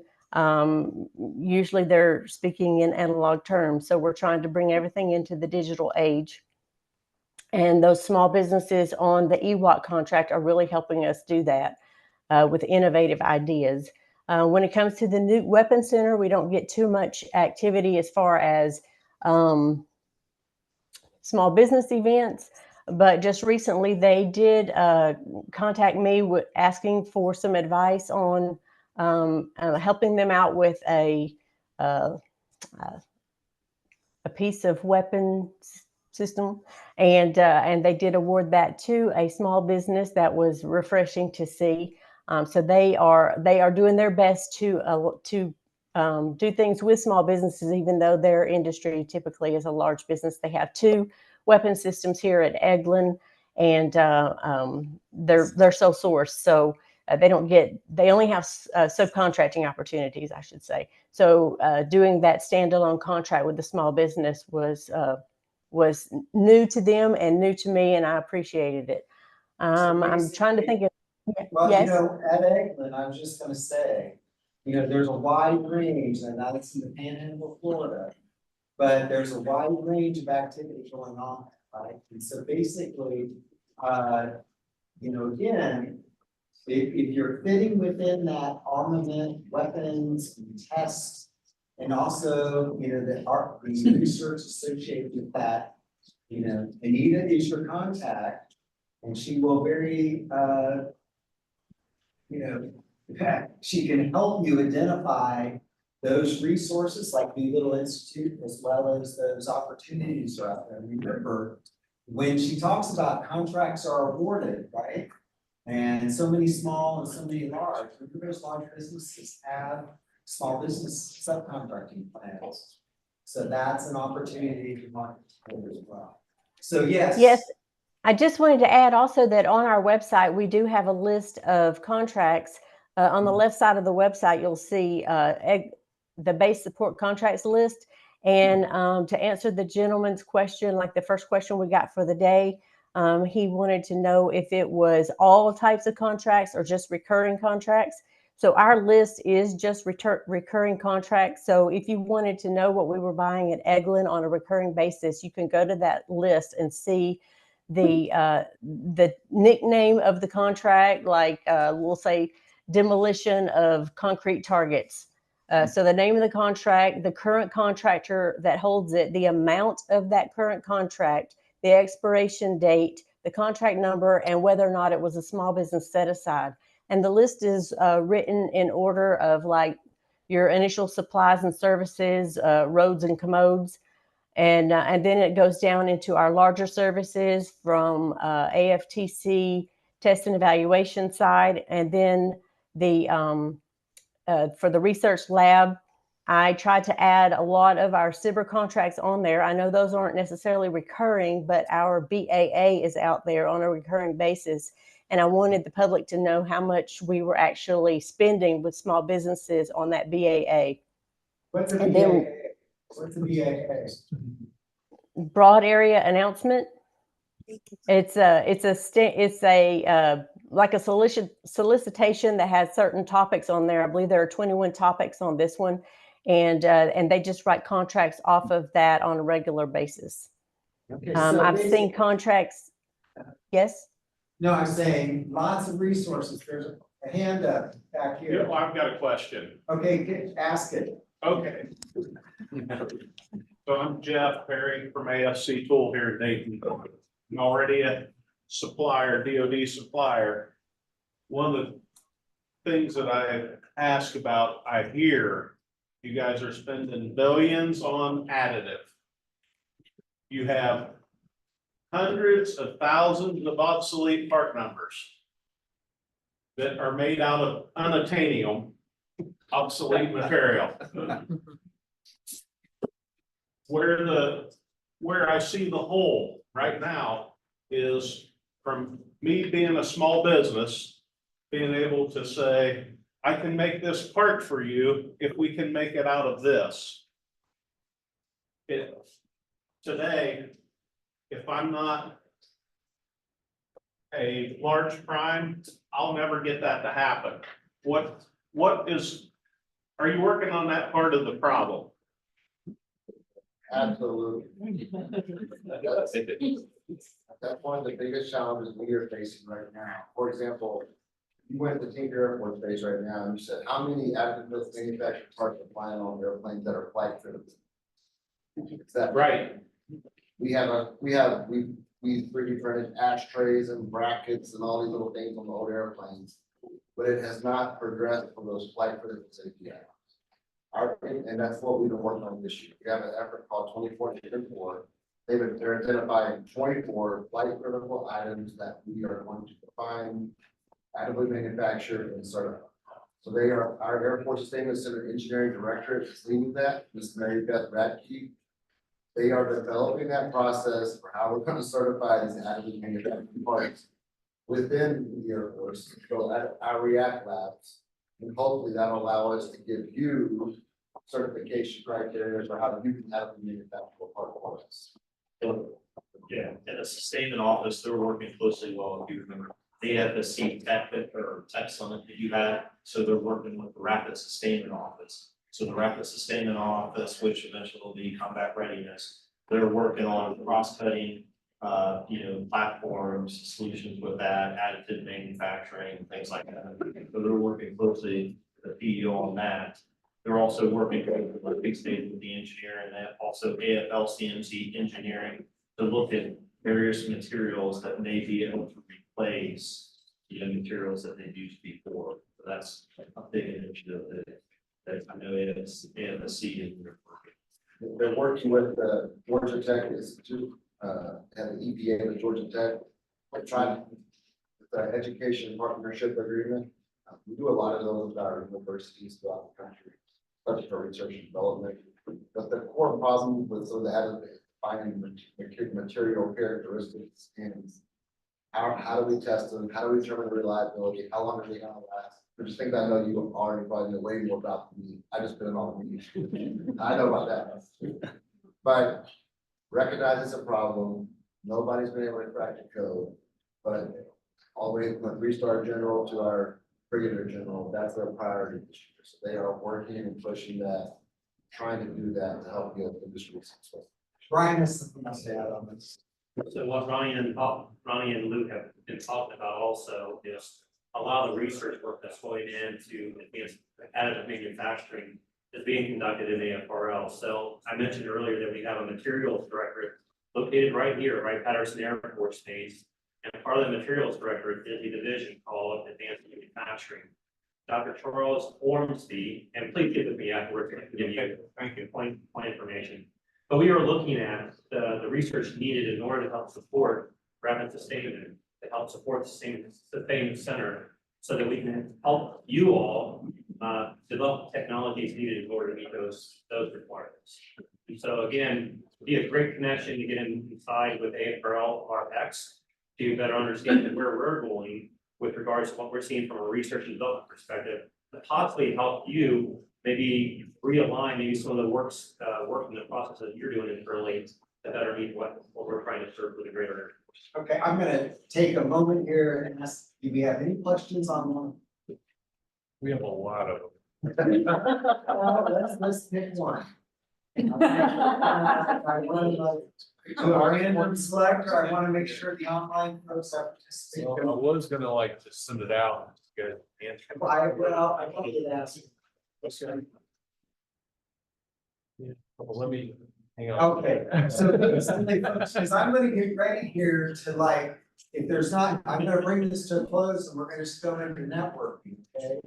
usually they're speaking in analog terms. So we're trying to bring everything into the digital age. And those small businesses on the EWAC contract are really helping us do that with innovative ideas. When it comes to the new weapon center, we don't get too much activity as far as small business events, but just recently they did contact me asking for some advice on helping them out with a piece of weapon system, and they did award that to a small business. That was refreshing to see. So they are doing their best to do things with small businesses, even though their industry typically is a large business. They have 2 weapon systems here at Eglin, and they're sole source. So they only have subcontracting opportunities, I should say. So doing that standalone contract with the small business was new to them and new to me, and I appreciated it. I'm trying to think of. Well, yes. At Eglin, I was just gonna say, there's a wide range, and that's in the Panhandle of Florida, but there's a wide range of activity going on, right? And so basically, again, if you're fitting within that armament, weapons, and tests, and also, the research associated with that, Anita is your contact, and she will very, she can help you identify those resources like the Doolittle Institute, as well as those opportunities are out there. Remember, when she talks about contracts are awarded, right? And so many small and so many large, remember those large businesses have small business subcontracting plans. So that's an opportunity to market as well. So yes. Yes. I just wanted to add also that on our website, we do have a list of contracts. On the left side of the website, you'll see the base support contracts list. And to answer the gentleman's question, like the first question we got for the day, he wanted to know if it was all types of contracts or just recurring contracts. So our list is just recurring contracts. So if you wanted to know what we were buying at Eglin on a recurring basis, you can go to that list and see the nickname of the contract, like we'll say demolition of concrete targets. So the name of the contract, the current contractor that holds it, the amount of that current contract, the expiration date, the contract number, and whether or not it was a small business set aside. And the list is written in order of like your initial supplies and services, roads and commodes. And then it goes down into our larger services from AFTC, test and evaluation side. And then for the research lab, I tried to add a lot of our CIBR contracts on there. I know those aren't necessarily recurring, but our BAA is out there on a recurring basis. And I wanted the public to know how much we were actually spending with small businesses on that BAA. What's the And BAA? then What's the BAA? broad area announcement. It's like a solicitation that has certain topics on there. I believe there are 21 topics on this one, and they just write contracts off of that on a regular basis. Okay, so I've seen contracts. Yes. No, I'm saying lots of resources. There's a hand up back Yeah, here. well, I've got a question. Okay, ask it. Okay. So I'm Jeff Perry from AFC Tool here in Dayton. I'm already a supplier, DoD supplier. One of the things that I ask about, I hear you guys are spending billions on additive. You have hundreds of thousands of obsolete part numbers that are made out of unattainium, obsolete material. Where I see the hole right now is from me being a small business, being able to say, I can make this part for you if we can make it out of this. Today, if I'm not a large prime, I'll never get that to happen. Are you working on that part of the problem? Absolutely. That's one of the biggest challenges we are facing right now. For example, you went to Tinker Air Force Base right now and you said, how many active manufactured parts are flying on airplanes that are flight critical? Is that right? We 3D printed ashtrays and brackets and all these little things on the old airplanes, but it has not progressed for those flight critical safety items. And that's what we've been working on this year. We have an effort called 24. They're identifying 24 flight critical items that we are going to define, additively manufacture and certify. So they are, our Air Force Sustainment Center Engineering Directorate is leading that, Ms. Mary Beth Radke. They are developing that process for how we're going to certify these additively manufactured parts within the Air Force, so at our React labs. And hopefully that'll allow us to give you certification criteria for how you can additively manufacture a part for us. Yeah, in the sustainment office, they're working closely, well, if you remember, the AFSC tech summit that you had, so they're working with the rapid sustainment office. So the rapid sustainment office, which eventually will be combat readiness, they're working on cross-cutting, platforms, solutions with that, additive manufacturing, things like that. So they're working closely with the PEO on that. They're also working with the big state with the engineering, and also AFLCMC engineering to look at various materials that may be able to replace the materials that they've used before. So that's a big initiative that I know AFSC is working. They're working with the Georgia Tech Institute, and the EPA with Georgia Tech. We're trying the education partnership agreement. We do a lot of those with our universities throughout the country, especially for research and development. But the core problem with some of the additive finding material characteristics is how do we test them? How do we determine the reliability? How long are they gonna last? Which things I know you already probably know way more about than me. I just been in all the meetings. I know about that. But recognize it's a problem. Nobody's been able to crack the code, but all the way from a 3-star general to our brigadier general, that's their priority this year. So they are working and pushing that, trying to do that to help the industry successful. Brian has something to say on this. So what Ronnie and Luke have been talking about also is a lot of the research work that's going into advanced additive manufacturing is being conducted in AFRL. So I mentioned earlier that we have a materials directorate located right here, right Patterson Air Force Base. And part of the materials directorate is a division called Advanced Manufacturing. Dr. Charles Ormsby, and please get with me afterwards to give you point information. But we are looking at the research needed in order to help support rapid sustainment, to help support the sustainment center, so that we can help you all develop technologies needed in order to meet those requirements. And so again, it'd be a great connection to get inside with AFRL RX. to better understand where we're going with regards to what we're seeing from a research and development perspective, to possibly help you maybe realign maybe some of the work in the process that you're doing internally to better meet what we're trying to serve for the greater Air Force. Okay, I'm gonna take a moment here and ask, do we have any questions on We have a lot of them. let's pick one. I want to random select, or I want to make sure the online folks are participating. I was gonna like just send it out. Good answer. I wanted to ask. Well, let me, hang on. Okay, so basically, folks, because I'm gonna get ready here to like, if there's not, I'm gonna bring this to a close and we're gonna just go into networking, okay?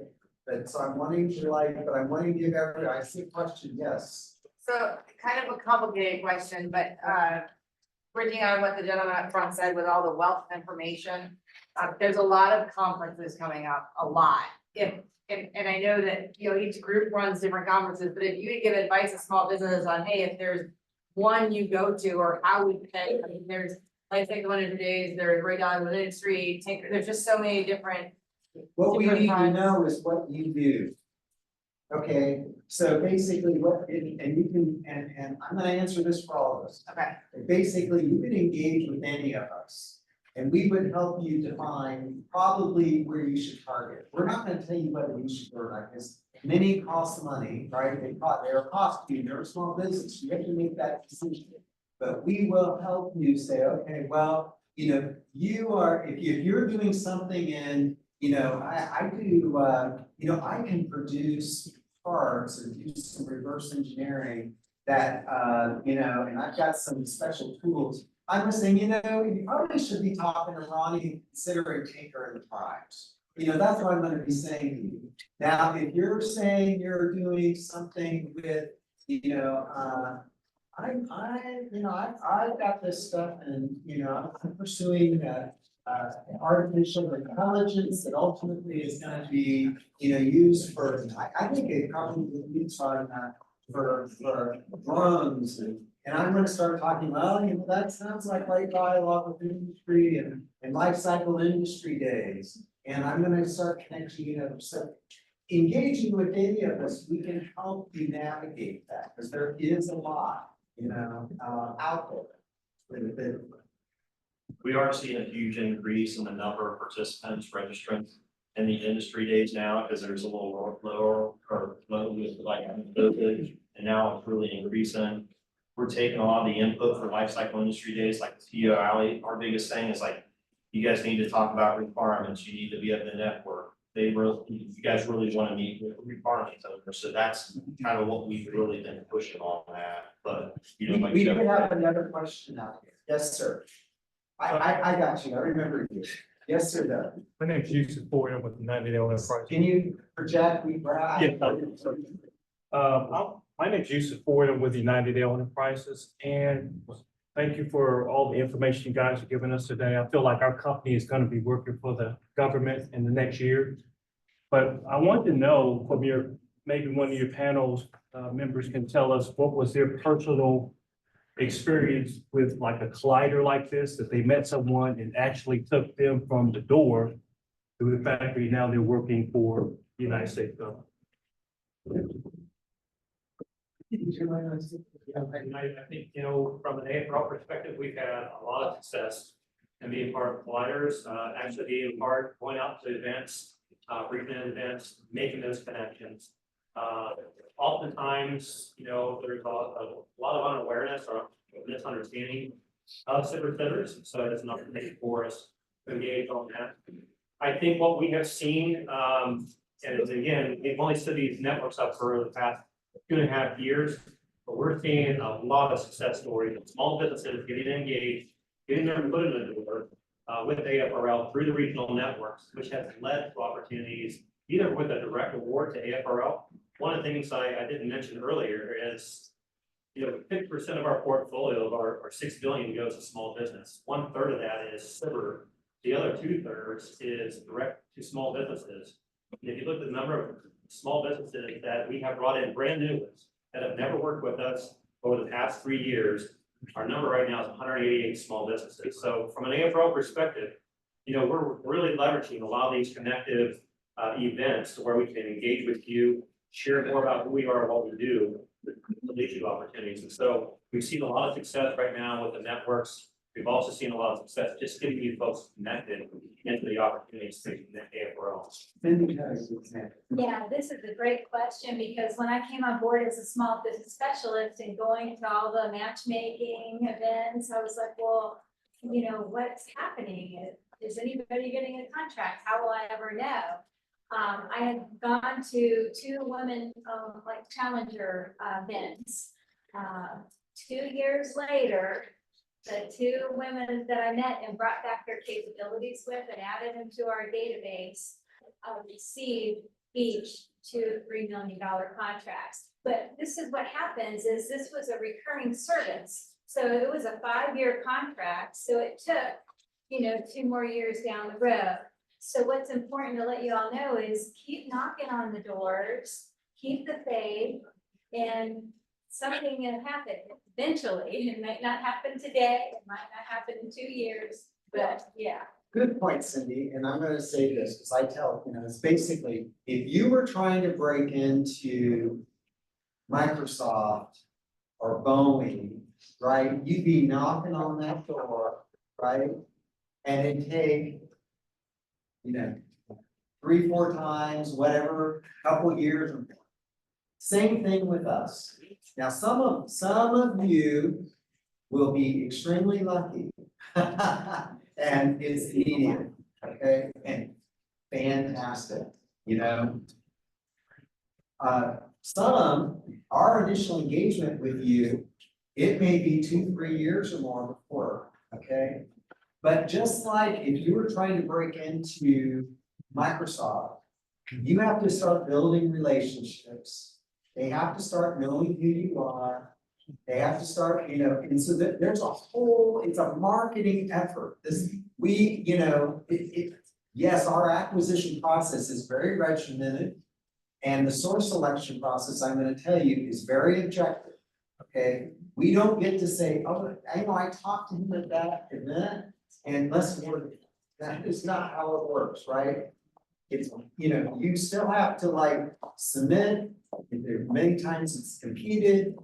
But so I'm wanting to like, but I'm wanting to give everybody, I see a question, yes. So kind of a complicated question, but bridging on what the gentleman up front said with all the wealth of information, there's a lot of conferences coming up, a lot. And I know that, you know, each group runs different conferences, but if you could give advice to small businesses on, hey, if there's one you go to or how we pick, I mean, there's Life Cycle 100 Days, there's Ray Dodd with Industry, there's just so many different. What we different need to kinds. know is what you do. Okay, so basically and you can, and I'm gonna answer this for all of us. Okay. Basically, you can engage with any of us. And we would help you define probably where you should target. We're not gonna tell you whether you should or not, because many cost money, right? They're costly, they're a small business, you have to make that decision. But we will help you say, okay, well, you know, you are, if you're doing something in, you know, I do, you know, I can produce parts or do some reverse engineering that, you know, and I've got some special tools. I'm just saying, you know, you probably should be talking to Ronnie and considering Tinker and the Primes. You know, that's what I'm gonna be saying to you. Now, if you're saying you're doing something with, you know, you know, I've got this stuff and, you know, I'm pursuing, artificial intelligence that ultimately is gonna be, you know, used for, I think it probably will be used on, for drones and I'm gonna start talking, well, you know, that sounds like right dialogue with industry and life cycle industry days. And I'm gonna start connecting, you know, so engaging with any of us, we can help you navigate that, because there is a lot, you know, out there. We are seeing a huge increase in the number of participants registrants in the industry days now, because there's a little lower or low with like COVID, and now it's really increasing. We're taking a lot of the input for life cycle industry days, like CEO Alley. Our biggest thing is like, you guys need to talk about requirements. You need to be at the network. You guys really want to meet with requirements over. So that's kind of what we've really been pushing on that. But you know, like We did have another question out here. Yes, sir. I got you. I remember you. Yes, sir, Doug. My name's Yusuf Boyer with the 90 Day Enterprise. Can you project? My name's Yusuf Boyer with the 90 Day Enterprises, and thank you for all the information you guys are giving us today. I feel like our company is going to be working for the government in the next year. But I want to know from maybe one of your panels members can tell us what was their personal experience with like a collider like this, that they met someone and actually took them from the door to the factory. Now they're working for the United States government. I think, you know, from an AFRL perspective, we've had a lot of success in being part of colliders, actually being part, going out to events, briefing events, making those connections. Oftentimes, you know, there's a lot of unawareness or misunderstanding of cyber centers, so it's not for us to engage on that. I think what we have seen, and again, we've only stood these networks up for the past 2.5 years, but we're seeing a lot of success stories of small businesses getting engaged, getting their foot in the door with AFRL through the regional networks, which has led to opportunities either with a direct award to AFRL. One of the things I didn't mention earlier is, you know, 50% of our portfolio of our $6 billion goes to small business. 1/3 of that is cyber. The other 2/3 is direct to small businesses. And if you look at the number of small businesses that we have brought in, brand new ones, that have never worked with us over the past 3 years, Our number right now is 188 small businesses. So from an AFRL perspective, we're really leveraging a lot of these connective events to where we can engage with you, share more about who we are and what we do, to lead you to opportunities. And so we've seen a lot of success right now with the networks. We've also seen a lot of success just getting you folks connected into the opportunities to connect AFRL. Yeah, this is a great question because when I came on board as a small business specialist and going to all the matchmaking events, I was like, well, what's happening? Is anybody getting a contract? How will I ever know? I had gone to 2 women like challenger events. 2 years later, the 2 women that I met and brought back their capabilities with and added them to our database received each $2 to $3 million contracts. But this is what happens is this was a recurring service. So it was a 5-year contract. So it took, 2 more years down the road. So what's important to let you all know is keep knocking on the doors, keep the faith, and something will happen eventually. It might not happen today, it might not happen in 2 years, but yeah. Good point, Cindy, and I'm gonna say this, because I tell, it's basically, if you were trying to break into Microsoft or Boeing, right, you'd be knocking on that door, right? And it'd take, 3, 4 times, whatever, couple years. Same thing with us. Now, some of you will be extremely lucky. And it's immediate, okay, and fantastic, our initial engagement with you, it may be 2, 3 years or more before, okay? But just like if you were trying to break into Microsoft, you have to start building relationships. They have to start knowing who you are. They have to start, and so there's it's a marketing effort. Yes, our acquisition process is very regimented. And the source selection process, I'm going to tell you, is very objective. Okay, we don't get to say, oh, I talked to him at that event, and let's work. That is not how it works, right? It's you still have to submit. There many times it's competed,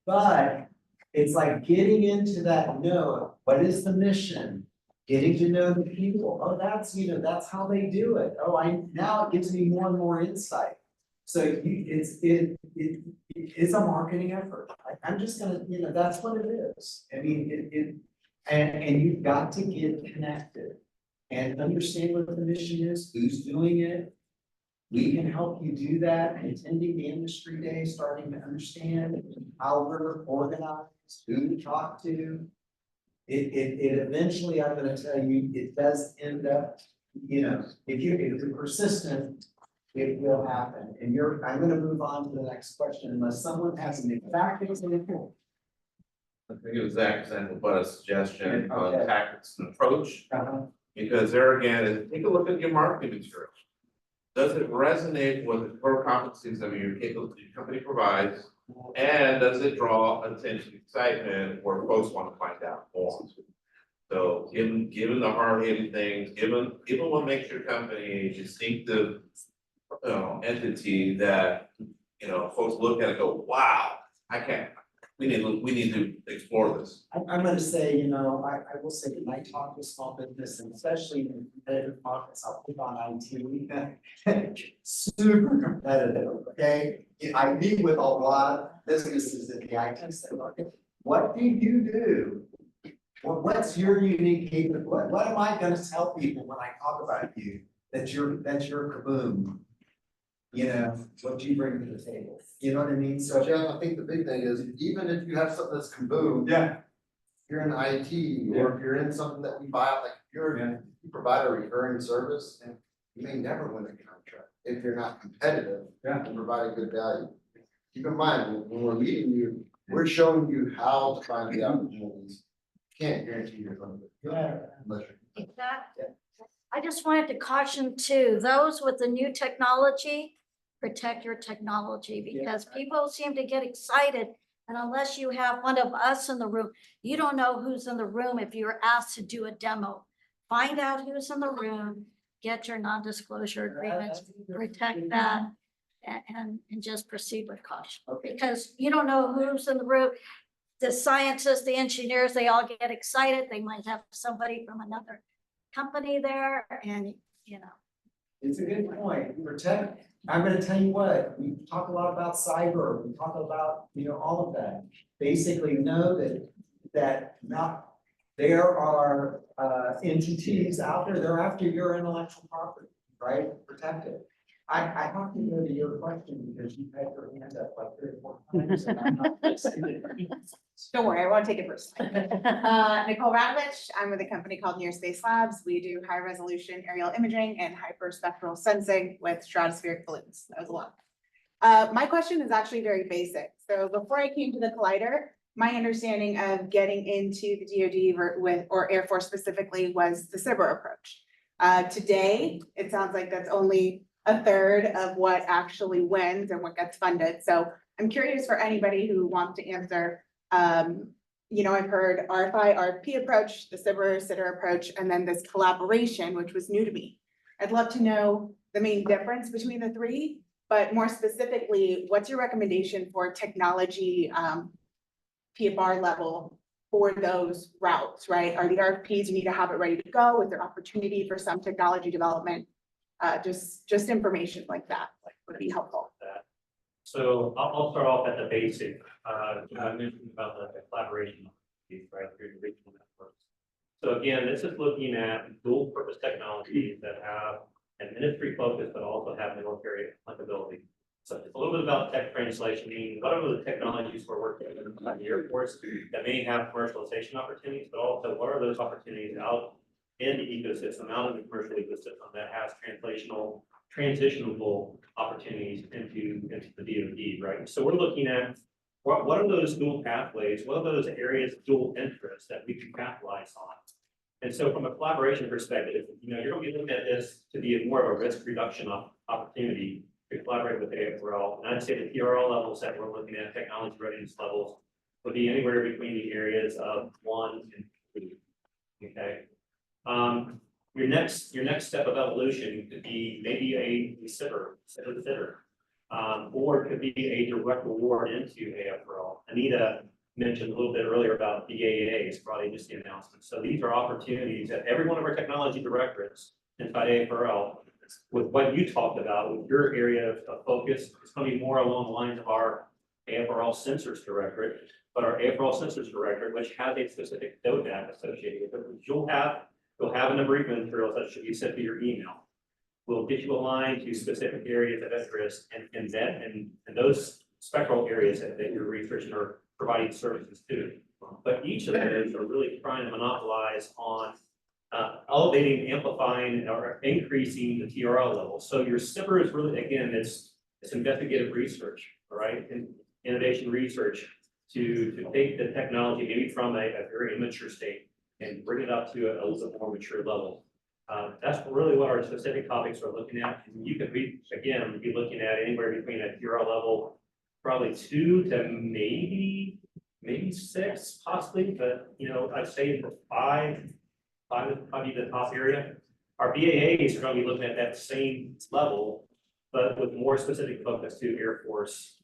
but it's like getting into that what is the mission? Getting to know the people. Oh, that's how they do it. Oh, now it gives me more and more insight. So it's a marketing effort. I'm just gonna, that's what it is. I mean, and you've got to get connected and understand what the mission is, who's doing it. We can help you do that, attending the industry day, starting to understand how we're organized, who to talk to. It eventually, I'm gonna tell you, it does end up, if you're persistent, it will happen. And I'm gonna move on to the next question unless someone has an exact example. I think it was Zach's example, but a suggestion on Okay. tactics and approach. Because there again, take a look at your marketing materials. Does it resonate with the core competencies that your company provides? And does it draw attention, excitement, where folks want to find out more? So given the hard-hitting things, given what makes your company a distinctive entity that folks look at it and go, wow, we need to explore this. I'm gonna say, I will say when I talk to small business and especially in competitive markets, I'll put on IT. Super competitive, okay? I meet with a lot of businesses in the IT sector. What do you do? Well, what's your unique capability? What am I gonna tell people when I talk about you? That's your kaboom. What do you bring to the table? You know what I mean? So Jeff, I think the big thing is, even if you have something that's kaboom. Yeah. If you're in IT, or if you're in something that we buy out, like you provide a recurring service, and you may never win a contract if you're not competitive and provide a good value. Keep in mind, when we're meeting you, we're showing you how to find the opportunities. Can't guarantee you're going to. Unless you're. Exactly. I just wanted to caution too, those with the new technology, protect your technology because people seem to get excited And unless you have one of us in the room, you don't know who's in the room if you're asked to do a demo. Find out who's in the room, get your non-disclosure agreements, protect that, and just proceed with caution. Because you don't know who's in the room. The scientists, the engineers, they all get excited. They might have somebody from another company there and, you know. It's a good point. Protect. I'm gonna tell you what, we talk a lot about cyber, we talk about, all of that. Basically know that there are entities out there, they're after your intellectual property, right? Protect it. I have to go to your question because you've had your hand up like 3 or 4 times. And I'm not listening. Don't worry, I won't take it personally. Nicole Radovich, I'm with a company called Near Space Labs. We do high resolution aerial imaging and hyperspectral sensing with stratospheric balloons. That was a lot. My question is actually very basic. So before I came to the Collider, my understanding of getting into the DoD or Air Force specifically was the SBIR approach. Today, it sounds like that's only a third of what actually wins and what gets funded. So I'm curious for anybody who wants to answer. I've heard RFI, RFP approach, the SBIR approach, and then this collaboration, which was new to me. I'd love to know the main difference between the three, but more specifically, what's your recommendation for technology PFR level for those routes, right? Are the RFPs, you need to have it ready to go? Is there opportunity for some technology development? Just information like that would be helpful. So I'll start off at the basic. I mentioned about the collaboration piece, right, through the regional networks. So again, this is looking at dual purpose technologies that have an industry focus, but also have military applicability. So it's a little bit about tech translation, meaning what are the technologies we're working with in the Air Force that may have commercialization opportunities, but also what are those opportunities out in the ecosystem, out in the commercial ecosystem that has transitionable opportunities into the DoD, right? So we're looking at what are those dual pathways, what are those areas of dual interest that we can capitalize on? And so from a collaboration perspective, you're going to be looking at this to be more of a risk reduction opportunity to collaborate with AFRL. And I'd say the TRL levels that we're looking at, technology readiness levels, would be anywhere between the areas of 1 and 3. Okay. Your next step of evolution could be maybe a sitter, or it could be a direct award into AFRL. Anita mentioned a little bit earlier about BAAs, broad agency announcements. So these are opportunities that every one of our technology directorates inside AFRL, with what you talked about, with your area of focus, it's going to be more along the lines of our AFRL Sensors Directorate, but our AFRL Sensors Directorate, which has a specific DODAC associated with it, which you'll have in the briefing materials that should be sent to your email. We'll get you aligned to specific areas of interest and those spectral areas that you're researching or providing services to. But each of those are really trying to monopolize on elevating, amplifying, or increasing the TRL level. So your SBIR is really, again, it's investigative research, all right, and innovation research to take the technology maybe from a very immature state and bring it up to a little bit more mature level. That's really what our specific topics are looking at. And you could be looking at anywhere between a TRL level, probably 2 to maybe 6 possibly, but I'd say for 5 is probably the top area. Our BAAs are going to be looking at that same level, but with more specific focus to Air Force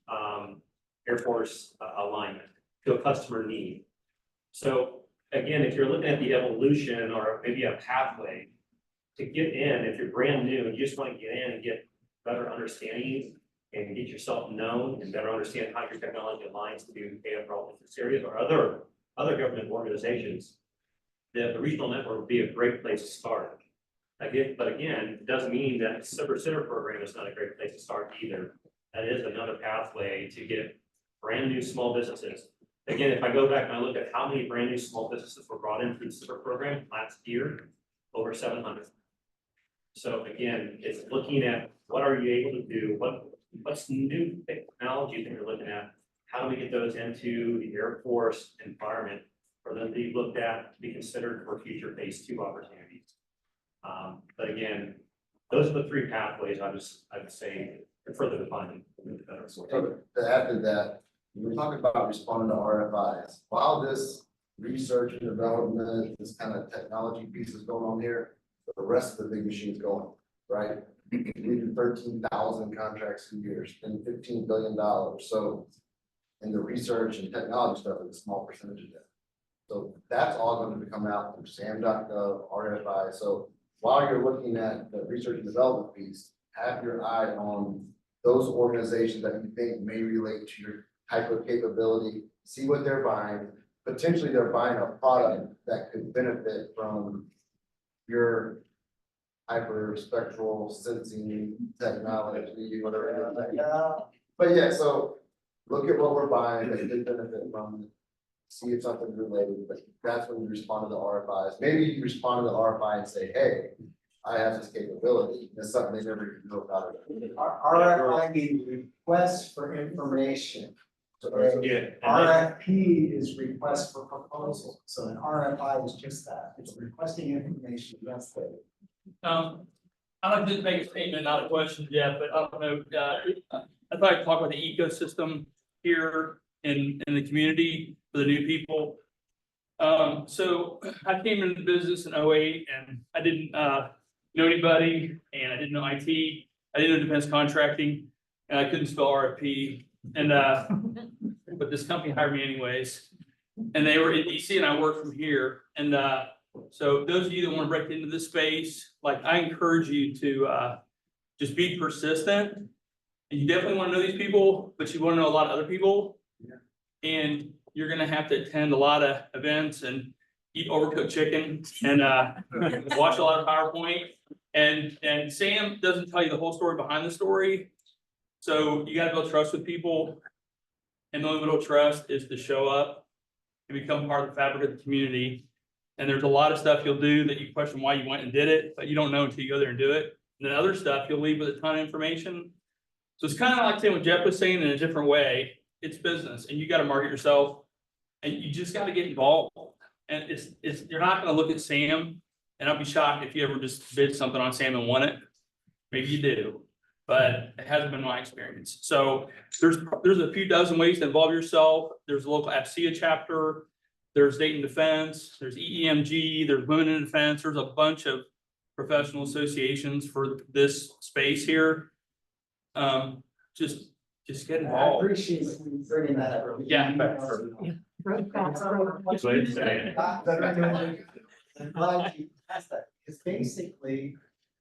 alignment to a customer need. So again, if you're looking at the evolution or maybe a pathway to get in, if you're brand new and you just want to get in and get better understanding and get yourself known and better understand how your technology aligns to AFRL interest areas or other government organizations, the regional network would be a great place to start. But again, it doesn't mean that the SBIR program is not a great place to start either. That is another pathway to get brand new small businesses. Again, if I go back and I look at how many brand new small businesses were brought into the SBIR program last year, over 700. So again, it's looking at what are you able to do, what's new technology that you're looking at, how do we get those into the Air Force environment for them to be looked at, to be considered for future phase 2 opportunities. But again, those are the 3 pathways I would say are further defined. So to add to that, we're talking about responding to RFIs. While this research and development, this kind of technology piece is going on here, the rest of the big machine's going, right? We do 13,000 contracts a year, spend $15 billion. So in the research and technology stuff, it's a small percentage of that. So that's all going to come out through SAM.gov, RFI. So while you're looking at the research and development piece, have your eye on those organizations that you think may relate to your type of capability, see what they're buying. Potentially they're buying a product that could benefit from your hyperspectral sensing technology, whatever. But yeah, so look at what we're buying that could benefit from it. See if something's related, but that's when you respond to the RFIs. Maybe you respond to the RFI and say, hey, I have this capability. That's something they never even know about it. RFI means request for information. Yeah. RFP is request for proposal. So an RFI is just that. It's requesting information. That's it. I'd like to make a statement, not a question, Jeff, but I don't know, I'd like to talk about the ecosystem here in the community for the new people. So I came into the business in 2008 and I didn't know anybody and I didn't know IT. I didn't know defense contracting and I couldn't spell RFP. And but this company hired me anyways. And they were in DC and I worked from here. And so those of you that want to break into this space, like I encourage you to just be persistent. And you definitely want to know these people, but you want to know a lot of other people. And you're gonna have to attend a lot of events and eat overcooked chicken and watch a lot of PowerPoint. And Sam doesn't tell you the whole story behind the story. So you gotta build trust with people. And the only way to trust is to show up and become part of the fabric of the community. And there's a lot of stuff you'll do that you question why you went and did it, but you don't know until you go there and do it. And then other stuff you'll leave with a ton of information. So it's kind of like saying what Jeff was saying in a different way. It's business and you got to market yourself and you just got to get involved. And it's you're not going to look at Sam, and I'll be shocked if you ever just bid something on Sam and won it. Maybe you do, but it hasn't been my experience. So there's a few dozen ways to involve yourself. There's a local AFCA chapter, there's Dayton Defense, there's EEMG, there's Women in Defense. There's a bunch of professional associations for this space here. Just get involved. I appreciate you bringing that up. Yeah. Because basically,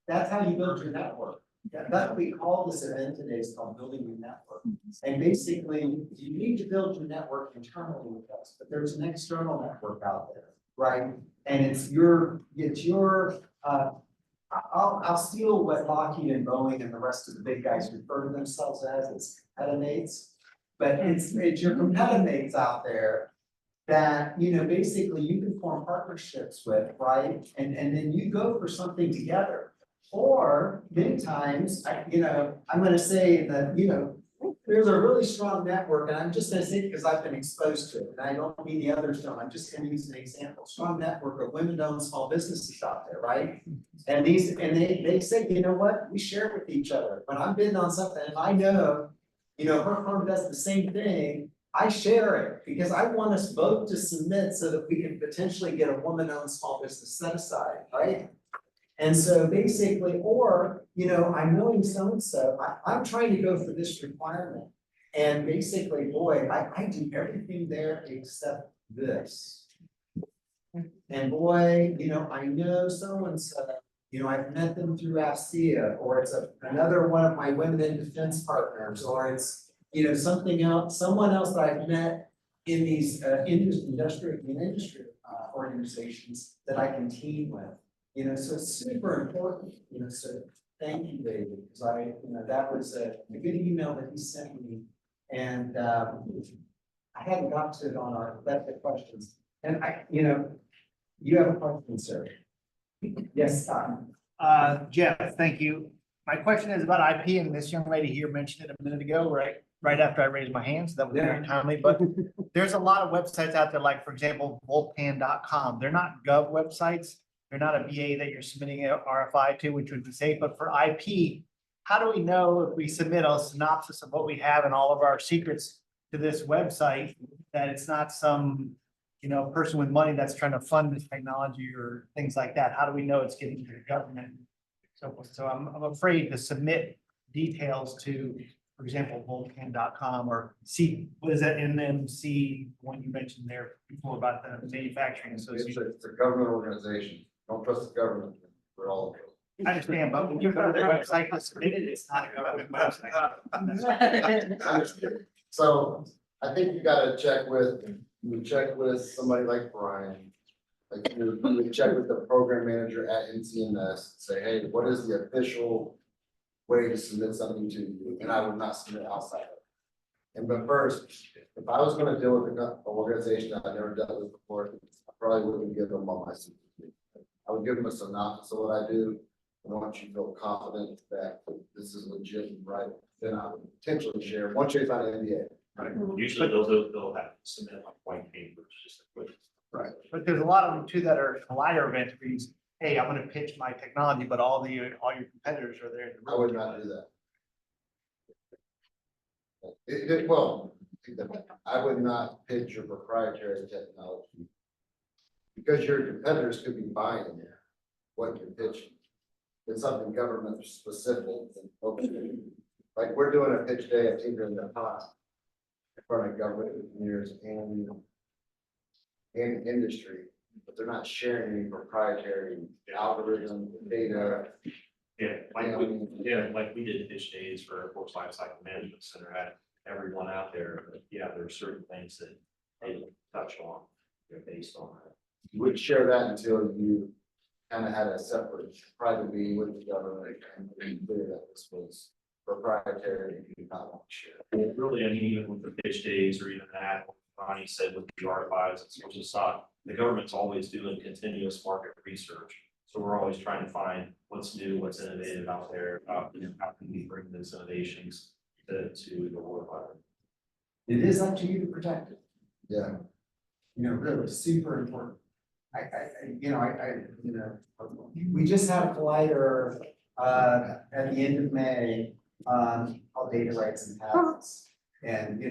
that's how you build your network. That's what we call this event today, is called building your network. And basically, you need to build your network internally with us, but there's an external network out there, right? And it's your I'll steal what Lockheed and Boeing and the rest of the big guys refer to themselves as competitors. But it's your competitors out there that, you know, basically you can form partnerships with, right? And then you go for something together. Or many times, I'm gonna say that, there's a really strong network, and I'm just gonna say it because I've been exposed to it, and I don't mean the others don't, I'm just gonna use an example. Strong network of women-owned small businesses out there, right? And they say, you know what, we share with each other. When I'm bidding on something and I know, her firm does the same thing, I share it because I want us both to submit so that we can potentially get a woman-owned small business set aside, right? And so basically, or, I'm knowing so-and-so, I'm trying to go for this requirement. And basically, boy, I do everything there except this. And boy, I know so-and-so, I've met them through AFCA, or it's another one of my women in defense partners, or it's, something else, someone else that I've met in these industry organizations that I can team with. So it's super important, so thank you, David, because that was a good email that he sent me. And I hadn't got to it on our method questions. And you have a question, sir. Yes, Tom. Jeff, thank you. My question is about IP, and this young lady here mentioned it a minute ago, right after I raised my hand, so that was very timely. But there's a lot of websites out there, like, for example, Volpan.com. They're not gov websites. They're not a VA that you're submitting an RFI to, which would be safe. But for IP, how do we know if we submit a synopsis of what we have and all of our secrets, to this website, that it's not some, person with money that's trying to fund this technology or things like that? How do we know it's getting to the government? So I'm afraid to submit details to, for example, Vulcan.com or what is that, NMC, one you mentioned there before about the manufacturing association? It's a government organization. Don't trust the government. We're all. I understand, but when you go to the website to submit it, it's not a government website. So I think you gotta check with somebody like Brian. Like you would check with the program manager at NCMS, say, hey, what is the official way to submit something to you? And I would not submit outside of it. But first, if I was gonna deal with an organization that I've never dealt with before, I probably wouldn't give them all my secrets. I would give them a synopsis of what I do. And once you feel confident that this is legit and right, then I would potentially share, once you sign an NDA. Right, usually they'll have to submit like white papers, just a quick. Right, but there's a lot of them too that are collider events where you say, hey, I'm gonna pitch my technology, but all your competitors are there. I would not do that. I would not pitch your proprietary technology. Because your competitors could be buying what you're pitching. It's something government specific and focused. Like we're doing a pitch day at Tinker in the Pot in front of government engineers and industry, but they're not sharing any proprietary algorithm data. Like we did pitch days for Air Force Lifecycle Management Center, had everyone out there, but yeah, there are certain things that they touch on, they're based on that. You wouldn't share that until you kind of had a separate private meeting with the government and be clear that this was proprietary, you do not want to share. Really, I mean, even with the pitch days or even that, Ronnie said with the archives and sources of stock, the government's always doing continuous market research. So we're always trying to find what's new, what's innovative out there, how can we bring those innovations to the warfighter. It is up to you to protect it. Yeah. Really super important. We just had a collider at the end of May called data rights and patents. And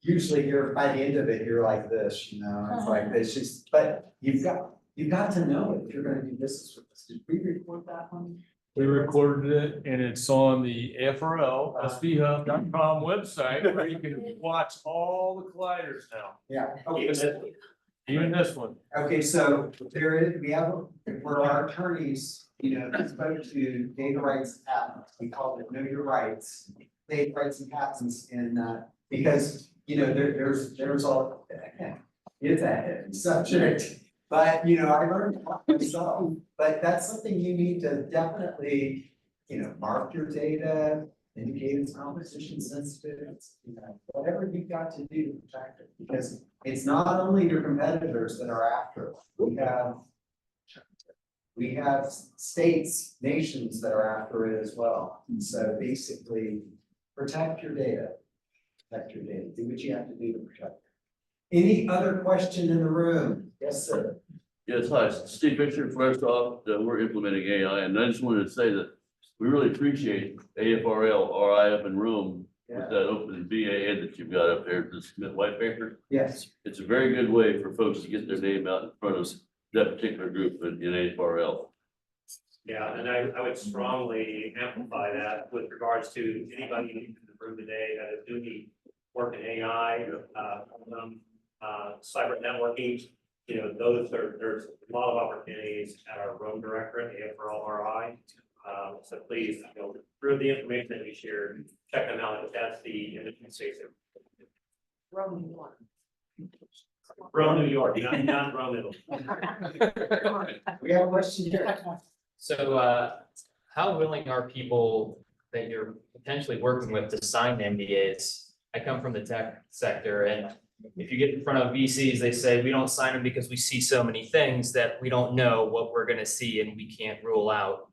usually you're by the end of it, you're like this, it's like it's just, but you've got to know it if you're gonna do business with us. Did we record that one? We recorded it and it's on the AFRL, SVHub.com website where you can watch all the colliders now. Yeah. Even this one. Okay, so where our attorneys, spoke to data rights and patents, we called it Know Your Rights, data rights and patents because, there's all, it's a heavy subject. But, I learned a lot myself, but that's something you need to definitely, mark your data, indicate it's competition sensitive, whatever you've got to do to protect it, because it's not only your competitors that are after it. We have states, nations that are after it as well. And so basically, protect your data, do what you have to do to protect it. Any other question in the room? Yes, sir. Yes, hi, Steve Fisher, first off, we're implementing AI, and I just wanted to say that we really appreciate AFRL, RIF and Room with that open BAA that you've got up there to submit white paper. Yes. It's a very good way for folks to get their name out in front of that particular group in AFRL. Yeah, and I would strongly amplify that with regards to anybody in the room today that is doing work in AI, cyber networking. There's a lot of opportunities at our Roam Directorate, AFRL RI. So please, through the information that we shared, check them out. That's the industry safe. Rome, New York. Rome, New York, not Rome, Italy. We have a question here. So, how willing are people that you're potentially working with to sign NDAs? I come from the tech sector, and if you get in front of VCs, they say, we don't sign them because we see so many things that we don't know what we're gonna see and we can't rule out.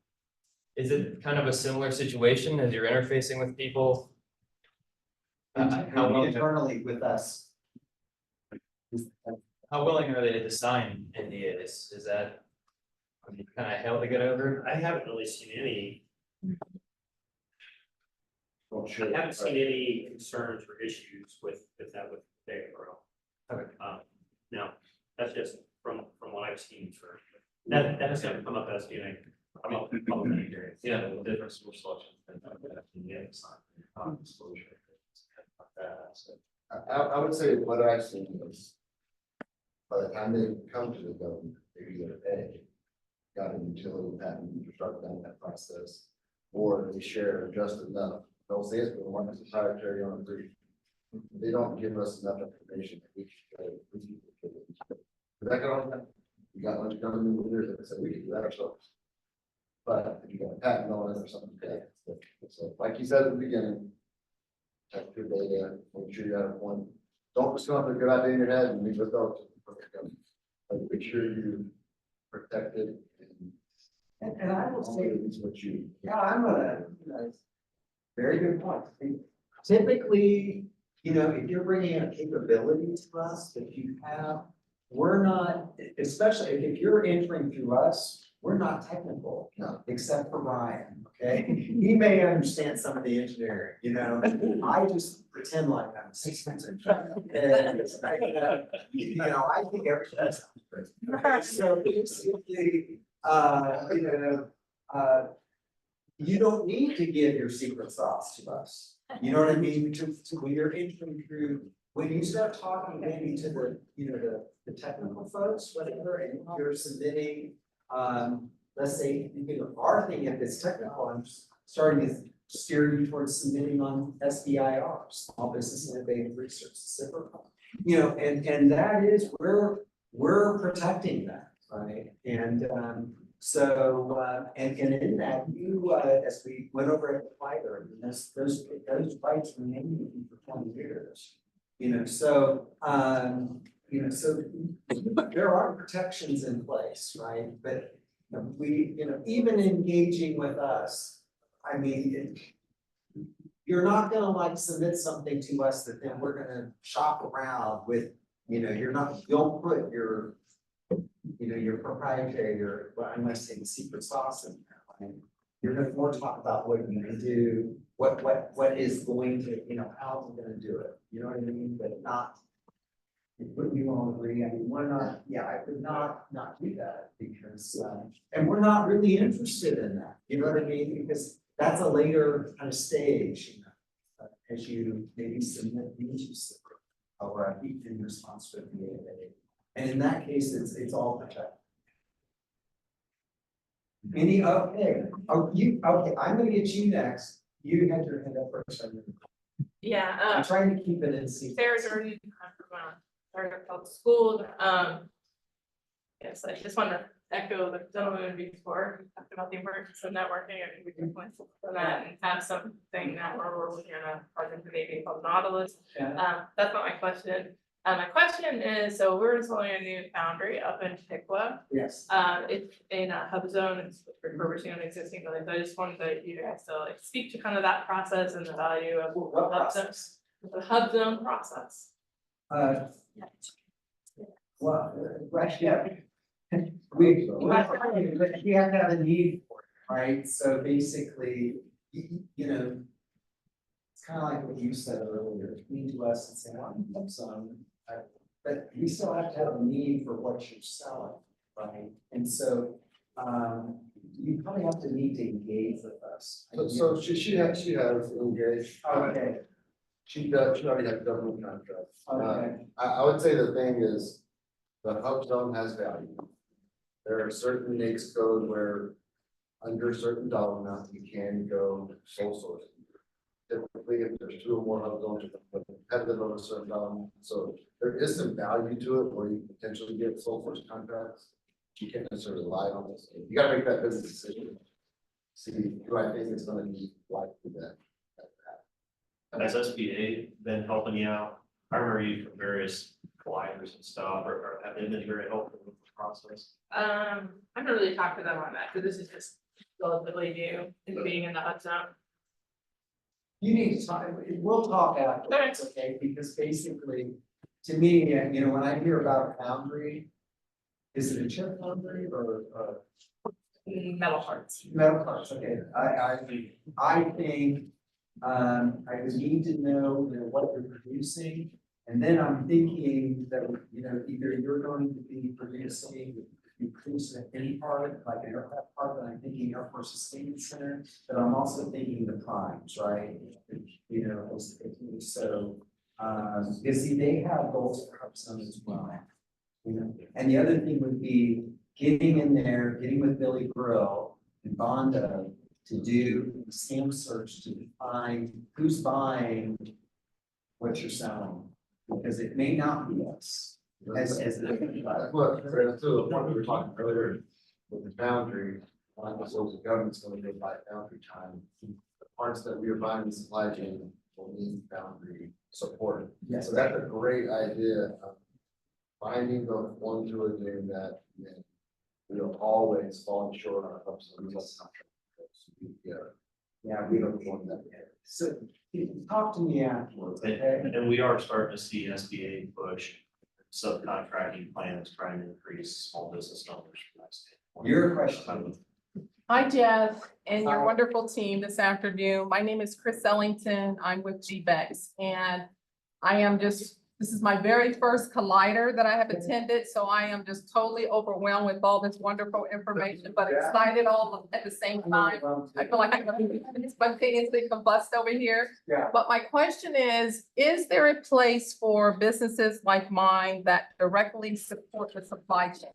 Is it kind of a similar situation as you're interfacing with people? Internally with us. How willing are they to sign NDAs? Is that kind of hell to get over? I haven't really seen any Well, I sure. haven't seen any concerns or issues with that with the AFRL. Okay. Now, that's just from what I've seen for, that has never come up as being a problem here. Yeah, the different source selections. And that, yeah, it's not, disclosure. So. I would say what I've seen is, by the time they come to the government, they either A, got a utility patent, to start down that process, or they share just enough. They'll say it's one that's proprietary on a brief. They don't give us enough information that we should. That can all happen. You got a bunch of government leaders that said we can do that ourselves. But if you got a patent on it or something, okay. So like you said at the beginning, check your data, make sure you have one. Don't just come up with a good idea in your head and leave it out. Like make sure you protect it. And I will say, It's what you. yeah, very good point. Typically, if you're bringing a capability to us, we're not, especially if you're entering through us, we're not technical, except for Ryan, okay? He may understand some of the engineering, I just pretend like I'm a systems engineer. And, I think everything's great. So basically, you don't need to give your secret sauce to us. You know what I mean? When you're entering through, when you start talking maybe to the technical folks, whatever, and you're submitting, let's say, our thing, if it's technical, I'm starting to steer you towards submitting on SBIR, Small Business Innovative Research, and that is we're protecting that, right? And and in that, as we went over at the fighter, those rights remain for 20 years. So there are protections in place, right? But we, even engaging with us, I mean, you're not gonna submit something to us that then we're gonna shop around with, don't put your proprietary, or I must say the secret sauce in there. Right? You're gonna more talk about what you're gonna do, what is going to, how we're gonna do it. You know what I mean? But not, wouldn't you all agree? I mean, we're not, I would not do that because, and we're not really interested in that. You know what I mean? Because that's a later kind of stage, as you maybe submit these or in response to the AFA. And in that case, it's all protected. Okay, I'm gonna get you next. You had your hand up first. Yeah. I'm trying to keep it in sequence. Sarah Jordan, I'm from Startup Health School. Yes, I just want to echo the gentleman before, who talked about the importance of networking. I think we can point to that and have something that we're looking at a project maybe called Nautilus. Yeah. That's not my question. My question is, so we're installing a new foundry up in Piqua. Yes. It's in a hub zone, it's refurbishing an existing building. So I just wanted you guys to speak to kind of that process and the value of what hub zones, the hub zone process. Well, right, yeah. We have to have a need for it, right? So basically, it's kind of like what you said earlier, coming to us and saying, well, some, but we still have to have a need for what you're selling, right? And so, you probably have to need to engage with us. So she has engaged. Okay. She already has government contracts. Okay. I would say the thing is, the hub zone has value. There are certain NAICS code where under a certain dollar amount, you can go sole source. Typically, if there's 2 or more hub zones, with competitive over a certain dollar amount. So there is some value to it where you potentially get sole source contracts. You can't necessarily rely on this. You gotta make that business decision. See, do I think it's gonna be likely that. Has SBA been helping you out? I remember you from various colliders and stuff, or have they been very helpful with the process? I haven't really talked to them on that, because this is just relatively new in being in the hub zone. You need to talk, we'll talk afterwards, okay? Because basically, to me, when I hear about a foundry, is it a chip foundry or metal parts? Metal parts, okay. I think I would need to know, what you're producing. And then I'm thinking that, either you're going to be producing any part, like an aircraft part, but I'm thinking Air Force Sustainment Center, but I'm also thinking the primes, right? So, because see, they have goals for Hubzone as well. And the other thing would be getting in there, getting with Billy Grill and Bondo to do the SAM search to define who's buying what you're selling, because it may not be us. Look, to the point we were talking earlier with the boundary, so the government's going to make by boundary time. The parts that we are buying in the supply chain will need boundary support. Yes. So that's a great idea of finding the ones who are doing that. And we'll always fall short on our hubs. Yeah, we don't want that yet. So talk to me afterwards, okay? And we are starting to see SBA push subcontracting plans trying to increase small business owners. Your question. Hi, Jeff, and your wonderful team this afternoon. My name is Chris Ellington. I'm with GBEX, and this is my very first Collider that I have attended, so I am just totally overwhelmed with all this wonderful information, but excited all at the same time. I feel like I'm gonna spontaneously combust over here. Yeah. But my question is there a place for businesses like mine that directly support the supply chain?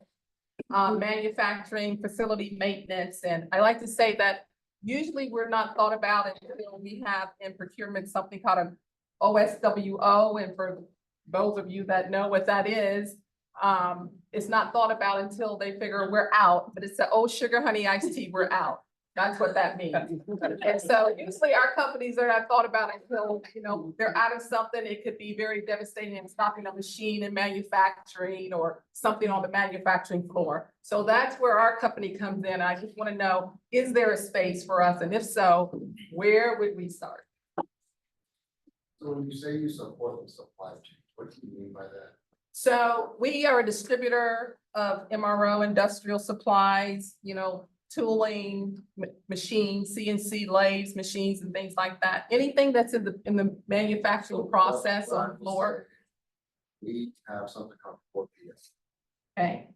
Manufacturing, facility maintenance, and I like to say that usually we're not thought about until we have in procurement something called an OSWO, and for those of you that know what that is, it's not thought about until they figure we're out, but it's the old sugar honey iced tea, we're out. That's what that means. And so usually our companies are not thought about until, they're out of something. It could be very devastating and stopping a machine in manufacturing or something on the manufacturing floor. So that's where our company comes in. I just want to know, is there a space for us? And if so, where would we start? So when you say you support the supply chain, what do you mean by that? So we are a distributor of MRO industrial supplies, tooling, machines, CNC lathes, machines and things like that. Anything that's in the manufacturing process on the floor. We have something called 4PS. Okay,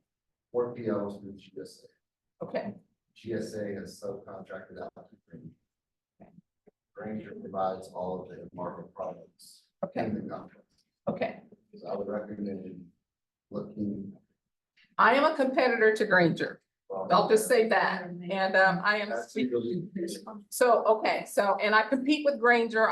4PL is the GSA. okay, GSA has subcontracted out to Grainger. Grainger provides all of the market products in the contract. okay. So I would recommend looking. I am a competitor to Grainger. I'll just say that. And I am. And I compete with Grainger.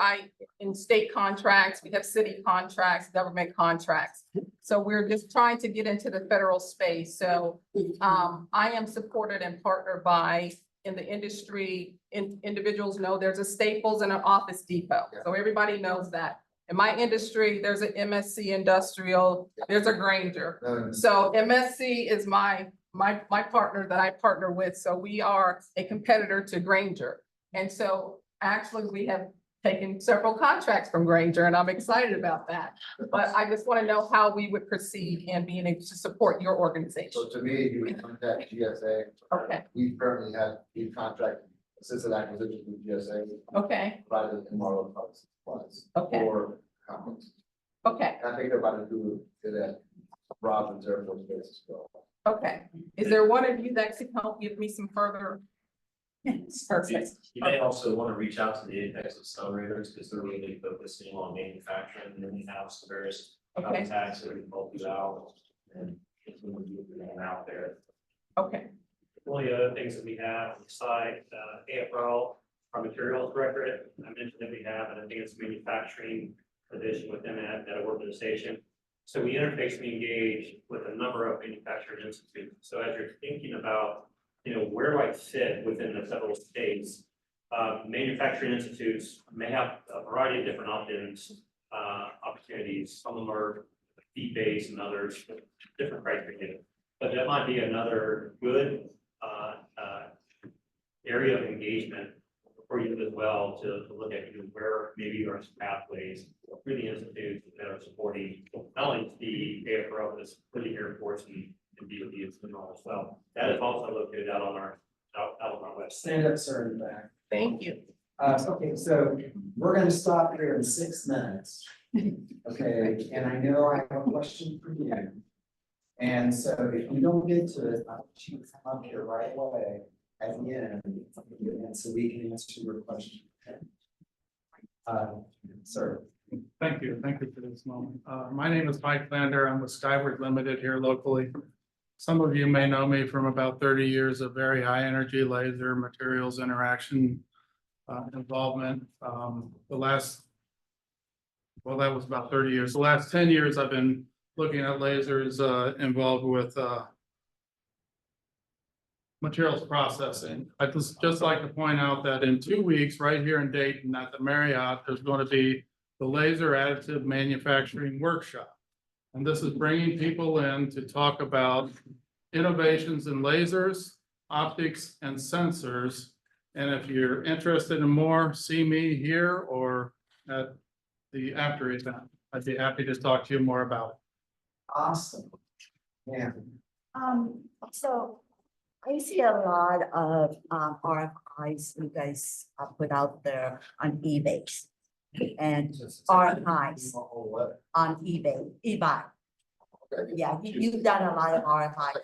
In state contracts, we have city contracts, government contracts. So we're just trying to get into the federal space. So I am supported and partnered by, in the industry, individuals know there's a Staples and an Office Depot. So everybody knows that. In my industry, there's an MSC Industrial, there's a Grainger. So MSC is my partner that I partner with. So we are a competitor to Grainger. And so actually we have taken several contracts from Grainger and I'm excited about that. But I just want to know how we would proceed in being able to support your organization. So to me, you would contact GSA. Okay. We currently have a contract, assisted acquisition with GSA. Okay. Provided MRO products and supplies. Okay. For companies. Okay. I think they're about to do it at Robin's Air Force Base as well. Okay. Is there one of you that could help give me some further? Perfect. You may also want to reach out to the Apex accelerators because they're really focusing on manufacturing and then we have some various contacts that can help you out and get some of you out there. Okay. One of the other things that we have on the side, AFRL, our materials directorate, I mentioned that we have an advanced manufacturing division within that organization. So we interface and engage with a number of manufacturing institutes. So as you're thinking about, where do I fit within the federal space? Manufacturing institutes may have a variety of different opt-ins, opportunities. Some of them are fee-based and others with different criteria. But that might be another good area of engagement for you as well to look at where maybe there are some pathways through the institutes that are supporting not only the AFRL, but for the Air Force and DoD as well. So that is also located out on our website. Stand up, sir, in the back. Thank you. Okay, so we're gonna stop here in 6 minutes. Okay, and I know I have a question for you. And so if you don't get to it, I'll let you come up here right away at the end, and so we can answer your question. Sir. Thank you for this moment. My name is Mike Lander. I'm with Skyward Limited here locally. Some of you may know me from about 30 years of very high energy laser materials interaction involvement. That was about 30 years. The last 10 years, I've been looking at lasers involved with materials processing. I'd just like to point out that in 2 weeks, right here in Dayton at the Marriott, there's going to be the Laser Additive Manufacturing Workshop. And this is bringing people in to talk about innovations in lasers, optics, and sensors. And if you're interested in more, see me here or at the after event. I'd be happy to talk to you more about it. Awesome. Yeah. So I see a lot of RFIs you guys put out there on eBay and RFIs on eBay, eBay. Yeah, you've done a lot of RFIs.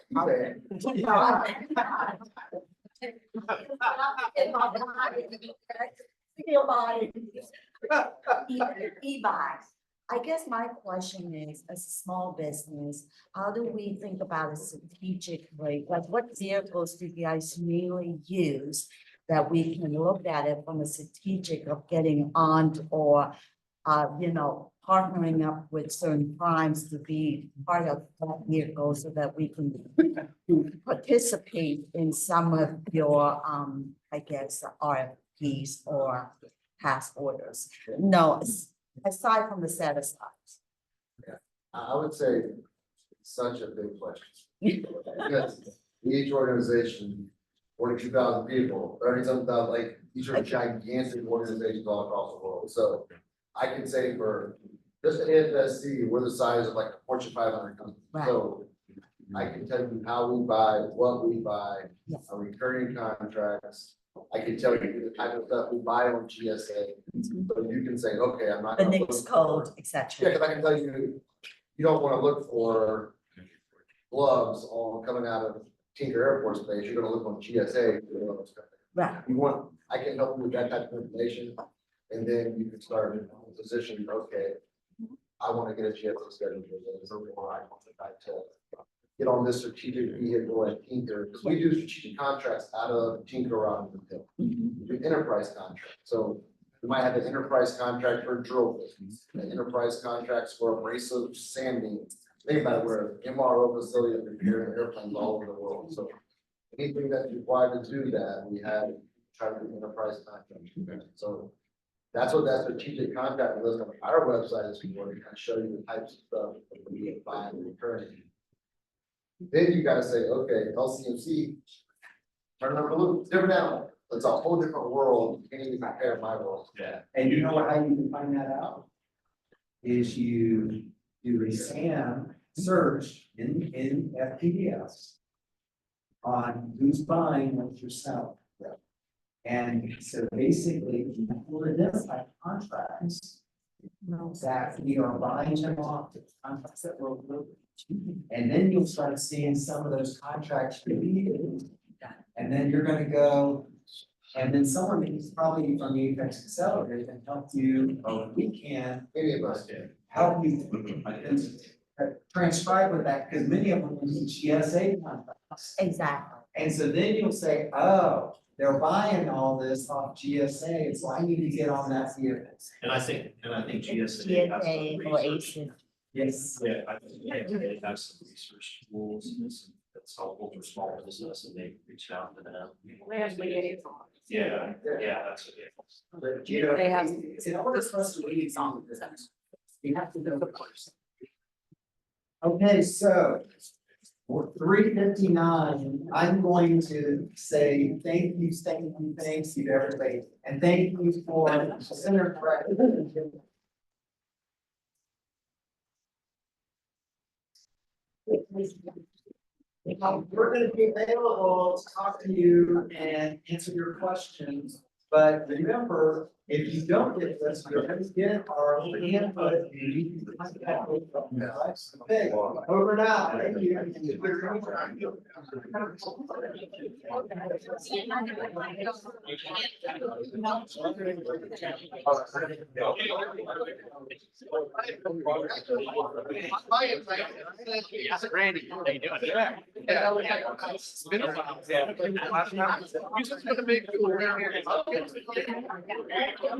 E-buy. I guess my question is, as a small business, how do we think about a strategic way? Like what vehicles do you guys mainly use that we can look at it from a strategic of getting on or, partnering up with certain primes to be part of that vehicle so that we can participate in some of your, RFPs or task orders? No, aside from the set asides. Yeah, I would say it's such a big question. Because each organization, 42,000 people, 30-something, like these are gigantic organizations all across the world. So I can say for just AFSC, we're the size of like a Fortune 500 company. Right. So I can tell you how we buy, what we buy, our recurring contracts. I can tell you the type of stuff we buy on GSA. So you can say, okay, I'm not. The NICS code, et Yeah, cetera. because I can tell you, you don't want to look for gloves all coming out of Tinker Air Force Base. You're going to look on GSA. Right. You want, I can help you with that type of information. And then you can start in a position, okay, I want to get a GSA schedule. Or I want to get on this strategic vehicle at Tinker, because we do strategic contracts out of Tinker on the hill. We do enterprise contracts. So we might have an enterprise contract for drill business, an enterprise contracts for abrasive sanding. Think about it, we're an MRO facility that repairs airplanes all over the world. So anything that's required to do that, we have try to do enterprise contracts. So that's what that strategic contract list on our website is for, to kind of show you the types of stuff that we buy and return. Then you gotta say, okay, LCMC, turn over the loop, different animal. It's a whole different world. You can't even compare my world. Yeah. And you know how you can find that out? Is you do a SAM search in FPDS on who's buying what you're selling. And so basically, we'll identify contracts that we are buying them off, contracts that we're looking. And then you'll start seeing some of those contracts repeated. And then you're gonna go, and then someone is probably from the Apex Accelerator can help you, we can, Any of us can. help you transcribe with that, because many of them need GSA contracts. Exactly. And so then you'll say, oh, they're buying all this off GSA, so I need to get on that vehicle. And I think GSA has some GSA or research. ASIN. Yes. Yeah, I think they have some research tools and that's helpful for small business and they reach out to them. They have liaisons. Yeah, that's what it is. But, you know, They have- in order for us to read on this, you have to know the person. Okay, so for 3:59, I'm going to say thank you to everybody, and thank you for Senator Brett. We're gonna be available to talk to you and answer your questions, But remember, if you don't get this, you're gonna get our input. Okay, over now, thank you. Randy, how you doing? Yeah. It's been a while. You just gonna make it around here. What do you guys do?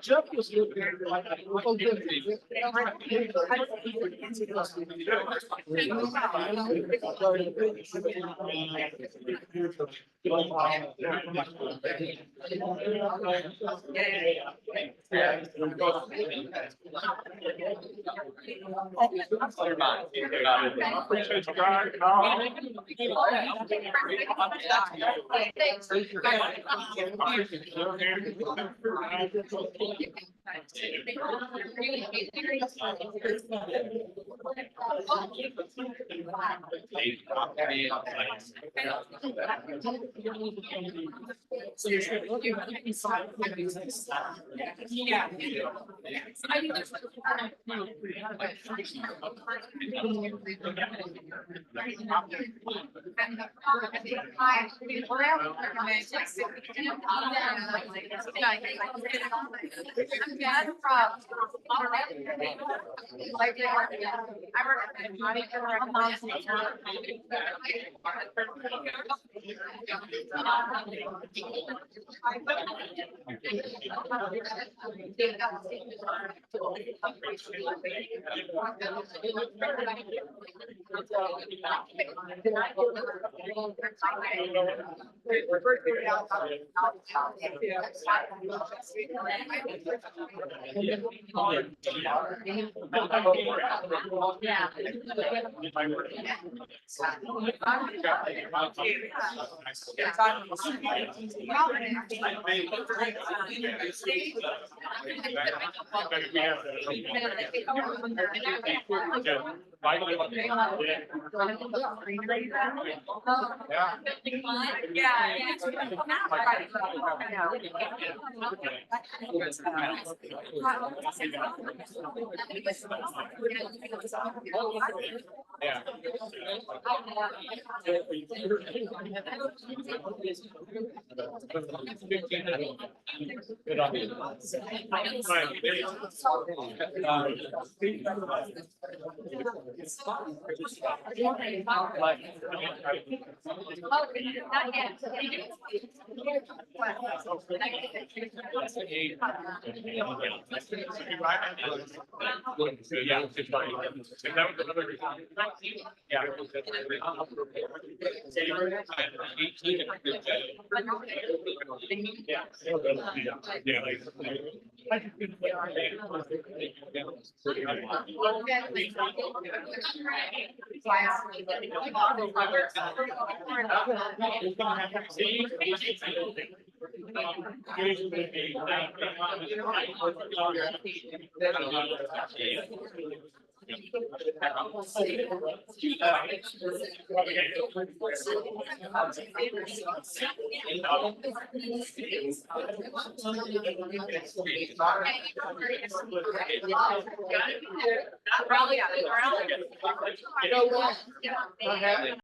Jeff was looking Probably got it.